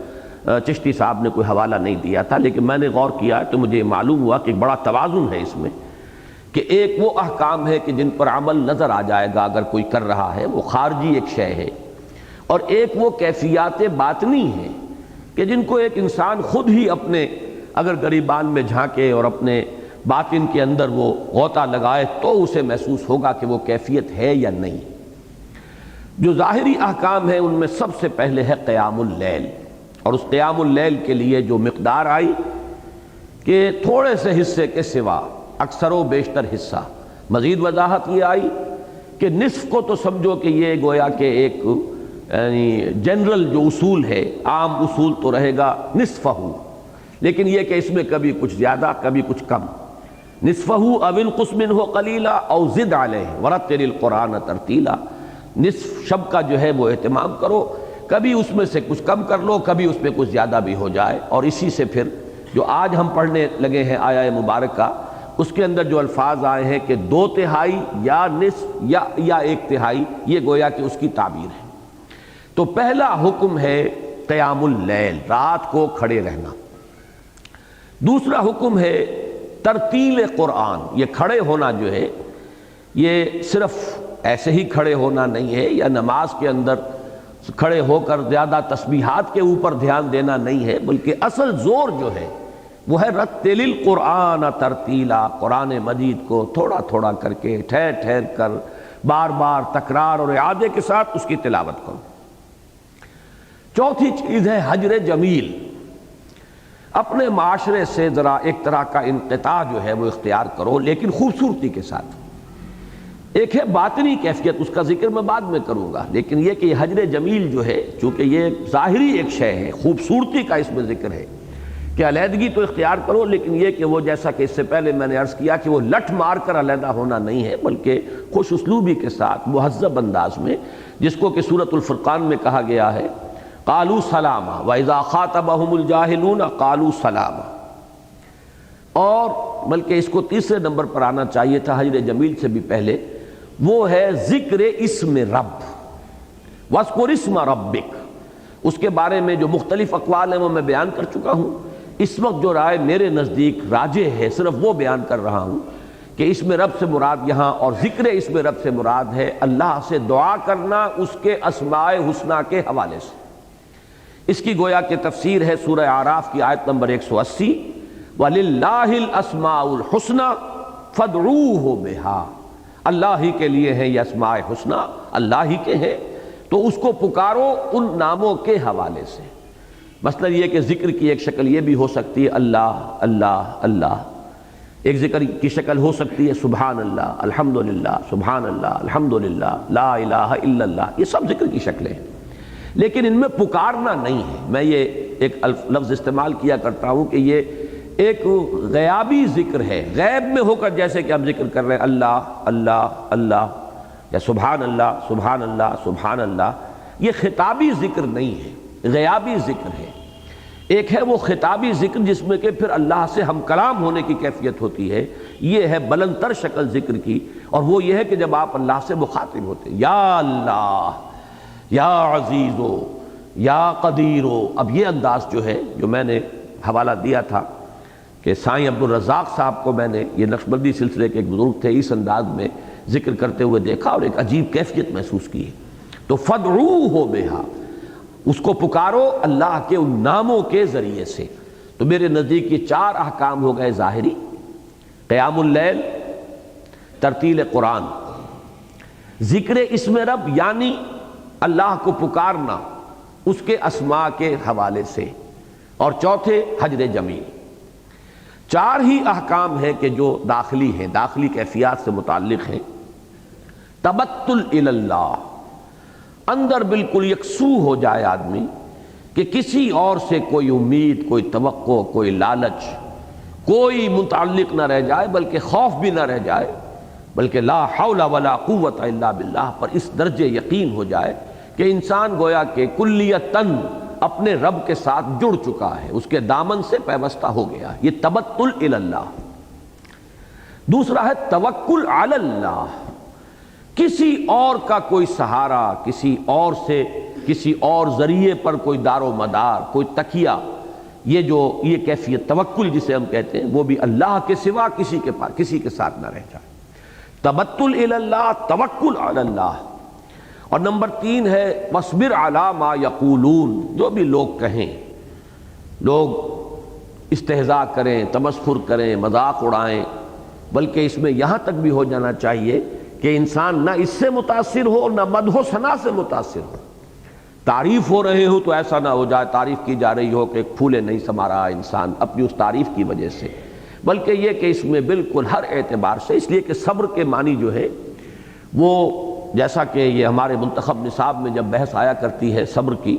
چشتی صاحب نے کوئی حوالہ نہیں دیا تھا، لیکن میں نے غور کیا تو مجھے معلوم ہوا کہ ایک بڑا توازن ہے اس میں، کہ ایک وہ احکام ہے کہ جن پر عمل نظر آ جائے گا اگر کوئی کر رہا ہے، وہ خارجی ایک شے ہے، اور ایک وہ کیفیات باطنی ہیں کہ جن کو ایک انسان خود ہی اپنے اگر گریبان میں جھانکے اور اپنے باطن کے اندر وہ غوطہ لگائے تو اسے محسوس ہوگا کہ وہ کیفیت ہے یا نہیں. جو ظاہری احکام ہیں ان میں سب سے پہلے ہے قیام اللیل، اور اس قیام اللیل کے لیے جو مقدار آئی کہ تھوڑے سے حصے کے سوا اکثر و بیشتر حصہ، مزید وضاحت یہ آئی کہ نصف کو تو سمجھو کہ یہ گویا کہ ایک یعنی جنرل جو اصول ہے، عام اصول تو رہے گا نصفہ، لیکن یہ کہ اس میں کبھی کچھ زیادہ کبھی کچھ کم، نصفہ او انقص منہ قلیلا او زد علیہ ورتل القرآن ترتیلا، نصف شب کا جو ہے وہ اہتمام کرو، کبھی اس میں سے کچھ کم کر لو، کبھی اس میں کچھ زیادہ بھی ہو جائے، اور اسی سے پھر جو آج ہم پڑھنے لگے ہیں آیہ مبارکہ، اس کے اندر جو الفاظ آئے ہیں کہ 2/3 یا نصف یا 1/3، یہ گویا کہ اس کی تعبیر ہے۔ تو پہلا حکم ہے قیام اللیل، رات کو کھڑے رہنا۔ دوسرا حکم ہے ترتیل قرآن، یہ کھڑے ہونا جو ہے یہ صرف ایسے ہی کھڑے ہونا نہیں ہے، یا نماز کے اندر کھڑے ہو کر زیادہ تسبیحات کے اوپر دھیان دینا نہیں ہے، بلکہ اصل زور جو ہے وہ ہے رتل القرآن ترتیلا، قرآن مجید کو تھوڑا تھوڑا کر کے ٹھہر ٹھہر کر بار بار تکرار اور اعادے کے ساتھ اس کی تلاوت کرو۔ چوتھی چیز ہے حجر جمیل، اپنے معاشرے سے ذرا ایک طرح کا انقطاع جو ہے وہ اختیار کرو، لیکن خوبصورتی کے ساتھ۔ ایک ہے باطنی کیفیت، اس کا ذکر میں بعد میں کروں گا، لیکن یہ کہ یہ حجر جمیل جو ہے چونکہ یہ ظاہری ایک شے ہے، خوبصورتی کا اس میں ذکر ہے کہ علیحدگی تو اختیار کرو، لیکن یہ کہ وہ جیسا کہ اس سے پہلے میں نے عرض کیا کہ وہ لٹ مار کر علیحدہ ہونا نہیں ہے، بلکہ خوش اسلوبی کے ساتھ مہذب انداز میں، جس کو کہ سورۃ الفرقان میں کہا گیا ہے قالوا سلاما وَإِذَا خَاطَبَهُمُ الْجَاهِلُونَ قَالُوا سَلَامًا، اور بلکہ اس کو تیسرے نمبر پر آنا چاہیے تھا حجر جمیل سے بھی پہلے، وہ ہے ذکر اسم رب، وَاذْكُرِ اسْمَ رَبِّكَ، اس کے بارے میں جو مختلف اقوال ہیں وہ میں بیان کر چکا ہوں۔ اس وقت جو رائے میرے نزدیک راجح ہے صرف وہ بیان کر رہا ہوں کہ اسم رب سے مراد یہاں اور ذکر اسم رب سے مراد ہے اللہ سے دعا کرنا اس کے اسماء حسنہ کے حوالے سے۔ اس کی گویا کہ تفسیر ہے سورہ اعراف کی آیت نمبر 180، وَلِلَّهِ الْأَسْمَاءُ الْحُسْنَى فَادْعُوهُ بِهَا، اللہ ہی کے لیے ہیں یہ اسماء حسنہ، اللہ ہی کے ہیں، تو اس کو پکارو ان ناموں کے حوالے سے۔ مثلا یہ کہ ذکر کی ایک شکل یہ بھی ہو سکتی ہے اللہ اللہ اللہ، ایک ذکر کی شکل ہو سکتی ہے سبحان اللہ الحمدللہ، سبحان اللہ الحمدللہ، لا الہ الا اللہ، یہ سب ذکر کی شکلیں ہیں، لیکن ان میں پکارنا نہیں ہے۔ میں یہ ایک لفظ استعمال کیا کرتا ہوں کہ یہ ایک غیابی ذکر ہے، غیب میں ہو کر جیسے کہ ہم ذکر کر رہے ہیں اللہ اللہ اللہ، یا سبحان اللہ سبحان اللہ سبحان اللہ، یہ خطابی ذکر نہیں ہے، غیابی ذکر ہے۔ ایک ہے وہ خطابی ذکر جس میں کہ پھر اللہ سے ہم کلام ہونے کی کیفیت ہوتی ہے، یہ ہے بلند تر شکل ذکر کی، اور وہ یہ ہے کہ جب آپ اللہ سے مخاطب ہوتے ہیں، یا اللہ، یا عزیزو، یا قدیرو۔ اب یہ انداز جو ہے، جو میں نے حوالہ دیا تھا کہ سائیں عبدالرزاق صاحب کو میں نے، یہ نقشبندی سلسلے کے ایک بزرگ تھے، اس انداز میں ذکر کرتے ہوئے دیکھا اور ایک عجیب کیفیت محسوس کی ہے۔ تو فَادْعُوهُ بِهَا، اس کو پکارو اللہ کے ان ناموں کے ذریعے سے۔ تو میرے نزدیک یہ 4 احکام ہو گئے ظاہری، قیام اللیل، ترتیل قرآن، ذکر اسم رب یعنی اللہ کو پکارنا اس کے اسماء کے حوالے سے، اور چوتھے حجر جمیل۔ 4 ہی احکام ہیں کہ جو داخلی ہیں، داخلی کیفیات سے متعلق ہیں۔ تبتل الی اللہ، اندر بالکل یکسو ہو جائے آدمی کہ کسی اور سے کوئی امید، کوئی توقع، کوئی لالچ، کوئی متعلق نہ رہ جائے، بلکہ خوف بھی نہ رہ جائے، بلکہ لا حول ولا قوت الا باللہ پر اس درجے یقین ہو جائے کہ انسان گویا کہ کلیتاً اپنے رب کے ساتھ جڑ چکا ہے، اس کے دامن سے پیوستہ ہو گیا۔ یہ تبتل الی اللہ۔ دوسرا ہے توکل علی اللہ، کسی اور کا کوئی سہارا، کسی اور سے، کسی اور ذریعے پر کوئی دار و مدار، کوئی تکیہ، یہ کیفیت توکل جسے ہم کہتے ہیں، وہ بھی اللہ کے سوا کسی کے پاس، کسی کے ساتھ نہ رہ جائے۔ تبتل الی اللہ، توکل علی اللہ۔ اور نمبر 3 ہے وَاصْبِرْ عَلَىٰ مَا يَقُولُونَ، جو بھی لوگ کہیں، لوگ استہزاء کریں، تمسخر کریں، مذاق اڑائیں، بلکہ اس میں یہاں تک بھی ہو جانا چاہیے کہ انسان نہ اس سے متاثر ہو نہ مدح و ثنا سے متاثر ہو. تعریف ہو رہے ہو تو ایسا نہ ہو جائے تعریف کی جا رہی ہو کہ پھولے نہیں سما رہا انسان اپنی اس تعریف کی وجہ سے، بلکہ یہ کہ اس میں بالکل ہر اعتبار سے، اس لیے کہ صبر کے معنی جو ہے وہ جیسا کہ یہ ہمارے منتخب نصاب میں جب بحث آیا کرتی ہے صبر کی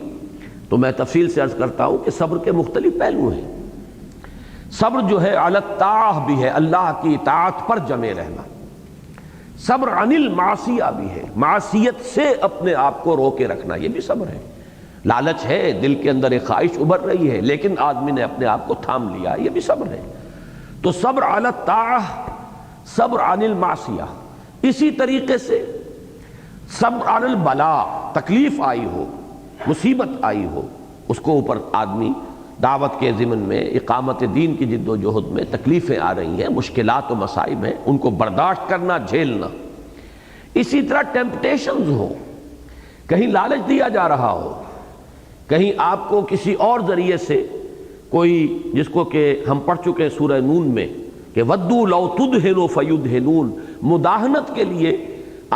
تو میں تفصیل سے عرض کرتا ہوں کہ صبر کے مختلف پہلو ہیں. صبر جو ہے علی الطاعہ بھی ہے، اللہ کی اطاعت پر جمے رہنا. صبر عن المعصیہ بھی ہے، معصیت سے اپنے آپ کو روکے رکھنا، یہ بھی صبر ہے. لالچ ہے، دل کے اندر ایک خواہش ابھر رہی ہے لیکن آدمی نے اپنے آپ کو تھام لیا، یہ بھی صبر ہے. تو صبر علی الطاعہ، صبر عن المعصیہ. اسی طریقے سے صبر عن البلاء، تکلیف آئی ہو، مصیبت آئی ہو، اس کو اوپر آدمی دعوت کے ضمن میں اقامت دین کی جد و جہد میں تکلیفیں آ رہی ہیں، مشکلات و مصائب ہیں، ان کو برداشت کرنا، جھیلنا. اسی طرح ٹیمپٹیشنز ہو، کہیں لالچ دیا جا رہا ہو، کہیں آپ کو کسی اور ذریعے سے کوئی، جس کو کہ ہم پڑھ چکے ہیں سورہ نون میں کہ ودوا لو تدہنوا فیدہنون، مداہنت کے لیے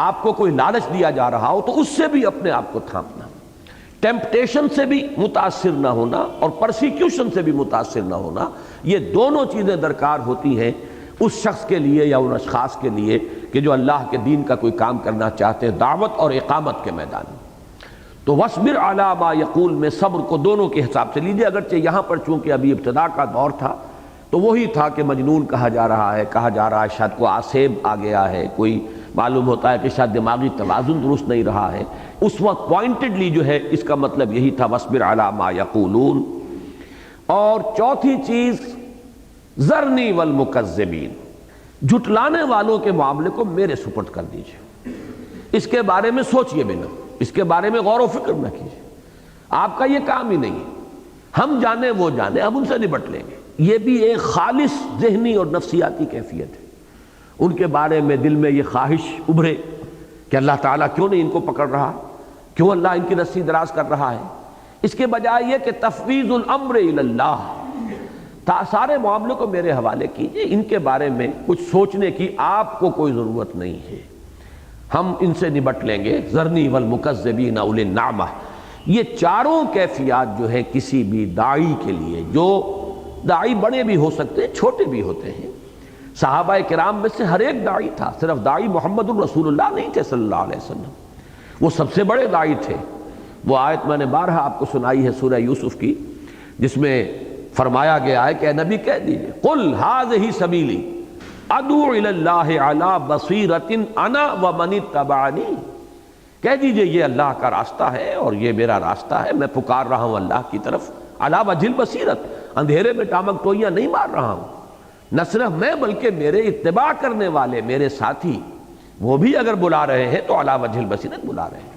آپ کو کوئی لالچ دیا جا رہا ہو تو اس سے بھی اپنے آپ کو تھامنا، ٹیمپٹیشن سے بھی متاثر نہ ہونا اور پرسیکیوشن سے بھی متاثر نہ ہونا. یہ دونوں چیزیں درکار ہوتی ہیں اس شخص کے لیے یا ان اشخاص کے لیے کہ جو اللہ کے دین کا کوئی کام کرنا چاہتے ہیں دعوت اور اقامت کے میدان میں. تو وَاصْبِرْ عَلَىٰ مَا يَقُولُ میں صبر کو دونوں کے حساب سے لیجئے، اگرچہ یہاں پر چونکہ ابھی ابتدا کا دور تھا تو وہی تھا کہ مجنون کہا جا رہا ہے، کہا جا رہا ہے شاید کو آسیب آ گیا ہے، کوئی معلوم ہوتا ہے کہ شاید دماغی توازن درست نہیں رہا ہے. اس وقت پوائنٹڈلی جو ہے اس کا مطلب یہی تھا وَاصْبِرْ عَلَىٰ مَا يَقُولُونَ. اور چوتھی چیز ذَرْنِي وَالْمُكَذِّبِينَ، جھٹلانے والوں کے معاملے کو میرے سپرد کر دیجئے، اس کے بارے میں سوچئے بھی نہ، اس کے بارے میں غور و فکر نہ کیجئے، آپ کا یہ کام ہی نہیں ہے، ہم جانے وہ جانے، ہم ان سے نپٹ لیں گے. یہ بھی ایک خالص ذہنی اور نفسیاتی کیفیت ہے. ان کے بارے میں دل میں یہ خواہش ابھرے کہ اللہ تعالیٰ کیوں نہیں ان کو پکڑ رہا، کیوں اللہ ان کی رسی دراز کر رہا ہے. اس کے بجائے یہ کہ تفویض الامر الی اللہ، سارے معاملے کو میرے حوالے کیجئے، ان کے بارے میں کچھ سوچنے کی آپ کو کوئی ضرورت نہیں ہے، ہم ان سے نبٹ لیں گے. ذرنی والمکذبین اولی النعمہ. یہ چاروں کیفیات جو ہے کسی بھی داعی کے لیے، جو داعی بڑے بھی ہو سکتے ہیں چھوٹے بھی ہوتے ہیں، صحابہ کرام میں سے ہر ایک داعی تھا، صرف داعی محمد الرسول اللہ نہیں تھے صلی اللہ علیہ وسلم، وہ سب سے بڑے داعی تھے. وہ آیت میں نے بارہا آپ کو سنائی ہے سورہ یوسف کی، جس میں فرمایا گیا ہے کہ اے نبی کہہ دیجئے قل ھذہ سبیلی ادعو الی اللہ علی بصیرۃ انا ومن اتبعنی، کہہ دیجئے یہ اللہ کا راستہ ہے اور یہ میرا راستہ ہے، میں پکار رہا ہوں اللہ کی طرف، علی وجہ البصیرۃ، اندھیرے میں ٹامک ٹوئیاں نہیں مار رہا ہوں، نہ صرف میں بلکہ میرے اتباع کرنے والے میرے ساتھی وہ بھی اگر بلا رہے ہیں تو علی وجہ البصیرۃ بلا رہے ہیں.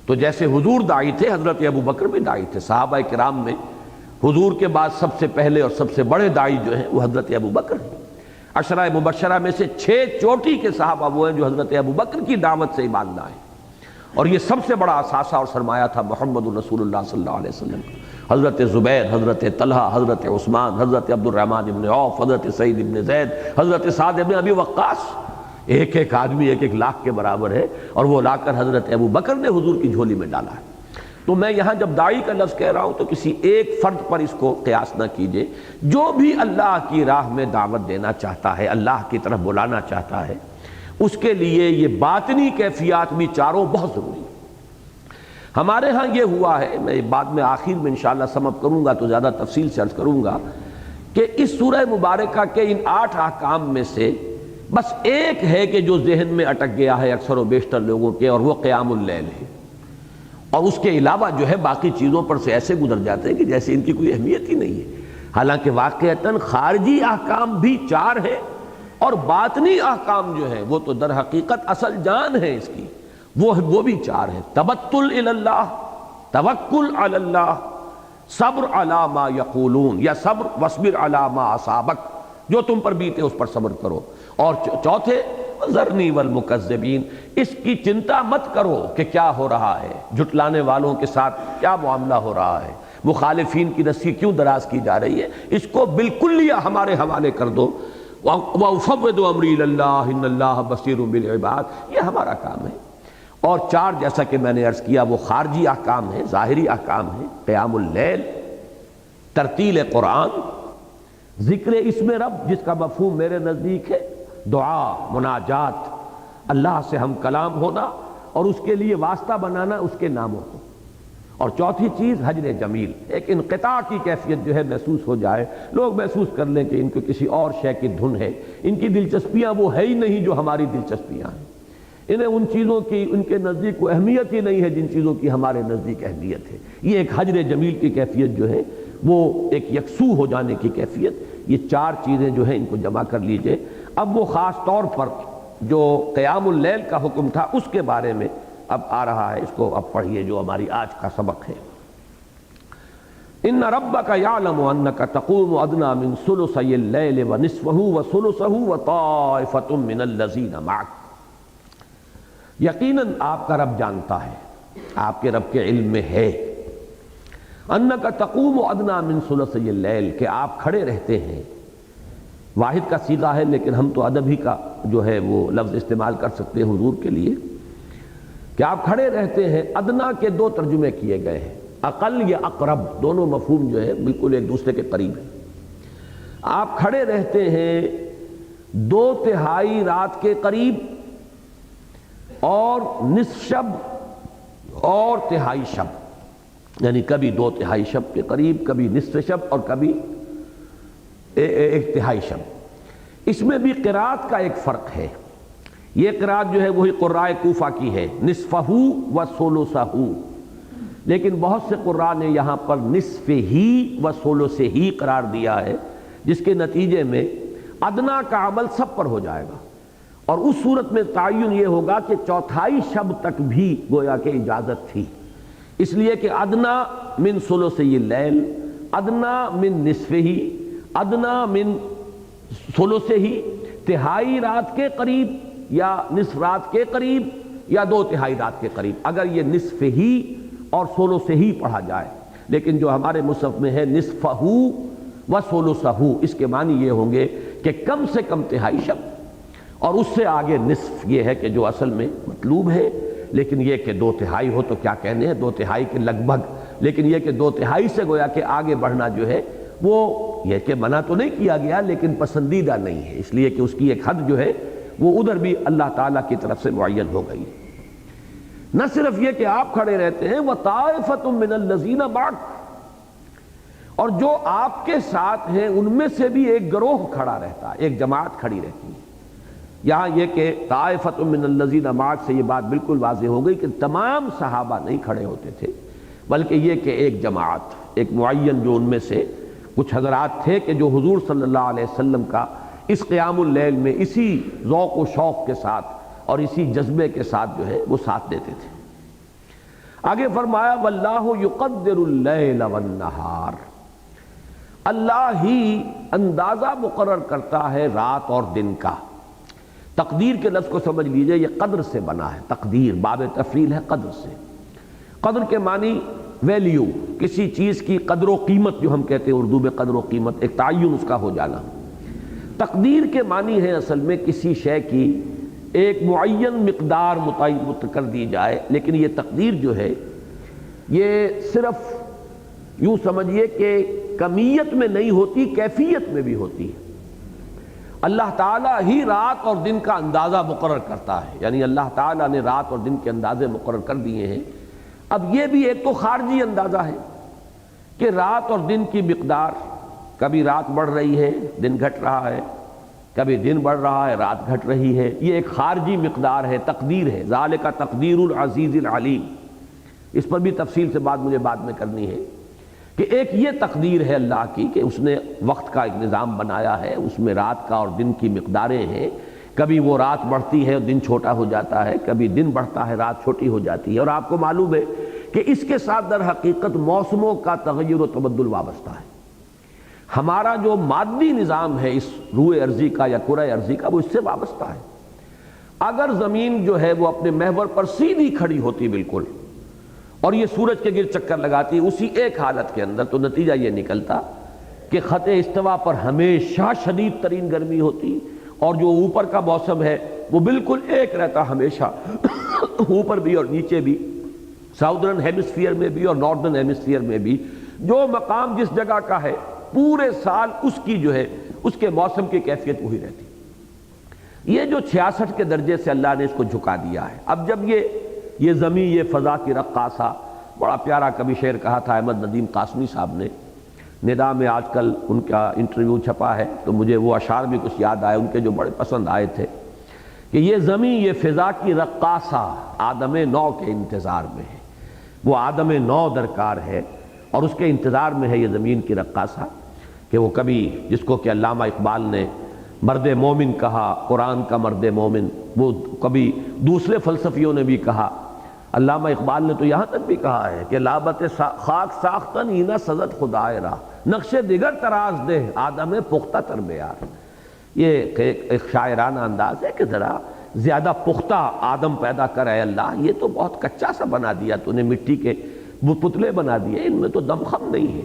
تو جیسے حضور داعی تھے، حضرت ابو بکر بھی داعی تھے. صحابہ کرام میں حضور کے بعد سب سے پہلے اور سب سے بڑے داعی جو ہیں وہ حضرت ابو بکر ہیں. عشرہ مبشرہ میں سے 6 چوٹی کے صحابہ وہ ہیں جو حضرت ابو بکر کی دعوت سے ایمان لائے، اور یہ سب سے بڑا اثاثہ اور سرمایہ تھا محمد رسول اللہ صلی اللہ علیہ وسلم کا. حضرت زبیر، حضرت طلحہ، حضرت عثمان، حضرت عبد الرحمن بن عوف، حضرت سعید بن زید، حضرت سعد بن ابی وقاص، ایک ایک آدمی 1-1 لاکھ کے برابر ہے، اور وہ لا کر حضرت ابو بکر نے حضور کی جھولی میں ڈالا ہے. تو میں یہاں جب داعی کا لفظ کہہ رہا ہوں تو کسی ایک فرد پر اس کو قیاس نہ کیجئے، جو بھی اللہ کی راہ میں دعوت دینا چاہتا ہے، اللہ کی طرف بلانا چاہتا ہے، اس کے لیے یہ باطنی کیفیات بھی چاروں بہت ضروری ہیں. ہمارے ہاں یہ ہوا ہے، میں بعد میں آخر میں انشاءاللہ سم اپ کروں گا تو زیادہ تفصیل سے عرض کروں گا کہ اس سورہ مبارکہ کے ان 8 احکام میں سے بس ایک ہے کہ جو ذہن میں اٹک گیا ہے اکثر و بیشتر لوگوں کے، اور وہ قیام اللیل ہے، اور اس کے علاوہ جو ہے باقی چیزوں پر سے ایسے گزر جاتے ہیں کہ جیسے ان کی کوئی اہمیت ہی نہیں ہے. حالانکہ واقعتاً خارجی احکام بھی 4 ہیں اور باطنی احکام جو ہیں وہ تو در حقیقت اصل جان ہے اس کی، وہ بھی 4 ہیں. تبتل الی اللہ، توکل علی اللہ، صبر علی ما یقولون، یا صبر واصبر علی ما اصابک، جو تم پر بیتے اس پر صبر کرو. اور چوتھے ذرنی والمکذبین، اس کی چنتا مت کرو کہ کیا ہو رہا ہے، جھٹلانے والوں کے ساتھ کیا معاملہ ہو رہا ہے، مخالفین کی رسی کیوں دراز کی جا رہی ہے، اس کو بالکلیہ ہمارے حوالے کر دو. وَأُفَوِّضُ أَمْرِي إِلَى اللَّهِ إِنَّ اللَّهَ بَصِيرٌ بِالْعِبَادِ، یہ ہمارا کام ہے۔ اور چار جیسا کہ میں نے عرض کیا وہ خارجی احکام ہیں، ظاہری احکام ہیں، قیام اللیل، ترتیل قرآن، ذکر اسم رب جس کا مفہوم میرے نزدیک ہے دعا، مناجات، اللہ سے ہم کلام ہونا اور اس کے لیے واسطہ بنانا اس کے ناموں کو، اور چوتھی چیز حجر جمیل، ایک انقطاع کی کیفیت جو ہے محسوس ہو جائے، لوگ محسوس کر لیں کہ ان کو کسی اور شے کی دھن ہے، ان کی دلچسپیاں وہ ہے ہی نہیں جو ہماری دلچسپیاں ہیں، انہیں ان چیزوں کی ان کے نزدیک کوئی اہمیت ہی نہیں ہے جن چیزوں کی ہمارے نزدیک اہمیت ہے۔ یہ ایک حجر جمیل کی کیفیت جو ہے وہ ایک یکسو ہو جانے کی کیفیت، یہ چار چیزیں جو ہیں ان کو جمع کر لیجئے۔ اب وہ خاص طور پر جو قیام اللیل کا حکم تھا اس کے بارے میں اب آ رہا ہے، اس کو اب پڑھیے جو ہماری آج کا سبق ہے۔ ان ربک یعلم انک تقوم ادنی من ثلثی اللیل ونصفہ وثلثہ وطائفۃ من الذین معک، یقیناً آپ کا رب جانتا ہے، آپ کے رب کے علم میں ہے، انک تقوم ادنی من ثلثی اللیل، کہ آپ کھڑے رہتے ہیں، واحد کا صیغہ ہے لیکن ہم تو ادب ہی کا جو ہے وہ لفظ استعمال کر سکتے ہیں حضور کے لیے، کہ آپ کھڑے رہتے ہیں۔ ادنا کے دو ترجمے کیے گئے ہیں، اقل یا اقرب، دونوں مفہوم جو ہے بالکل ایک دوسرے کے قریب ہیں۔ آپ کھڑے رہتے ہیں 2/3 رات کے قریب اور نصف شب اور تہائی شب، یعنی کبھی 2/3 شب کے قریب، کبھی نصف شب اور کبھی 1/3 شب۔ اس میں بھی قرات کا ایک فرق ہے، یہ قرات جو ہے وہی قراء کوفہ کی ہے، نصفہ و ثلثہ، لیکن بہت سے قراء نے یہاں پر نصف ہی و ثلثہ ہی قرار دیا ہے، جس کے نتیجے میں ادنا کا عمل سب پر ہو جائے گا، اور اس صورت میں تعین یہ ہوگا کہ 1/4 شب تک بھی گویا کہ اجازت تھی، اس لیے کہ ادنا من ثلثی اللیل، ادنا من نصفہ، ادنا من ثلثہ، تہائی رات کے قریب یا نصف رات کے قریب یا 2/3 رات کے قریب، اگر یہ نصف ہی اور ثلثہ ہی پڑھا جائے، لیکن جو ہمارے مصحف میں ہے نصفہ و ثلثہ، اس کے معنی یہ ہوں گے کہ کم سے کم تہائی شب، اور اس سے آگے نصف یہ ہے کہ جو اصل میں مطلوب ہے، لیکن یہ کہ 2/3 ہو تو کیا کہنے ہیں، 2/3 کے لگ بھگ، لیکن یہ کہ 2/3 سے گویا کہ آگے بڑھنا جو ہے وہ یہ کہ منع تو نہیں کیا گیا لیکن پسندیدہ نہیں ہے، اس لیے کہ اس کی ایک حد جو ہے وہ ادھر بھی اللہ تعالیٰ کی طرف سے معین ہو گئی۔ نہ صرف یہ کہ آپ کھڑے رہتے ہیں، وَطَائِفَةٌ مِّنَ الَّذِينَ مَعَكَ، اور جو آپ کے ساتھ ہیں ان میں سے بھی ایک گروہ کھڑا رہتا ہے، ایک جماعت کھڑی رہتی ہے۔ یہاں یہ کہ طائفۃ من الذین معک سے یہ بات بالکل واضح ہو گئی کہ تمام صحابہ نہیں کھڑے ہوتے تھے، بلکہ یہ کہ ایک جماعت، ایک معین جو ان میں سے کچھ حضرات تھے کہ جو حضور صلی اللہ علیہ وسلم کا اس قیام اللیل میں اسی ذوق و شوق کے ساتھ اور اسی جذبے کے ساتھ جو ہے وہ ساتھ دیتے تھے۔ آگے فرمایا واللہ یقدر اللیل والنہار، اللہ ہی اندازہ مقرر کرتا ہے رات اور دن کا۔ تقدیر کے لفظ کو سمجھ لیجئے، یہ قدر سے بنا ہے، تقدیر باب تفعیل ہے قدر سے۔ قدر کے معنی ویلیو، کسی چیز کی قدر و قیمت جو ہم کہتے ہیں اردو میں قدر و قیمت، ایک تعین اس کا ہو جانا۔ تقدیر کے معنی ہے اصل میں کسی شے کی ایک معین مقدار متعین کر دی جائے، لیکن یہ تقدیر جو ہے یہ صرف یوں سمجھیے کہ کمیت میں نہیں ہوتی، کیفیت میں بھی ہوتی ہے۔ اللہ تعالیٰ ہی رات اور دن کا اندازہ مقرر کرتا ہے، یعنی اللہ تعالیٰ نے رات اور دن کے اندازے مقرر کر دیے ہیں۔ اب یہ بھی ایک تو خارجی اندازہ ہے کہ رات اور دن کی مقدار، کبھی رات بڑھ رہی ہے دن گھٹ رہا ہے، کبھی دن بڑھ رہا ہے رات گھٹ رہی ہے، یہ ایک خارجی مقدار ہے، تقدیر ہے، ذالک تقدیر العزیز العلیم۔ اس پر بھی تفصیل سے بات مجھے بعد میں کرنی ہے کہ ایک یہ تقدیر ہے اللہ کی کہ اس نے وقت کا ایک نظام بنایا ہے، اس میں رات کا اور دن کی مقداریں ہیں، کبھی وہ رات بڑھتی ہے اور دن چھوٹا ہو جاتا ہے، کبھی دن بڑھتا ہے رات چھوٹی ہو جاتی ہے، اور آپ کو معلوم ہے کہ اس کے ساتھ در حقیقت موسموں کا تغیر و تبدل وابستہ ہے۔ ہمارا جو مادی نظام ہے اس روئے ارضی کا یا کرۂ ارضی کا، وہ اس سے وابستہ ہے۔ اگر زمین جو ہے وہ اپنے محور پر سیدھی کھڑی ہوتی بالکل، اور یہ سورج کے گرد چکر لگاتی اسی ایک حالت کے اندر، تو نتیجہ یہ نکلتا کہ خط استوا پر ہمیشہ شدید ترین گرمی ہوتی، اور جو اوپر کا موسم ہے وہ بالکل ایک رہتا ہمیشہ، اوپر بھی اور نیچے بھی، ساؤدرن ہیمسفیئر میں بھی اور ناردرن ہیمسفیئر میں بھی، جو مقام جس جگہ کا ہے پورے سال اس کی جو ہے اس کے موسم کی کیفیت وہی رہتی۔ یہ جو 66 کے درجے سے اللہ نے اس کو جھکا دیا ہے، اب جب یہ زمین، یہ فضا کی رقاصہ، بڑا پیارا کبھی شعر کہا تھا احمد ندیم قاسمی صاحب نے، ندا میں آج کل ان کا انٹرویو چھپا ہے تو مجھے وہ اشعار بھی کچھ یاد آئے ان کے جو بڑے پسند آئے تھے، کہ یہ زمین، یہ فضا کی رقاصہ آدم نو کے انتظار میں ہے، وہ آدم نو درکار ہے اور اس کے انتظار میں ہے یہ زمین کی رقاصہ، کہ وہ کبھی، جس کو کہ علامہ اقبال نے مرد مومن کہا، قرآن کا مرد مومن، وہ کبھی دوسرے فلسفیوں نے بھی کہا، علامہ اقبال نے تو یہاں تک بھی کہا ہے کہ لابت خاک ساختن اینا سزد خدائے را، نقش دیگر تراز دے آدم پختہ تر بیار۔ یہ ایک شاعرانہ انداز ہے کہ ذرا زیادہ پختہ آدم پیدا کر اے اللہ، یہ تو بہت کچا سا بنا دیا تو نے، مٹی کے وہ پتلے بنا دیے، ان میں تو دم خم نہیں ہے۔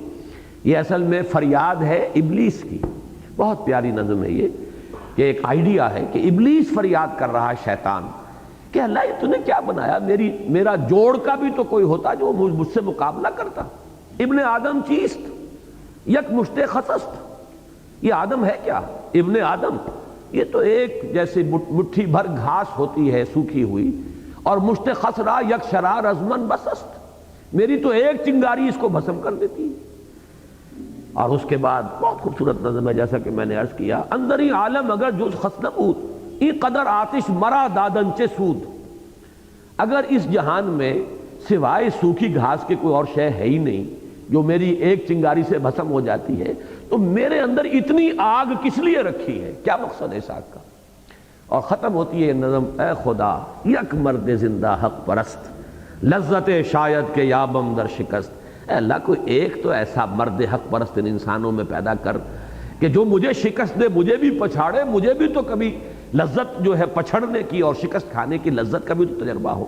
یہ اصل میں فریاد ہے ابلیس کی، بہت پیاری نظم ہے یہ، کہ ایک آئیڈیا ہے کہ ابلیس فریاد کر رہا ہے شیطان کہ اللہ یہ تو نے کیا بنایا، میرا جوڑ کا بھی تو کوئی ہوتا جو مجھ سے مقابلہ کرتا، ابن آدم چیست یک مشت خسست، یہ آدم ہے کیا، ابن آدم یہ تو ایک جیسے مٹھی بھر گھاس ہوتی ہے سوکھی ہوئی، اور مشت خسرا یک شرار ازمن بسست، میری تو ایک چنگاری اس کو بھسم کر دیتی ہے۔ اور اس کے بعد بہت خوبصورت نظم ہے، جیسا کہ میں نے عرض کیا، اندری عالم اگر جز خس نبود ای قدر آتش مرا دادن چے سود، اگر اس جہان میں سوائے سوکھی گھاس کے کوئی اور شے ہے ہی نہیں جو میری ایک چنگاری سے بھسم ہو جاتی ہے، تو میرے اندر اتنی آگ کس لیے رکھی ہے، کیا مقصد ہے اس آگ کا؟ اور ختم ہوتی ہے یہ نظم، اے خدا یک مرد زندہ حق پرست، لذت شاید کے یابم در شکست، اے اللہ کوئی ایک تو ایسا مرد حق پرست ان انسانوں میں پیدا کر کہ جو مجھے شکست دے، مجھے بھی پچھاڑے، مجھے بھی تو کبھی لذت جو ہے پچھڑنے کی اور شکست کھانے کی لذت کا بھی تو تجربہ ہو۔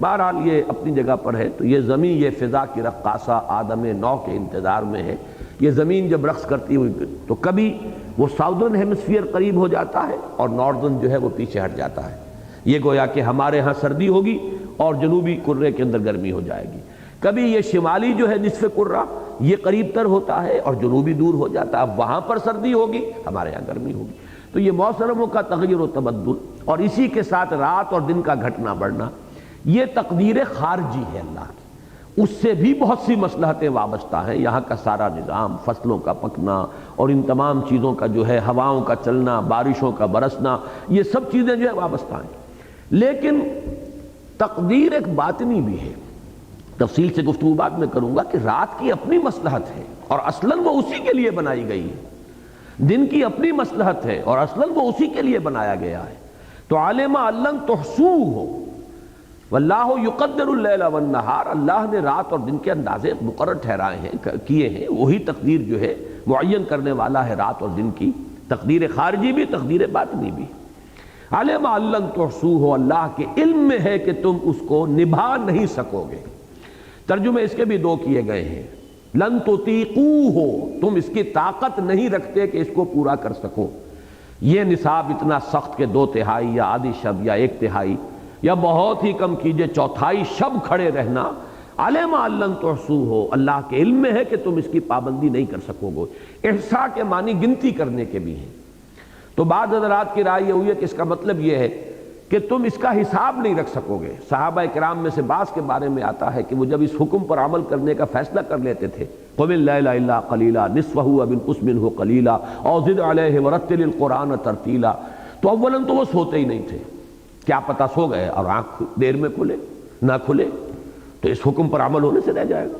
بہرحال یہ اپنی جگہ پر ہے، تو یہ زمین، یہ فضا کی رقاصہ آدم نو کے انتظار میں ہے۔ یہ زمین جب رقص کرتی ہوئی تو کبھی وہ ساؤدرن ہیمسفیئر قریب ہو جاتا ہے اور ناردرن جو ہے وہ پیچھے ہٹ جاتا ہے، یہ گویا کہ ہمارے ہاں سردی ہوگی اور جنوبی کرے کے اندر گرمی ہو جائے گی، کبھی یہ شمالی جو ہے نصف کرہ یہ قریب تر ہوتا ہے اور جنوبی دور ہو جاتا ہے، اب وہاں پر سردی ہوگی، ہمارے یہاں گرمی ہوگی۔ تو یہ موسموں کا تغیر و تبدل اور اسی کے ساتھ رات اور دن کا گھٹنا بڑھنا، یہ تقدیر خارجی ہے اللہ کی، اس سے بھی بہت سی مصلحتیں وابستہ ہیں، یہاں کا سارا نظام، فصلوں کا پکنا اور ان تمام چیزوں کا جو ہے ہواؤں کا چلنا، بارشوں کا برسنا، یہ سب چیزیں جو ہے وابستہ ہیں۔ لیکن تقدیر ایک باطنی بھی ہے، تفصیل سے گفتگو بعد میں کروں گا، کہ رات کی اپنی مصلحت ہے اور اصلاً وہ اسی کے لیے بنائی گئی ہے، دن کی اپنی مصلحت ہے اور اصلاً وہ اسی کے لیے بنایا گیا ہے۔ تو عالم علن تحصوہ واللہ یقدر اللیل والنہار، اللہ نے رات اور دن کے اندازے مقرر ٹھہرائے ہیں، کیے ہیں، وہی تقدیر جو ہے معین کرنے والا ہے رات اور دن کی، تقدیر خارجی بھی، تقدیر باطنی بھی۔ علم علن تحصوہ، اللہ کے علم میں ہے کہ تم اس کو نبھا نہیں سکو گے۔ ترجمے اس کے بھی دو کیے گئے ہیں، لن تطیقوہ، تم اس کی طاقت نہیں رکھتے کہ اس کو پورا کر سکو، یہ نصاب اتنا سخت کہ 2/3 یا آدھی شب یا 1/3 یا بہت ہی کم کیجئے 1/4 شب کھڑے رہنا، علم علن تحصوہ، اللہ کے علم میں ہے کہ تم اس کی پابندی نہیں کر سکو گے۔ احصاء کے معنی گنتی کرنے کے بھی ہیں، تو بعض حضرات کی رائے یہ ہوئی ہے کہ اس کا مطلب یہ ہے کہ تم اس کا حساب نہیں رکھ سکو گے۔ صحابہ کرام میں سے بعض کے بارے میں آتا ہے کہ وہ جب اس حکم پر عمل کرنے کا فیصلہ کر لیتے تھے، قم اللیل الا قلیلا نصفہ او انقص منہ قلیلا او زد علیہ ورتل القرآن ترتیلا، تو اولاً تو وہ سوتے ہی نہیں تھے، کیا پتہ سو گئے اور آنکھ دیر میں کھلے نہ کھلے تو اس حکم پر عمل ہونے سے رہ جائے گا۔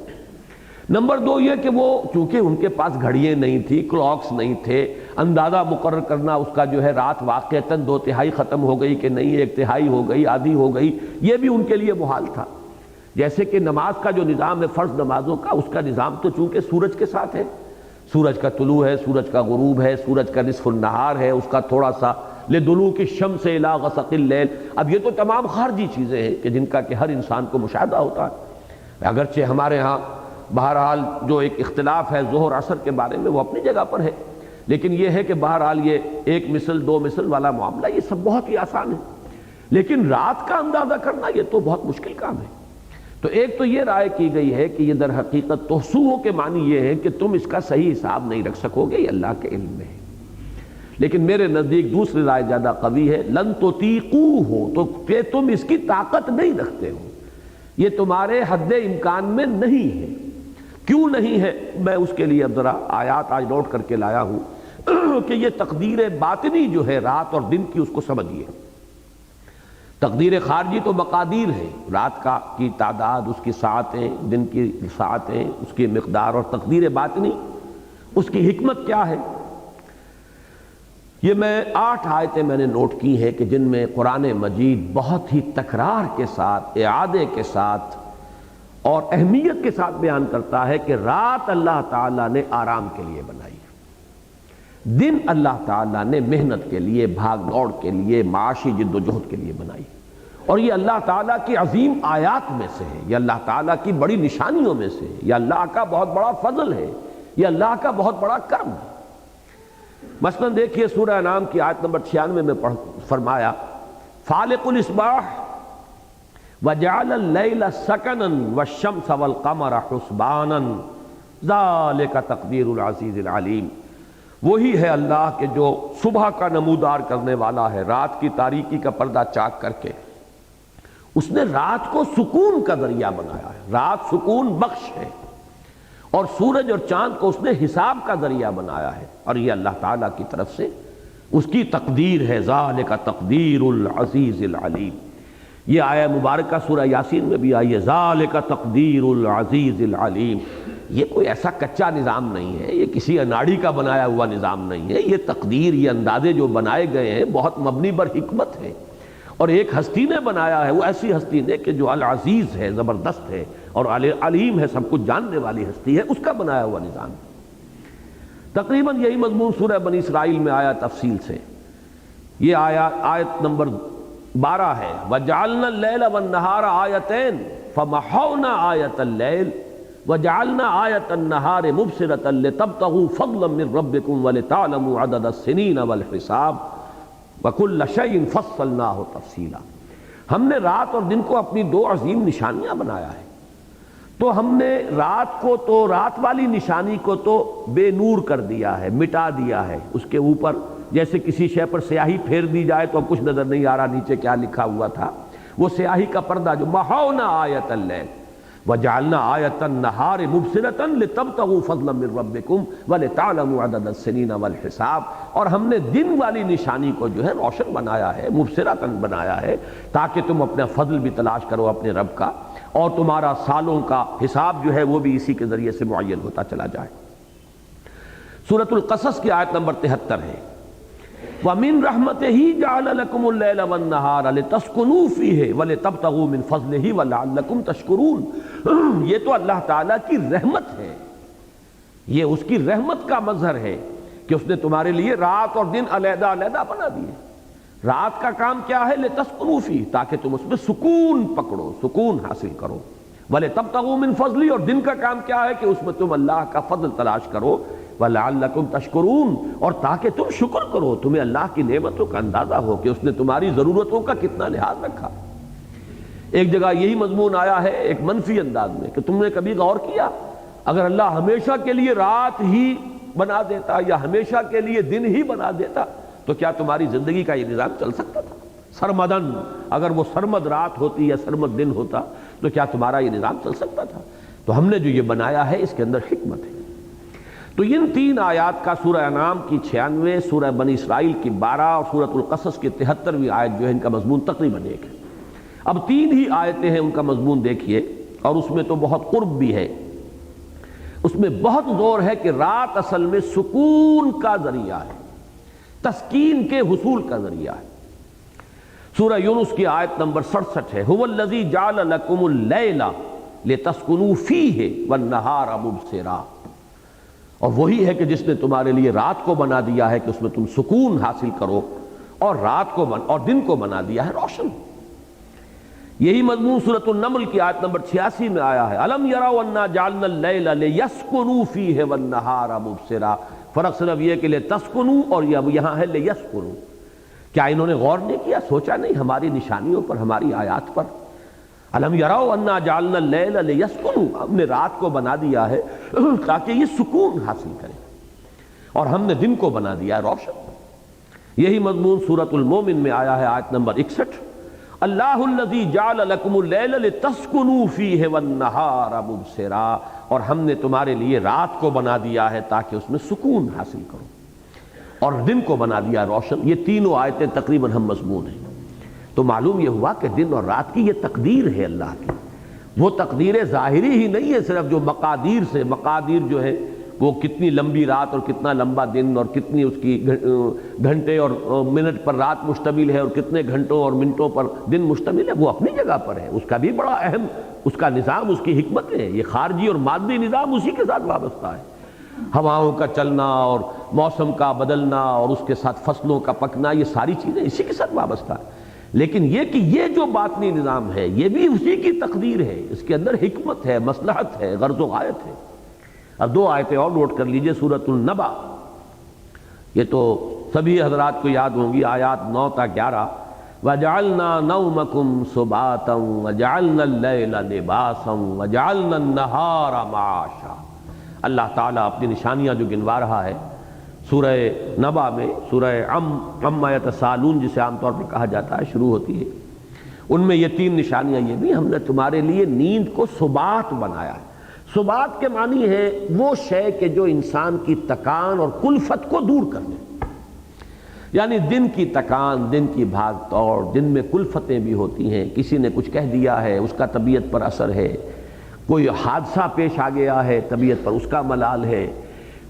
نمبر 2 یہ کہ وہ چونکہ ان کے پاس گھڑیاں نہیں تھی، کلاکس نہیں تھے، اندازہ مقرر کرنا اس کا جو ہے رات واقعتاً 2/3 ختم ہو گئی کہ نہیں 1/3 ہو گئی، آدھی ہو گئی، یہ بھی ان کے لیے محال تھا۔ جیسے کہ نماز کا جو نظام ہے، فرض نمازوں کا، اس کا نظام تو چونکہ سورج کے ساتھ ہے، سورج کا طلوع ہے، سورج کا غروب ہے، سورج کا نصف النہار ہے، اس کا تھوڑا سا لدلوک الشمس الی غسق اللیل، اب یہ تو تمام خارجی چیزیں ہیں کہ جن کا کہ ہر انسان کو مشاہدہ ہوتا ہے۔ اگرچہ ہمارے ہاں بہرحال جو ایک اختلاف ہے ظہر عصر کے بارے میں وہ اپنی جگہ پر ہے، لیکن یہ ہے کہ بہرحال یہ ایک مثل دو مثل والا معاملہ یہ سب بہت ہی آسان ہے، لیکن رات کا اندازہ کرنا یہ تو بہت مشکل کام ہے۔ تو ایک تو یہ رائے کی گئی ہے کہ یہ در حقیقت تحسوہو کے معنی یہ ہے کہ تم اس کا صحیح حساب نہیں رکھ سکو گے، یہ اللہ کے علم میں ہے، لیکن میرے نزدیک دوسری رائے زیادہ قوی ہے، لن تطیقوہ، تو کہ تم اس کی طاقت نہیں رکھتے ہو، یہ تمہارے حد امکان میں نہیں ہے۔ کیوں نہیں ہے؟ میں اس کے لیے اب ذرا آیات آج نوٹ کر کے لایا ہوں کہ یہ تقدیر باطنی جو ہے رات اور دن کی اس کو سمجھیے۔ تقدیر خارجی تو مقادیر ہے، رات کی تعداد، اس کی ساعتیں، دن کی ساعتیں، اس کی مقدار، اور تقدیر باطنی اس کی حکمت کیا ہے۔ یہ میں 8 آیتیں میں نے نوٹ کی ہیں کہ جن میں قرآن مجید بہت ہی تکرار کے ساتھ، اعادے کے ساتھ اور اہمیت کے ساتھ بیان کرتا ہے کہ رات اللہ تعالیٰ نے آرام کے لیے بنائی، دن اللہ تعالیٰ نے محنت کے لیے، بھاگ دوڑ کے لیے، معاشی جد و جہد کے لیے بنائی، اور یہ اللہ تعالیٰ کی عظیم آیات میں سے ہے، یہ اللہ تعالیٰ کی بڑی نشانیوں میں سے ہے، یہ اللہ کا بہت بڑا فضل ہے، یہ اللہ کا بہت بڑا کرم ہے۔ مثلا دیکھیے سورہ انعام کی آیت نمبر 96 میں فرمایا فالق الاصباح وجعل اللیل سکنا والشمس والقمر حسبانا ذالک تقدیر العزیز العلیم۔ وہی ہے اللہ کہ جو صبح کا نمودار کرنے والا ہے، رات کی تاریکی کا پردہ چاک کر کے اس نے رات کو سکون کا ذریعہ بنایا ہے، رات سکون بخش ہے، اور سورج اور چاند کو اس نے حساب کا ذریعہ بنایا ہے، اور یہ اللہ تعالیٰ کی طرف سے اس کی تقدیر ہے، ذالک تقدیر العزیز العلیم۔ یہ آیہ مبارکہ سورہ یاسین میں بھی آئی ہے، ذالک تقدیر العزیز العلیم۔ یہ کوئی ایسا کچا نظام نہیں ہے، یہ کسی اناڑی کا بنایا ہوا نظام نہیں ہے، یہ تقدیر، یہ اندازے جو بنائے گئے ہیں بہت مبنی بر حکمت ہے، اور ایک ہستی نے بنایا ہے، وہ ایسی ہستی نے کہ جو العزیز ہے، زبردست ہے، اور علیم ہے، سب کچھ جاننے والی ہستی ہے، اس کا بنایا ہوا نظام۔ تقریباً یہی مضمون سورہ بنی اسرائیل میں آیا تفصیل سے، یہ آیت نمبر 12 ہے، وَجَعَلْنَا اللَّيْلَ وَالنَّهَارَ آیَتَيْنِ فَمَحَوْنَا آیَةَ اللَّيْلِ وَجَعَلْنَا آیَةَ النَّهَارِ مُبْصِرَةً لِتَبْتَغُوا فَضْلًا مِّن رَّبِّكُمْ وَلِتَعْلَمُوا عَدَدَ السِّنِينَ وَالْحِسَابَ وَكُلَّ شَيْءٍ فَصَّلْنَاهُ تَفْصِيلًا۔ ہم نے رات اور دن کو اپنی 2 عظیم نشانیاں بنایا ہے، تو ہم نے رات کو تو، رات والی نشانی کو تو بے نور کر دیا ہے، مٹا دیا ہے، اس کے اوپر جیسے کسی شے پر سیاہی پھیر دی جائے تو اب کچھ نظر نہیں آ رہا نیچے کیا لکھا ہوا تھا، وہ سیاہی کا پردہ جو محونا آیت اللیل وجعلنا آیت النہار مبصرۃ لتبتغوا فضلا من ربکم ولتعلموا عدد السنین والحساب، اور ہم نے دن والی نشانی کو جو ہے روشن بنایا ہے، مبصرۃ بنایا ہے، تاکہ تم اپنا فضل بھی تلاش کرو اپنے رب کا، اور تمہارا سالوں کا حساب جو ہے وہ بھی اسی کے ذریعے سے معین ہوتا چلا جائے۔ سورۃ القصص کی آیت نمبر 73 ہے، وَمِن رَحْمَتِهِ جَعَلَ لَكُمُ اللَّيْلَ وَالنَّهَارَ لِتَسْكُنُوا فِيهِ وَلِتَبْتَغُوا مِن فَضْلِهِ وَلَعَلَّكُمْ تَشْكُرُونَ۔ یہ تو اللہ تعالیٰ کی رحمت ہے، یہ اس کی رحمت کا مظہر ہے کہ اس نے تمہارے لیے رات اور دن علیحدہ علیحدہ بنا دیے۔ رات کا کام کیا ہے؟ لِتَسْكُنُوا فِيهِ، تاکہ تم اس میں سکون پکڑو، سکون حاصل کرو، وَلِتَبْتَغُوا مِن فَضْلِهِ، اور دن کا کام کیا ہے کہ اس میں تم اللہ کا فضل تلاش کرو، وَلَعَلَّكُمْ تَشْكُرُونَ، اور تاکہ تم شکر کرو، تمہیں اللہ کی نعمتوں کا اندازہ ہو کہ اس نے تمہاری ضرورتوں کا کتنا لحاظ رکھا۔ ایک جگہ یہی مضمون آیا ہے ایک منفی انداز میں کہ تم نے کبھی غور کیا اگر اللہ ہمیشہ کے لیے رات ہی بنا دیتا یا ہمیشہ کے لیے دن ہی بنا دیتا تو کیا تمہاری زندگی کا یہ نظام چل سکتا تھا؟ سرمدن، اگر وہ سرمد رات ہوتی یا سرمد دن ہوتا تو کیا تمہارا یہ نظام چل سکتا تھا؟ تو ہم نے جو یہ بنایا ہے اس کے اندر حکمت ہے۔ تو ان 3 آیات کا سورہ انعام کی 96، سورہ بنی اسرائیل کی 12 اور سورۃ القصص کی 73ویں آیت جو ہے ان کا مضمون تقریباً ایک ہے۔ اب 3 ہی آیتیں ہیں، ان کا مضمون دیکھیے، اور اس میں تو بہت قرب بھی ہے، اس میں بہت زور ہے کہ رات اصل میں سکون کا ذریعہ ہے، تسکین کے حصول کا ذریعہ ہے۔ سورہ یونس کی آیت نمبر 67 ہے، هو الذی جعل لکم اللیل لتسکنوا فیہ والنہار مبصرا، اور وہی ہے کہ جس نے تمہارے لیے رات کو بنا دیا ہے کہ اس میں تم سکون حاصل کرو، اور رات کو اور دن کو بنا دیا ہے روشن۔ یہی مضمون سورۃ النمل کی آیت نمبر 86 میں آیا ہے، الم یروا انا جعلنا اللیل لیسکنوا فیہ والنہار مبصرا۔ فرق صرف یہ کہ لتسکنوا اور یہاں ہے لیسکنوا۔ کیا انہوں نے غور نہیں کیا، سوچا نہیں ہماری نشانیوں پر، ہماری آیات پر؟ الم یروا انا جعلنا اللیل لیسکنوا، ہم نے رات کو بنا دیا ہے تاکہ یہ سکون حاصل کرے، اور ہم نے دن کو بنا دیا ہے روشن۔ یہی مضمون سورۃ المومن میں آیا ہے آیت نمبر 61، اللہ الذی جعل لکم اللیل لتسکنوا فیہ والنہار مبصرا، اور ہم نے تمہارے لیے رات کو بنا دیا ہے تاکہ اس میں سکون حاصل کرو، اور دن کو بنا دیا روشن۔ یہ تینوں آیتیں تقریباً ہم مضمون ہیں۔ تو معلوم یہ ہوا کہ دن اور رات کی یہ تقدیر ہے اللہ کی، وہ تقدیر ظاہری ہی نہیں ہے صرف جو مقادیر سے، مقادیر جو ہے وہ کتنی لمبی رات اور کتنا لمبا دن اور کتنی اس کی گھنٹے اور منٹ پر رات مشتمل ہے اور کتنے گھنٹوں اور منٹوں پر دن مشتمل ہے، وہ اپنی جگہ پر ہے، اس کا بھی بڑا اہم اس کا نظام، اس کی حکمت ہے۔ یہ خارجی اور مادی نظام اسی کے ساتھ وابستہ ہے، ہواؤں کا چلنا اور موسم کا بدلنا اور اس کے ساتھ فصلوں کا پکنا، یہ ساری چیزیں اسی کے ساتھ وابستہ ہے۔ لیکن یہ کہ یہ جو باطنی نظام ہے یہ بھی اسی کی تقدیر ہے، اس کے اندر حکمت ہے، مصلحت ہے، غرض و غایت ہے۔ اب دو آیتیں اور نوٹ کر لیجئے، سورۃ النبا، یہ تو سبھی حضرات کو یاد ہوں گی، آیات 9 تا 11، وَجَعَلْنَا نَوْمَكُمْ سُبَاتًا وَجَعَلْنَا اللَّيْلَ لِبَاسًا وَجَعَلْنَا النَّهَارَ مَعَاشًا۔ اللہ تعالیٰ اپنی نشانیاں جو گنوا رہا ہے سورہ نبا میں، سورہ عما یتساءلون جسے عام طور پر کہا جاتا ہے، شروع ہوتی ہے، ان میں یہ تین نشانیاں یہ بھی، ہم نے تمہارے لیے نیند کو سبات بنایا ہے۔ سبات کے معنی ہے وہ شے کہ جو انسان کی تکان اور کلفت کو دور کر دے، یعنی دن کی تکان، دن کی بھاگ دوڑ، دن میں کلفتیں بھی ہوتی ہیں، کسی نے کچھ کہہ دیا ہے اس کا طبیعت پر اثر ہے، کوئی حادثہ پیش آ گیا ہے طبیعت پر اس کا ملال ہے،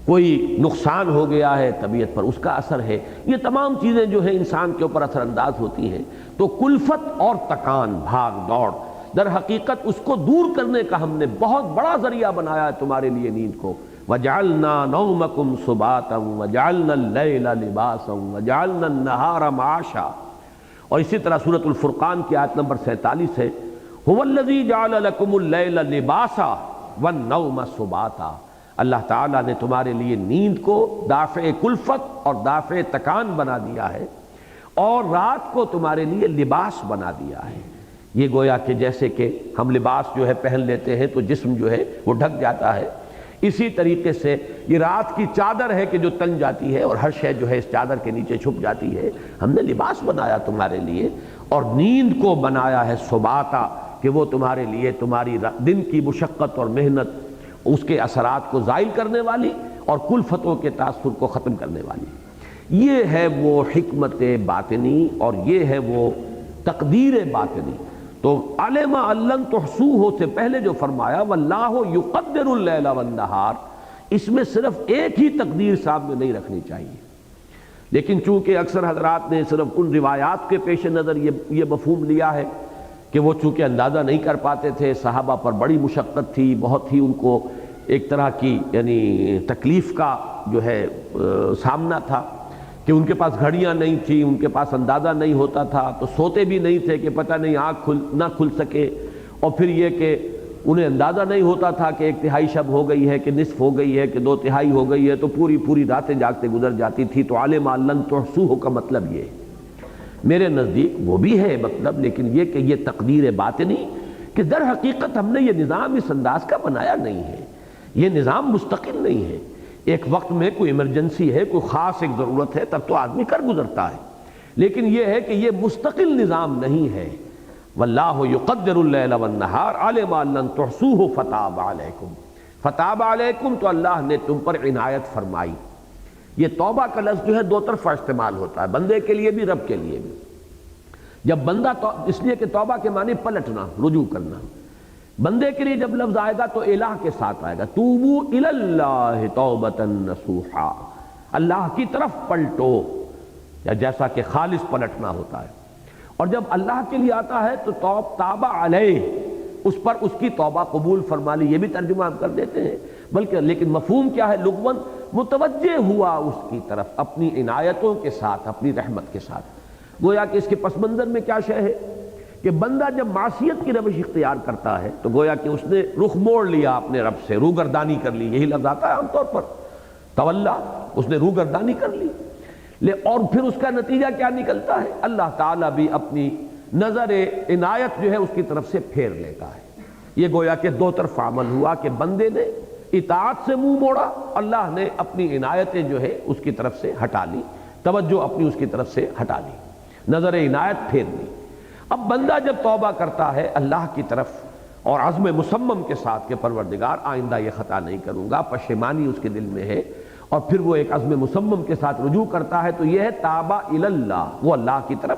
کوئی نقصان ہو گیا ہے طبیعت پر اس کا اثر ہے، یہ تمام چیزیں جو ہیں انسان کے اوپر اثر انداز ہوتی ہیں۔ تو کلفت اور تکان، بھاگ دوڑ، در حقیقت اس کو دور کرنے کا ہم نے بہت بڑا ذریعہ بنایا ہے تمہارے لیے نیند کو۔ وَجَعَلْنَا نَوْمَكُمْ سُبَاتًا وَجَعَلْنَا اللَّيْلَ لِبَاسًا وَجَعَلْنَا النَّهَارَ مَعَاشًا۔ اور اسی طرح سورۃ الفرقان کی آیت نمبر 47 ہے، هُوَ الَّذِي جَعَلَ لَكُمُ اللَّيْلَ لِبَاسًا وَالنَّوْمَ سُبَاتًا۔ اللہ تعالیٰ نے تمہارے لیے نیند کو دافع کلفت اور دافع تکان بنا دیا ہے، اور رات کو تمہارے لیے لباس بنا دیا ہے۔ یہ گویا کہ جیسے کہ ہم لباس جو ہے پہن لیتے ہیں تو جسم جو ہے وہ ڈھک جاتا ہے، اسی طریقے سے یہ رات کی چادر ہے کہ جو تن جاتی ہے اور ہر شے جو ہے اس چادر کے نیچے چھپ جاتی ہے، ہم نے لباس بنایا تمہارے لیے، اور نیند کو بنایا ہے سباتا کہ وہ تمہارے لیے تمہاری دن کی مشقت اور محنت، اس کے اثرات کو زائل کرنے والی اور کلفتوں کے تاثر کو ختم کرنے والی۔ یہ ہے وہ حکمت باطنی اور یہ ہے وہ تقدیر باطنی۔ تو علم ان لن تحصوہ سے پہلے جو فرمایا واللہ یقدر اللیل والنہار، اس میں صرف ایک ہی تقدیر سامنے نہیں رکھنی چاہیے، لیکن چونکہ اکثر حضرات نے صرف ان روایات کے پیش نظر یہ مفہوم لیا ہے کہ وہ چونکہ اندازہ نہیں کر پاتے تھے، صحابہ پر بڑی مشقت تھی، بہت ہی ان کو ایک طرح کی یعنی تکلیف کا جو ہے سامنا تھا کہ ان کے پاس گھڑیاں نہیں تھیں، ان کے پاس اندازہ نہیں ہوتا تھا، تو سوتے بھی نہیں تھے کہ پتہ نہیں آنکھ نہ کھل سکے، اور پھر یہ کہ انہیں اندازہ نہیں ہوتا تھا کہ 1/3 شب ہو گئی ہے کہ نصف ہو گئی ہے کہ 2/3 ہو گئی ہے، تو پوری راتیں جاگتے گزر جاتی تھی۔ تو عالم لن تحصوہ کا مطلب یہ میرے نزدیک وہ بھی ہے مطلب، لیکن یہ کہ یہ تقدیر باطنی کہ در حقیقت ہم نے یہ نظام اس انداز کا بنایا نہیں ہے، یہ نظام مستقل نہیں ہے، ایک وقت میں کوئی ایمرجنسی ہے، کوئی خاص ایک ضرورت ہے، تب تو آدمی کر گزرتا ہے، لیکن یہ ہے کہ یہ مستقل نظام نہیں ہے۔ واللہ یقدر اللیل والنہار علم ان لن تحصوہ فتاب علیکم، فتاب علیکم تو اللہ نے تم پر عنایت فرمائی۔ یہ توبہ کا لفظ جو ہے دو طرفہ استعمال ہوتا ہے، بندے کے لیے بھی رب کے لیے بھی۔ جب بندہ اس لیے کہ توبہ کے معنی پلٹنا، رجوع کرنا، بندے کے لیے جب لفظ آئے گا تو الہ کے ساتھ آئے گا، توبو الی اللہ توبۃ نصوحا، اللہ کی طرف پلٹو، یا جیسا کہ خالص پلٹنا ہوتا ہے۔ اور جب اللہ کے لیے آتا ہے تو تاب علیہ، اس پر اس کی توبہ قبول فرما لی، یہ بھی ترجمہ ہم کر دیتے ہیں، بلکہ لیکن مفہوم کیا ہے لغوًا؟ متوجہ ہوا اس کی طرف اپنی عنایتوں کے ساتھ، اپنی رحمت کے ساتھ۔ گویا کہ اس کے پس منظر میں کیا شے ہے کہ بندہ جب معصیت کی روش اختیار کرتا ہے تو گویا کہ اس نے رخ موڑ لیا اپنے رب سے، روگردانی کر لی، یہی لفظ آتا ہے عام طور پر، تولا، اس نے روگردانی کر لی، اور پھر اس کا نتیجہ کیا نکلتا ہے؟ اللہ تعالیٰ بھی اپنی نظر عنایت جو ہے اس کی طرف سے پھیر لیتا ہے۔ یہ گویا کہ دو طرف عمل ہوا کہ بندے نے اطاعت سے منہ موڑا، اللہ نے اپنی عنایتیں جو ہے اس کی طرف سے ہٹا لی، توجہ اپنی اس کی طرف سے ہٹا لی، نظر عنایت پھیر لی۔ اب بندہ جب توبہ کرتا ہے اللہ کی طرف اور عزم مصمم کے ساتھ کہ پروردگار آئندہ یہ خطا نہیں کروں گا، پشیمانی اس کے دل میں ہے، اور پھر وہ ایک عزم مصمم کے ساتھ رجوع کرتا ہے، تو یہ ہے تابا اللہ، وہ اللہ کی طرف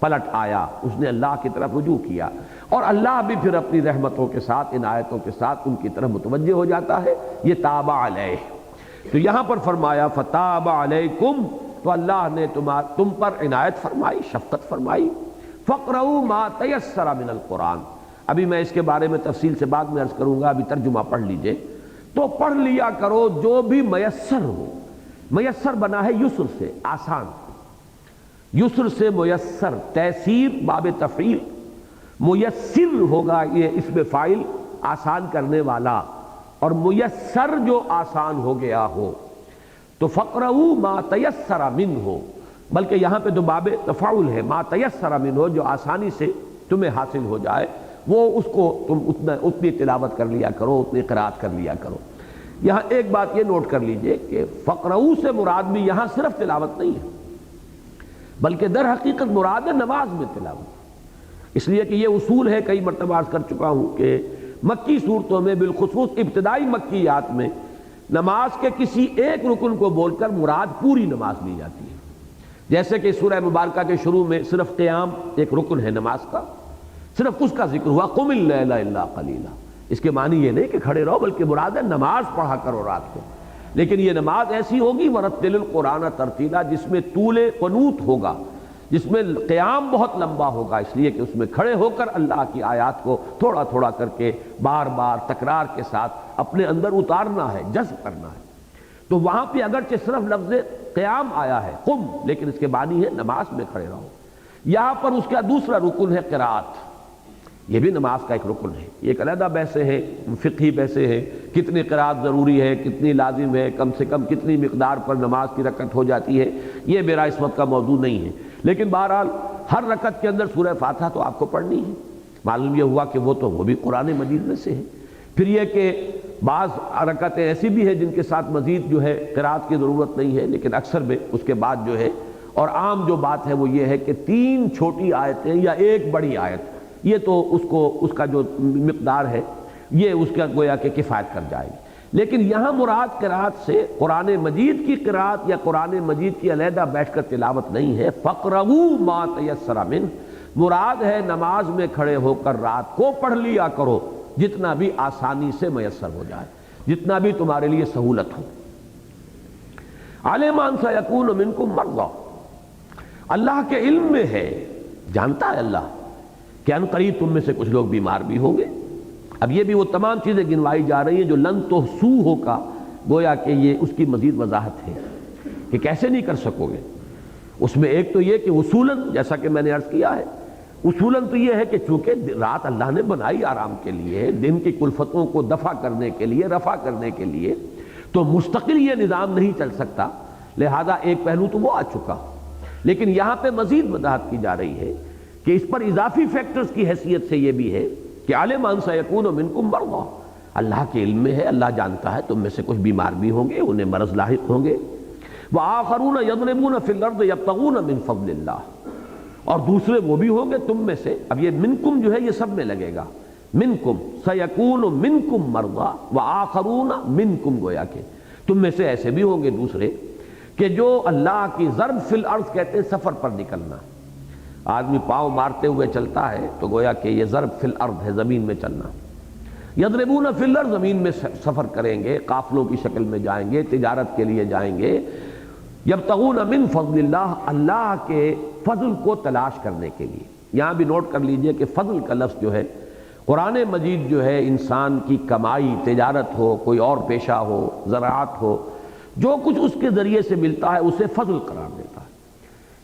پلٹ آیا، اس نے اللہ کی طرف رجوع کیا، اور اللہ بھی پھر اپنی رحمتوں کے ساتھ، عنایتوں کے ساتھ ان کی طرف متوجہ ہو جاتا ہے، یہ تابا علیہ۔ تو یہاں پر فرمایا فتاب علیکم، تو اللہ نے تم پر عنایت فرمائی، شفقت فرمائی۔ فقرؤوا ما تیسر من القرآن، ابھی میں اس کے بارے میں تفصیل سے بعد میں عرض کروں گا، ابھی ترجمہ پڑھ لیجئے۔ تو پڑھ لیا کرو جو بھی میسر ہو، میسر بنا ہے یسر سے، آسان، یسر سے میسر، تیسیر باب تفعیل، میسر ہوگا یہ اسم فاعل، آسان کرنے والا، اور میسر جو آسان ہو گیا ہو، تو فقرؤوا ما تیسر منہ، بلکہ یہاں پہ تو باب تفاعل ہے، ما تیسر منہ، جو آسانی سے تمہیں حاصل ہو جائے وہ اس کو تم اتنی تلاوت کر لیا کرو، اتنی قرات کر لیا کرو۔ یہاں ایک بات یہ نوٹ کر لیجئے کہ فقرؤ سے مراد بھی یہاں صرف تلاوت نہیں ہے، بلکہ در حقیقت مراد ہے نماز میں تلاوت، اس لیے کہ یہ اصول ہے، کئی مرتبہ عرض کر چکا ہوں کہ مکی صورتوں میں بالخصوص ابتدائی مکیات میں نماز کے کسی ایک رکن کو بول کر مراد پوری نماز لی جاتی ہے، جیسے کہ سورہ مبارکہ کے شروع میں صرف قیام ایک رکن ہے نماز کا، صرف اس کا ذکر ہوا، قم اللیل الا قلیلا، اس کے معنی یہ نہیں کہ کھڑے رہو، بلکہ مراد ہے نماز پڑھا کرو رات کو، لیکن یہ نماز ایسی ہوگی ورتل القرآن ترتیلا، جس میں طول قنوت ہوگا، جس میں قیام بہت لمبا ہوگا، اس لیے کہ اس میں کھڑے ہو کر اللہ کی آیات کو تھوڑا تھوڑا کر کے بار بار تکرار کے ساتھ اپنے اندر اتارنا ہے، جذب کرنا ہے۔ تو وہاں پہ اگرچہ صرف لفظ قیام آیا ہے قم، لیکن اس کے معنی ہے نماز میں کھڑے رہو۔ یہاں پر اس کا دوسرا رکن ہے قرات، یہ بھی نماز کا ایک رکن ہے، یہ ایک علیحدہ بحثیں ہیں، فقہی بحثیں ہیں، کتنی قرات ضروری ہے، کتنی لازم ہے، کم سے کم کتنی مقدار پر نماز کی رکعت ہو جاتی ہے، یہ میرا اس وقت کا موضوع نہیں ہے، لیکن بہرحال ہر رکعت کے اندر سورہ فاتحہ تو آپ کو پڑھنی ہے۔ معلوم یہ ہوا کہ وہ بھی قرآن مجید میں سے ہے۔ پھر یہ کہ بعض رکعتیں ایسی بھی ہیں جن کے ساتھ مزید جو ہے قرات کی ضرورت نہیں ہے، لیکن اکثر میں اس کے بعد جو ہے، اور عام جو بات ہے وہ یہ ہے کہ 3 چھوٹی آیتیں یا ایک بڑی آیت، یہ تو اس کا جو مقدار ہے یہ اس کا گویا کہ کفایت کر جائے گی، لیکن یہاں مراد قرات سے قرآن مجید کی قرات یا قرآن مجید کی علیحدہ بیٹھ کر تلاوت نہیں ہے۔ فقرؤوا ما تیسر منہ، مراد ہے نماز میں کھڑے ہو کر رات کو پڑھ لیا کرو جتنا بھی آسانی سے میسر ہو جائے، جتنا بھی تمہارے لیے سہولت ہو۔ عَلِمَ أَن سَيَكُونُ مِنكُم مَرْضَىٰ، اللہ کے علم میں ہے، جانتا ہے اللہ کہ ان قریب تم میں سے کچھ لوگ بیمار بھی ہوں گے۔ اب یہ بھی وہ تمام چیزیں گنوائی جا رہی ہیں جو لن تحصوہ کا، گویا کہ یہ اس کی مزید وضاحت ہے کہ کیسے نہیں کر سکو گے۔ اس میں ایک تو یہ کہ اصولاً، جیسا کہ میں نے عرض کیا ہے، اصولاً تو یہ ہے کہ چونکہ رات اللہ نے بنائی آرام کے لیے، دن کی کلفتوں کو دفع کرنے کے لیے، رفع کرنے کے لیے، تو مستقل یہ نظام نہیں چل سکتا، لہذا ایک پہلو تو وہ آ چکا، لیکن یہاں پہ مزید وضاحت کی جا رہی ہے کہ اس پر اضافی فیکٹرز کی حیثیت سے یہ بھی ہے کہ عَلِمَ أَن سَيَكُونُ مِنكُم مَرْضَىٰ، اللہ کے علم میں ہے، اللہ جانتا ہے تم میں سے کچھ بیمار بھی ہوں گے، انہیں مرض لاحق ہوں گے۔ وَآخَرُونَ يَضْرِبُونَ فِي الْأَرْضِ يَبْتَغُونَ مِن فَضْلِ اللَّهِ، اور دوسرے وہ بھی ہوں گے تم میں سے، اب یہ منکم جو ہے یہ سب میں لگے گا، منکم سَيَكُونُ مِنكُم مَرْضَىٰ وَآخَرُونَ مِنكُم، گویا کہ تم میں سے ایسے بھی ہوں گے دوسرے کہ جو اللہ کی ضرب فی الارض کہتے ہیں سفر پر نکلنا، آدمی پاؤں مارتے ہوئے چلتا ہے تو گویا کہ یہ ضرب فی الارض ہے، زمین میں چلنا۔ یضربون فی الارض، زمین میں سفر کریں گے، قافلوں کی شکل میں جائیں گے، تجارت کے لیے جائیں گے۔ یبتغون من فضل اللہ، اللہ کے فضل کو تلاش کرنے کے لیے۔ یہاں بھی نوٹ کر لیجئے کہ فضل کا لفظ جو ہے قرآن مجید جو ہے انسان کی کمائی، تجارت ہو، کوئی اور پیشہ ہو، زراعت ہو، جو کچھ اس کے ذریعے سے ملتا ہے اسے فضل قرار دیتا ہے۔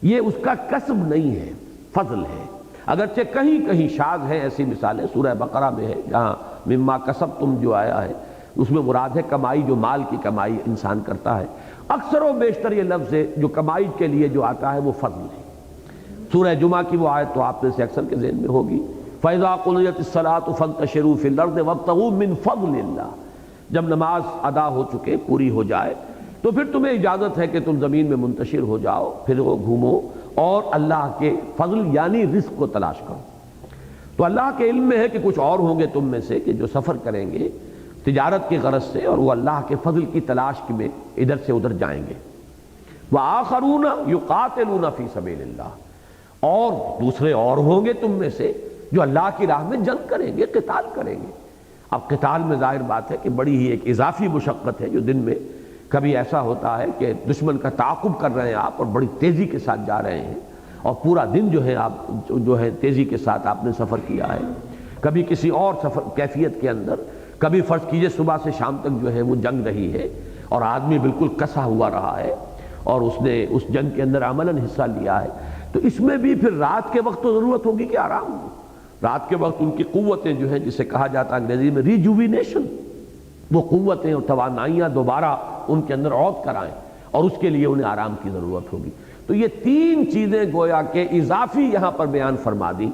یہ اس کا کسب نہیں ہے، فضل ہے۔ اگرچہ کہیں کہیں شاذ ہیں ایسی مثالیں، سورہ بقرہ میں ہے جہاں مما کسبتم جو آیا ہے اس میں مراد ہے کمائی، جو مال کی کمائی انسان کرتا ہے۔ اکثر و بیشتر یہ لفظ ہے جو کمائی کے لیے جو آتا ہے وہ فضل ہے۔ سورہ جمعہ کی وہ آیت تو آپ میں سے اکثر کے ذہن میں ہوگی، فَإِذَا قُضِيَتِ الصَّلَاةُ فَانتَشِرُوا فِي الْأَرْضِ وَابْتَغُوا مِنْ فَضْلِ اللَّهِ، جب نماز ادا ہو چکے، پوری ہو جائے، تو پھر تمہیں اجازت ہے کہ تم زمین میں منتشر ہو جاؤ، پھرو، گھومو اور اللہ کے فضل یعنی رزق کو تلاش کرو۔ تو اللہ کے علم میں ہے کہ کچھ اور ہوں گے تم میں سے کہ جو سفر کریں گے تجارت کی غرض سے، اور وہ اللہ کے فضل کی تلاش میں ادھر سے ادھر جائیں گے۔ وَآخَرُونَ يُقَاتِلُونَ فِي سَبِيلِ اللَّهِ، اور دوسرے اور ہوں گے تم میں سے جو اللہ کی راہ میں جنگ کریں گے، قتال کریں گے۔ اب قتال میں ظاہر بات ہے کہ بڑی ہی ایک اضافی مشقت ہے، جو دن میں کبھی ایسا ہوتا ہے کہ دشمن کا تعاقب کر رہے ہیں آپ اور بڑی تیزی کے ساتھ جا رہے ہیں، اور پورا دن جو ہے آپ جو ہے تیزی کے ساتھ آپ نے سفر کیا ہے، کبھی کسی اور سفر کیفیت کے اندر، کبھی فرض کیجئے صبح سے شام تک جو ہے وہ جنگ رہی ہے اور آدمی بالکل کسا ہوا رہا ہے اور اس نے اس جنگ کے اندر عملاً حصہ لیا ہے، تو اس میں بھی پھر رات کے وقت تو ضرورت ہوگی کہ آرام ہو۔ رات کے وقت ان کی قوتیں جو ہیں، جسے کہا جاتا ہے انگریزی میں ریجوینیشن، وہ قوتیں اور توانائیاں دوبارہ ان کے اندر عود کرائیں، اور اس کے لیے انہیں آرام کی ضرورت ہوگی۔ تو یہ تین چیزیں گویا کہ اضافی یہاں پر بیان فرما دی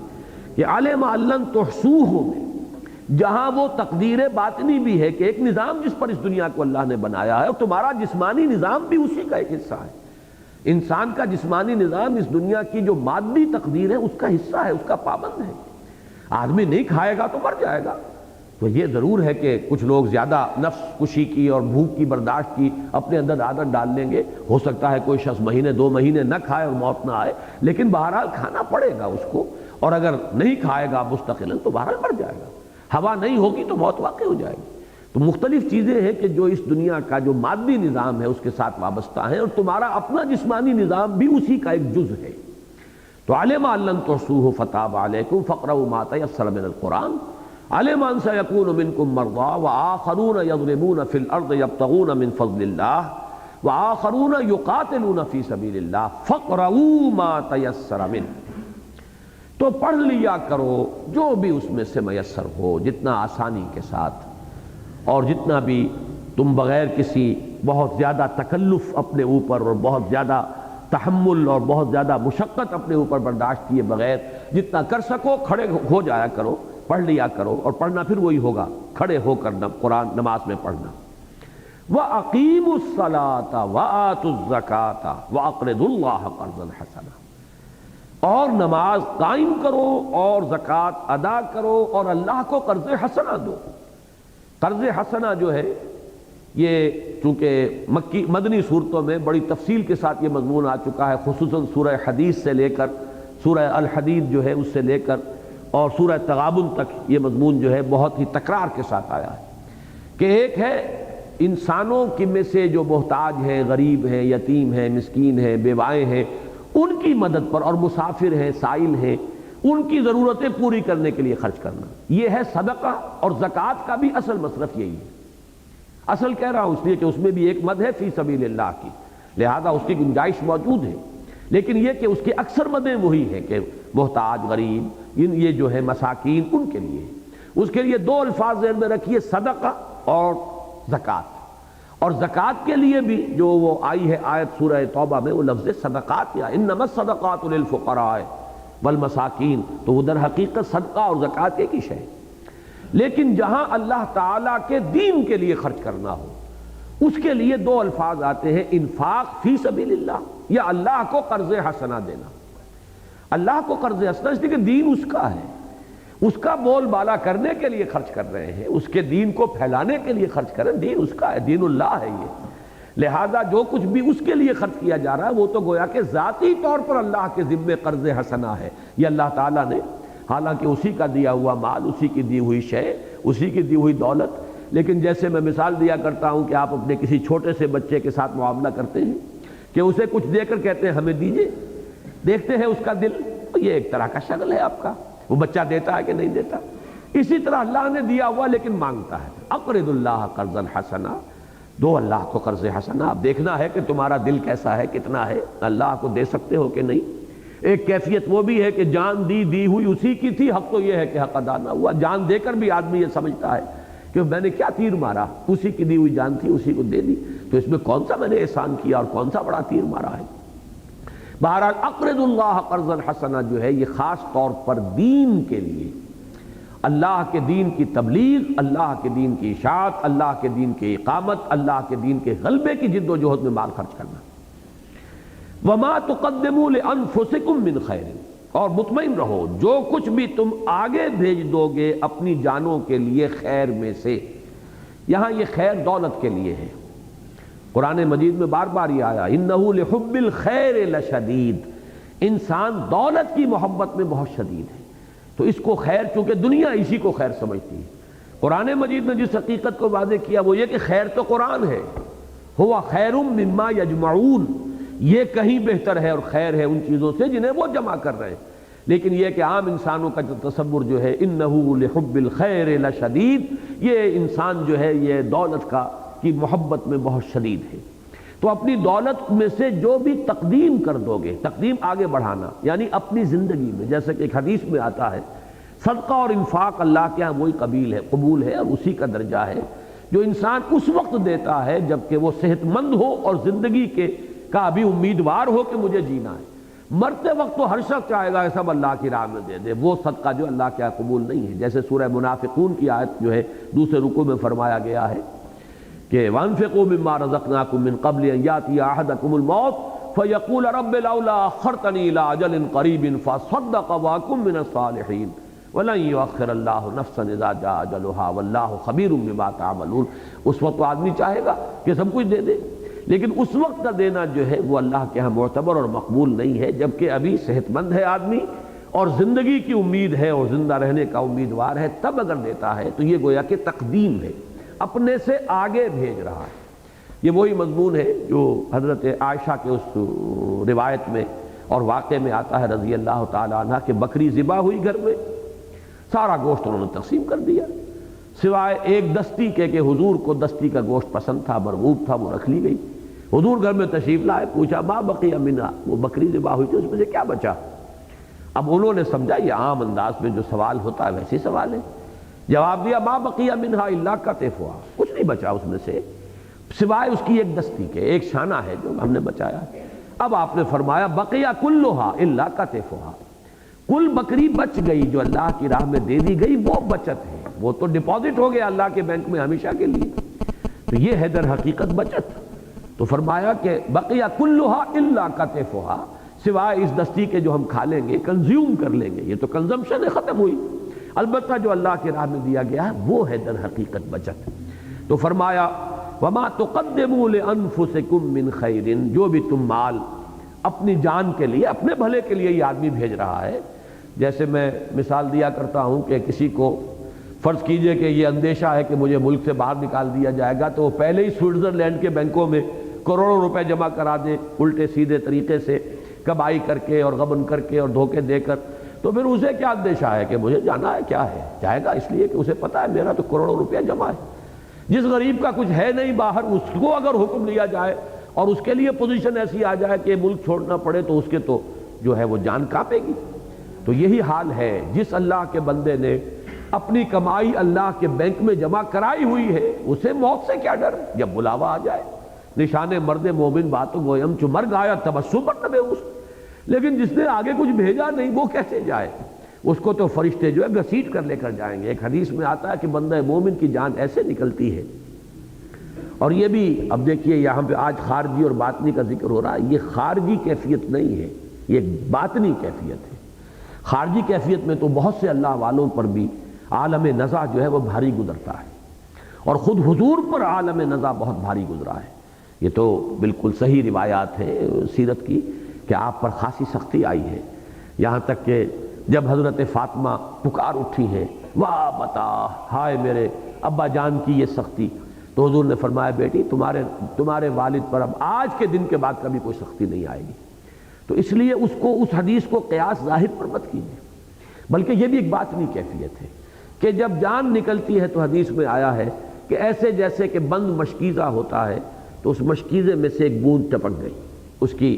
کہ علم ان تحصوہ میں، جہاں وہ تقدیر باطنی بھی ہے کہ ایک نظام جس پر اس دنیا کو اللہ نے بنایا ہے، اور تمہارا جسمانی نظام بھی اسی کا ایک حصہ ہے۔ انسان کا جسمانی نظام اس دنیا کی جو مادی تقدیر ہے اس کا حصہ ہے، اس کا پابند ہے۔ آدمی نہیں کھائے گا تو مر جائے گا۔ تو یہ ضرور ہے کہ کچھ لوگ زیادہ نفس کشی کی اور بھوک کی برداشت کی اپنے اندر عادت ڈال لیں گے، ہو سکتا ہے کوئی شخص مہینے 2 مہینے نہ کھائے اور موت نہ آئے، لیکن بہرحال کھانا پڑے گا اس کو، اور اگر نہیں کھائے گا مستقلاً تو بہرحال مر جائے گا۔ ہوا نہیں ہوگی تو موت واقع ہو جائے گی۔ تو مختلف چیزیں ہیں کہ جو اس دنیا کا جو مادی نظام ہے اس کے ساتھ وابستہ ہیں، اور تمہارا اپنا جسمانی نظام بھی اسی کا ایک جز ہے۔ تو علم ان لن تحصوہ فتاب علیکم فاقرؤوا ما تیسر من القرآن، علم ان سیکون منکم مرضی وآخرون یضربون فی الارض یبتغون من فضل اللہ وآخرون یقاتلون فی سبیل اللہ فاقرؤوا ما تیسر منہ، تو پڑھ لیا کرو جو بھی اس میں سے میسر ہو، جتنا آسانی کے ساتھ، اور جتنا بھی تم بغیر کسی بہت زیادہ تکلف اپنے اوپر اور بہت زیادہ تحمل اور بہت زیادہ مشقت اپنے اوپر برداشت کیے بغیر جتنا کر سکو کھڑے ہو جایا کرو، پڑھ لیا کرو، اور پڑھنا پھر وہی ہوگا کھڑے ہو کر قرآن نماز میں پڑھنا۔ وَأَقِيمُوا الصَّلَاةَ وَآتُوا الزَّكَاةَ وَأَقْرِضُوا اللَّهَ قَرْضًا حَسَنًا، اور نماز قائم کرو اور زکوٰۃ ادا کرو اور اللہ کو قرض حسنہ دو۔ قرض حسنہ جو ہے یہ چونکہ مدنی صورتوں میں بڑی تفصیل کے ساتھ یہ مضمون آ چکا ہے، خصوصاً سورہ حدیث سے لے کر سورہ الحدید جو ہے اس سے لے کر اور سورہ تغابن تک یہ مضمون جو ہے بہت ہی تکرار کے ساتھ آیا ہے کہ ایک ہے انسانوں کی میں سے جو محتاج ہیں، غریب ہیں، یتیم ہیں، مسکین ہیں، بیوائیں ہیں، ان کی مدد پر، اور مسافر ہیں، سائل ہیں، ان کی ضرورتیں پوری کرنے کے لیے خرچ کرنا، یہ ہے صدقہ۔ اور زکوٰۃ کا بھی اصل مصرف یہی ہے۔ اصل کہہ رہا ہوں اس لیے کہ اس میں بھی ایک مد ہے فی سبیل اللہ کی، لہذا اس کی گنجائش موجود ہے، لیکن یہ کہ اس کی اکثر مدیں وہی ہیں کہ محتاج، غریب، یہ جو ہے مساکین، ان کے لیے۔ اس کے لیے 2 الفاظ ذہن میں رکھیے، صدقہ اور زکوٰۃ۔ اور زکوٰۃ کے لیے بھی جو وہ آئی ہے آیت سورہ توبہ میں، وہ لفظ صدقات یا انما الصدقات للفقراء والمساکین، تو وہ در حقیقت صدقہ اور زکوٰۃ ایک ہی شے ہے۔ لیکن جہاں اللہ تعالیٰ کے دین کے لیے خرچ کرنا ہو، اس کے لیے 2 الفاظ آتے ہیں، انفاق فی سبیل اللہ یا اللہ کو قرض حسنہ دینا۔ اللہ کو قرض حسنہ اس لیے کہ دین اس کا ہے، اس کا بول بالا کرنے کے لیے خرچ کر رہے ہیں، اس کے دین کو پھیلانے کے لیے خرچ کر رہے ہیں، دین اس کا ہے، دین اللہ ہے یہ، لہذا جو کچھ بھی اس کے لیے خرچ کیا جا رہا ہے وہ تو گویا کہ ذاتی طور پر اللہ کے ذمے قرض حسنہ ہے۔ یہ اللہ تعالیٰ نے، حالانکہ اسی کا دیا ہوا مال، اسی کی دی ہوئی شے، اسی کی دی ہوئی دولت، لیکن جیسے میں مثال دیا کرتا ہوں کہ آپ اپنے کسی چھوٹے سے بچے کے ساتھ معاملہ کرتے ہیں کہ اسے کچھ دے کر کہتے ہیں ہمیں دیجئے، دیکھتے ہیں اس کا دل، یہ ایک طرح کا شغل ہے آپ کا، وہ بچہ دیتا ہے کہ نہیں دیتا۔ اسی طرح اللہ نے دیا ہوا لیکن مانگتا ہے، اقرض اللہ قرضا حسنا، دو اللہ کو قرض حسنا۔ اب دیکھنا ہے کہ تمہارا دل کیسا ہے، کتنا ہے، اللہ کو دے سکتے ہو کہ نہیں۔ ایک کیفیت وہ بھی ہے کہ جان دی ہوئی اسی کی تھی، حق تو یہ ہے کہ حق ادا نہ ہوا۔ جان دے کر بھی آدمی یہ سمجھتا ہے کہ میں نے کیا تیر مارا، اسی کی دی ہوئی جان تھی، اسی کو دے دی، تو اس میں کون سا میں نے احسان کیا اور کون سا بڑا تیر مارا ہے۔ بہرحال اقرض اللہ قرضا حسنا جو ہے یہ خاص طور پر دین کے لیے، اللہ کے دین کی تبلیغ، اللہ کے دین کی اشاعت، اللہ کے دین کی اقامت، اللہ کے دین کے غلبے کی جد و جہد میں مال خرچ کرنا۔ وما تقدموا لانفسکم من خیر، اور مطمئن رہو جو کچھ بھی تم آگے بھیج دو گے اپنی جانوں کے لیے خیر میں سے، یہاں یہ خیر دولت کے لیے ہے۔ قرآن مجید میں بار بار یہ آیا انہ لحب الخیر لشدید، انسان دولت کی محبت میں بہت شدید ہے، تو اس کو خیر، چونکہ دنیا اسی کو خیر سمجھتی ہے۔ قرآن مجید نے جس حقیقت کو واضح کیا وہ یہ کہ خیر تو قرآن ہے، ہوا خیر مما یجمعون، یہ کہیں بہتر ہے اور خیر ہے ان چیزوں سے جنہیں وہ جمع کر رہے ہیں، لیکن یہ کہ عام انسانوں کا جو تصور جو ہے انہ لحب الخیر لشدید، یہ انسان جو ہے یہ دولت کی محبت میں بہت شدید ہے۔ تو اپنی دولت میں سے جو بھی تقدیم کر دو گے، تقدیم آگے بڑھانا یعنی اپنی زندگی میں، جیسے کہ ایک حدیث میں آتا ہے صدقہ اور انفاق اللہ کے ہاں وہی قبول ہے اور اسی کا درجہ ہے جو انسان اس وقت دیتا ہے جبکہ وہ صحت مند ہو اور زندگی کا ابھی امیدوار ہو کہ مجھے جینا ہے۔ مرتے وقت تو ہر شخص چاہے گا کہ سب اللہ کی راہ میں دے دے، وہ صدقہ جو اللہ کے ہاں قبول نہیں ہے۔ جیسے سورہ منافقون کی آیت جو ہے دوسرے رکوع میں فرمایا گیا ہے کہ وَأَنفِقُوا مِمَّا رَزَقْنَاكُم مِّن قَبْلِ أَن يَأْتِيَ أَحَدَكُمُ الْمَوْتُ فَيَقُولَ رَبِّ لَوْلَا أَخَّرْتَنِي إِلَىٰ أَجَلٍ قَرِيبٍ فَأَصَّدَّقَ وَأَكُن مِّنَ الصَّالِحِينَ وَلَن يُؤَخِّرَ اللَّهُ نَفْسًا إِذَا جَاءَ أَجَلُهَا وَاللَّهُ خَبِيرٌ بِمَا تَعْمَلُونَ۔ اس وقت تو آدمی چاہے گا کہ سب کچھ دے دے، لیکن اس وقت کا دینا جو ہے وہ اللہ کے ہاں معتبر اور مقبول نہیں ہے جبکہ ابھی صحت مند ہے آدمی اور زندگی کی امید ہے اور زندہ رہنے کا امیدوار ہے، تب اگر دیتا ہے تو یہ گویا کہ تقدیم ہے، اپنے سے آگے بھیج رہا ہے۔ یہ وہی مضمون ہے جو حضرت عائشہ کے اس روایت میں اور واقعے میں آتا ہے رضی اللہ تعالی عنہ کہ بکری ذبح ہوئی گھر میں، سارا گوشت انہوں نے تقسیم کر دیا سوائے ایک دستی کے کہ حضور کو دستی کا گوشت پسند تھا، مرغوب تھا، وہ رکھ لی گئی۔ حضور گھر میں تشریف لائے، پوچھا ما بقی منہا، وہ بکری ذبح ہوئی تھی اس میں سے کیا بچا؟ اب انہوں نے سمجھا یہ عام انداز میں جو سوال ہوتا ہے ویسے سوال ہے، جواب دیا ما بقی منہا الا کتفھا، کچھ نہیں بچا اس میں سے سوائے اس کی ایک دستی کے، ایک شانہ ہے جو ہم نے بچایا۔ اب آپ نے فرمایا بقی کلھا الا کتفھا، کل بکری بچ گئی جو اللہ کی راہ میں دے دی گئی، وہ بچت ہے، وہ تو ڈپازٹ ہو گیا اللہ کے بینک میں ہمیشہ کے لیے، تو یہ ہے در حقیقت بچت۔ تو فرمایا کہ بقی کلھا الا کتفھا، سوائے اس دستی کے جو ہم کھا لیں گے، کنزیوم کر لیں گے، یہ تو کنزمپشن ختم ہوئی، البتہ جو اللہ کی راہ میں دیا گیا ہے وہ ہے در حقیقت بچت۔ تو فرمایا وما تقدموا لانفسکم من خیر، جو بھی تم مال اپنی جان کے لیے، اپنے بھلے کے لیے یہ آدمی بھیج رہا ہے۔ جیسے میں مثال دیا کرتا ہوں کہ کسی کو فرض کیجئے کہ یہ اندیشہ ہے کہ مجھے ملک سے باہر نکال دیا جائے گا، تو وہ پہلے ہی سوئٹزرلینڈ کے بینکوں میں کروڑوں روپے جمع کرا دے الٹے سیدھے طریقے سے، کمائی کر کے اور غبن کر کے اور دھوکے دے کر، تو پھر اسے کیا اندیشہ ہے کہ مجھے جانا ہے، کیا ہے، جائے گا اس لیے کہ اسے پتا ہے میرا تو کروڑوں روپیہ جمع ہے۔ جس غریب کا کچھ ہے نہیں باہر، اس کو اگر حکم لیا جائے اور اس کے لیے پوزیشن ایسی آ جائے کہ ملک چھوڑنا پڑے تو اس کے تو جو ہے وہ جان کانپے گی۔ تو یہی حال ہے، جس اللہ کے بندے نے اپنی کمائی اللہ کے بینک میں جمع کرائی ہوئی ہے اسے موت سے کیا ڈر، جب بلاوا آ جائے۔ نشان مرد مومن باتوں گویم چو مرگ آیا تبسم پر نبے اس، لیکن جس نے آگے کچھ بھیجا نہیں وہ کیسے جائے؟ اس کو تو فرشتے جو ہے گھسیٹ کر لے کر جائیں گے۔ ایک حدیث میں آتا ہے کہ بندہ مومن کی جان ایسے نکلتی ہے، اور یہ بھی اب دیکھیے یہاں پہ آج خارجی اور باطنی کا ذکر ہو رہا ہے، یہ خارجی کیفیت نہیں ہے، یہ باطنی کیفیت ہے۔ خارجی کیفیت میں تو بہت سے اللہ والوں پر بھی عالم نزع جو ہے وہ بھاری گزرتا ہے، اور خود حضور پر عالم نزع بہت بھاری گزرا ہے۔ یہ تو بالکل صحیح روایات ہیں سیرت کی کہ آپ پر خاصی سختی آئی ہے، یہاں تک کہ جب حضرت فاطمہ پکار اٹھی ہیں واہ بتا ہائے میرے ابا جان کی یہ سختی، تو حضور نے فرمایا بیٹی تمہارے والد پر اب آج کے دن کے بعد کبھی کوئی سختی نہیں آئے گی۔ تو اس لیے اس حدیث کو قیاس ظاہر پر مت کیجیے، بلکہ یہ بھی ایک باطنی کیفیت ہے کہ جب جان نکلتی ہے تو حدیث میں آیا ہے کہ ایسے جیسے کہ بند مشکیزہ ہوتا ہے تو اس مشکیزے میں سے ایک بوند ٹپک گئی، اس کی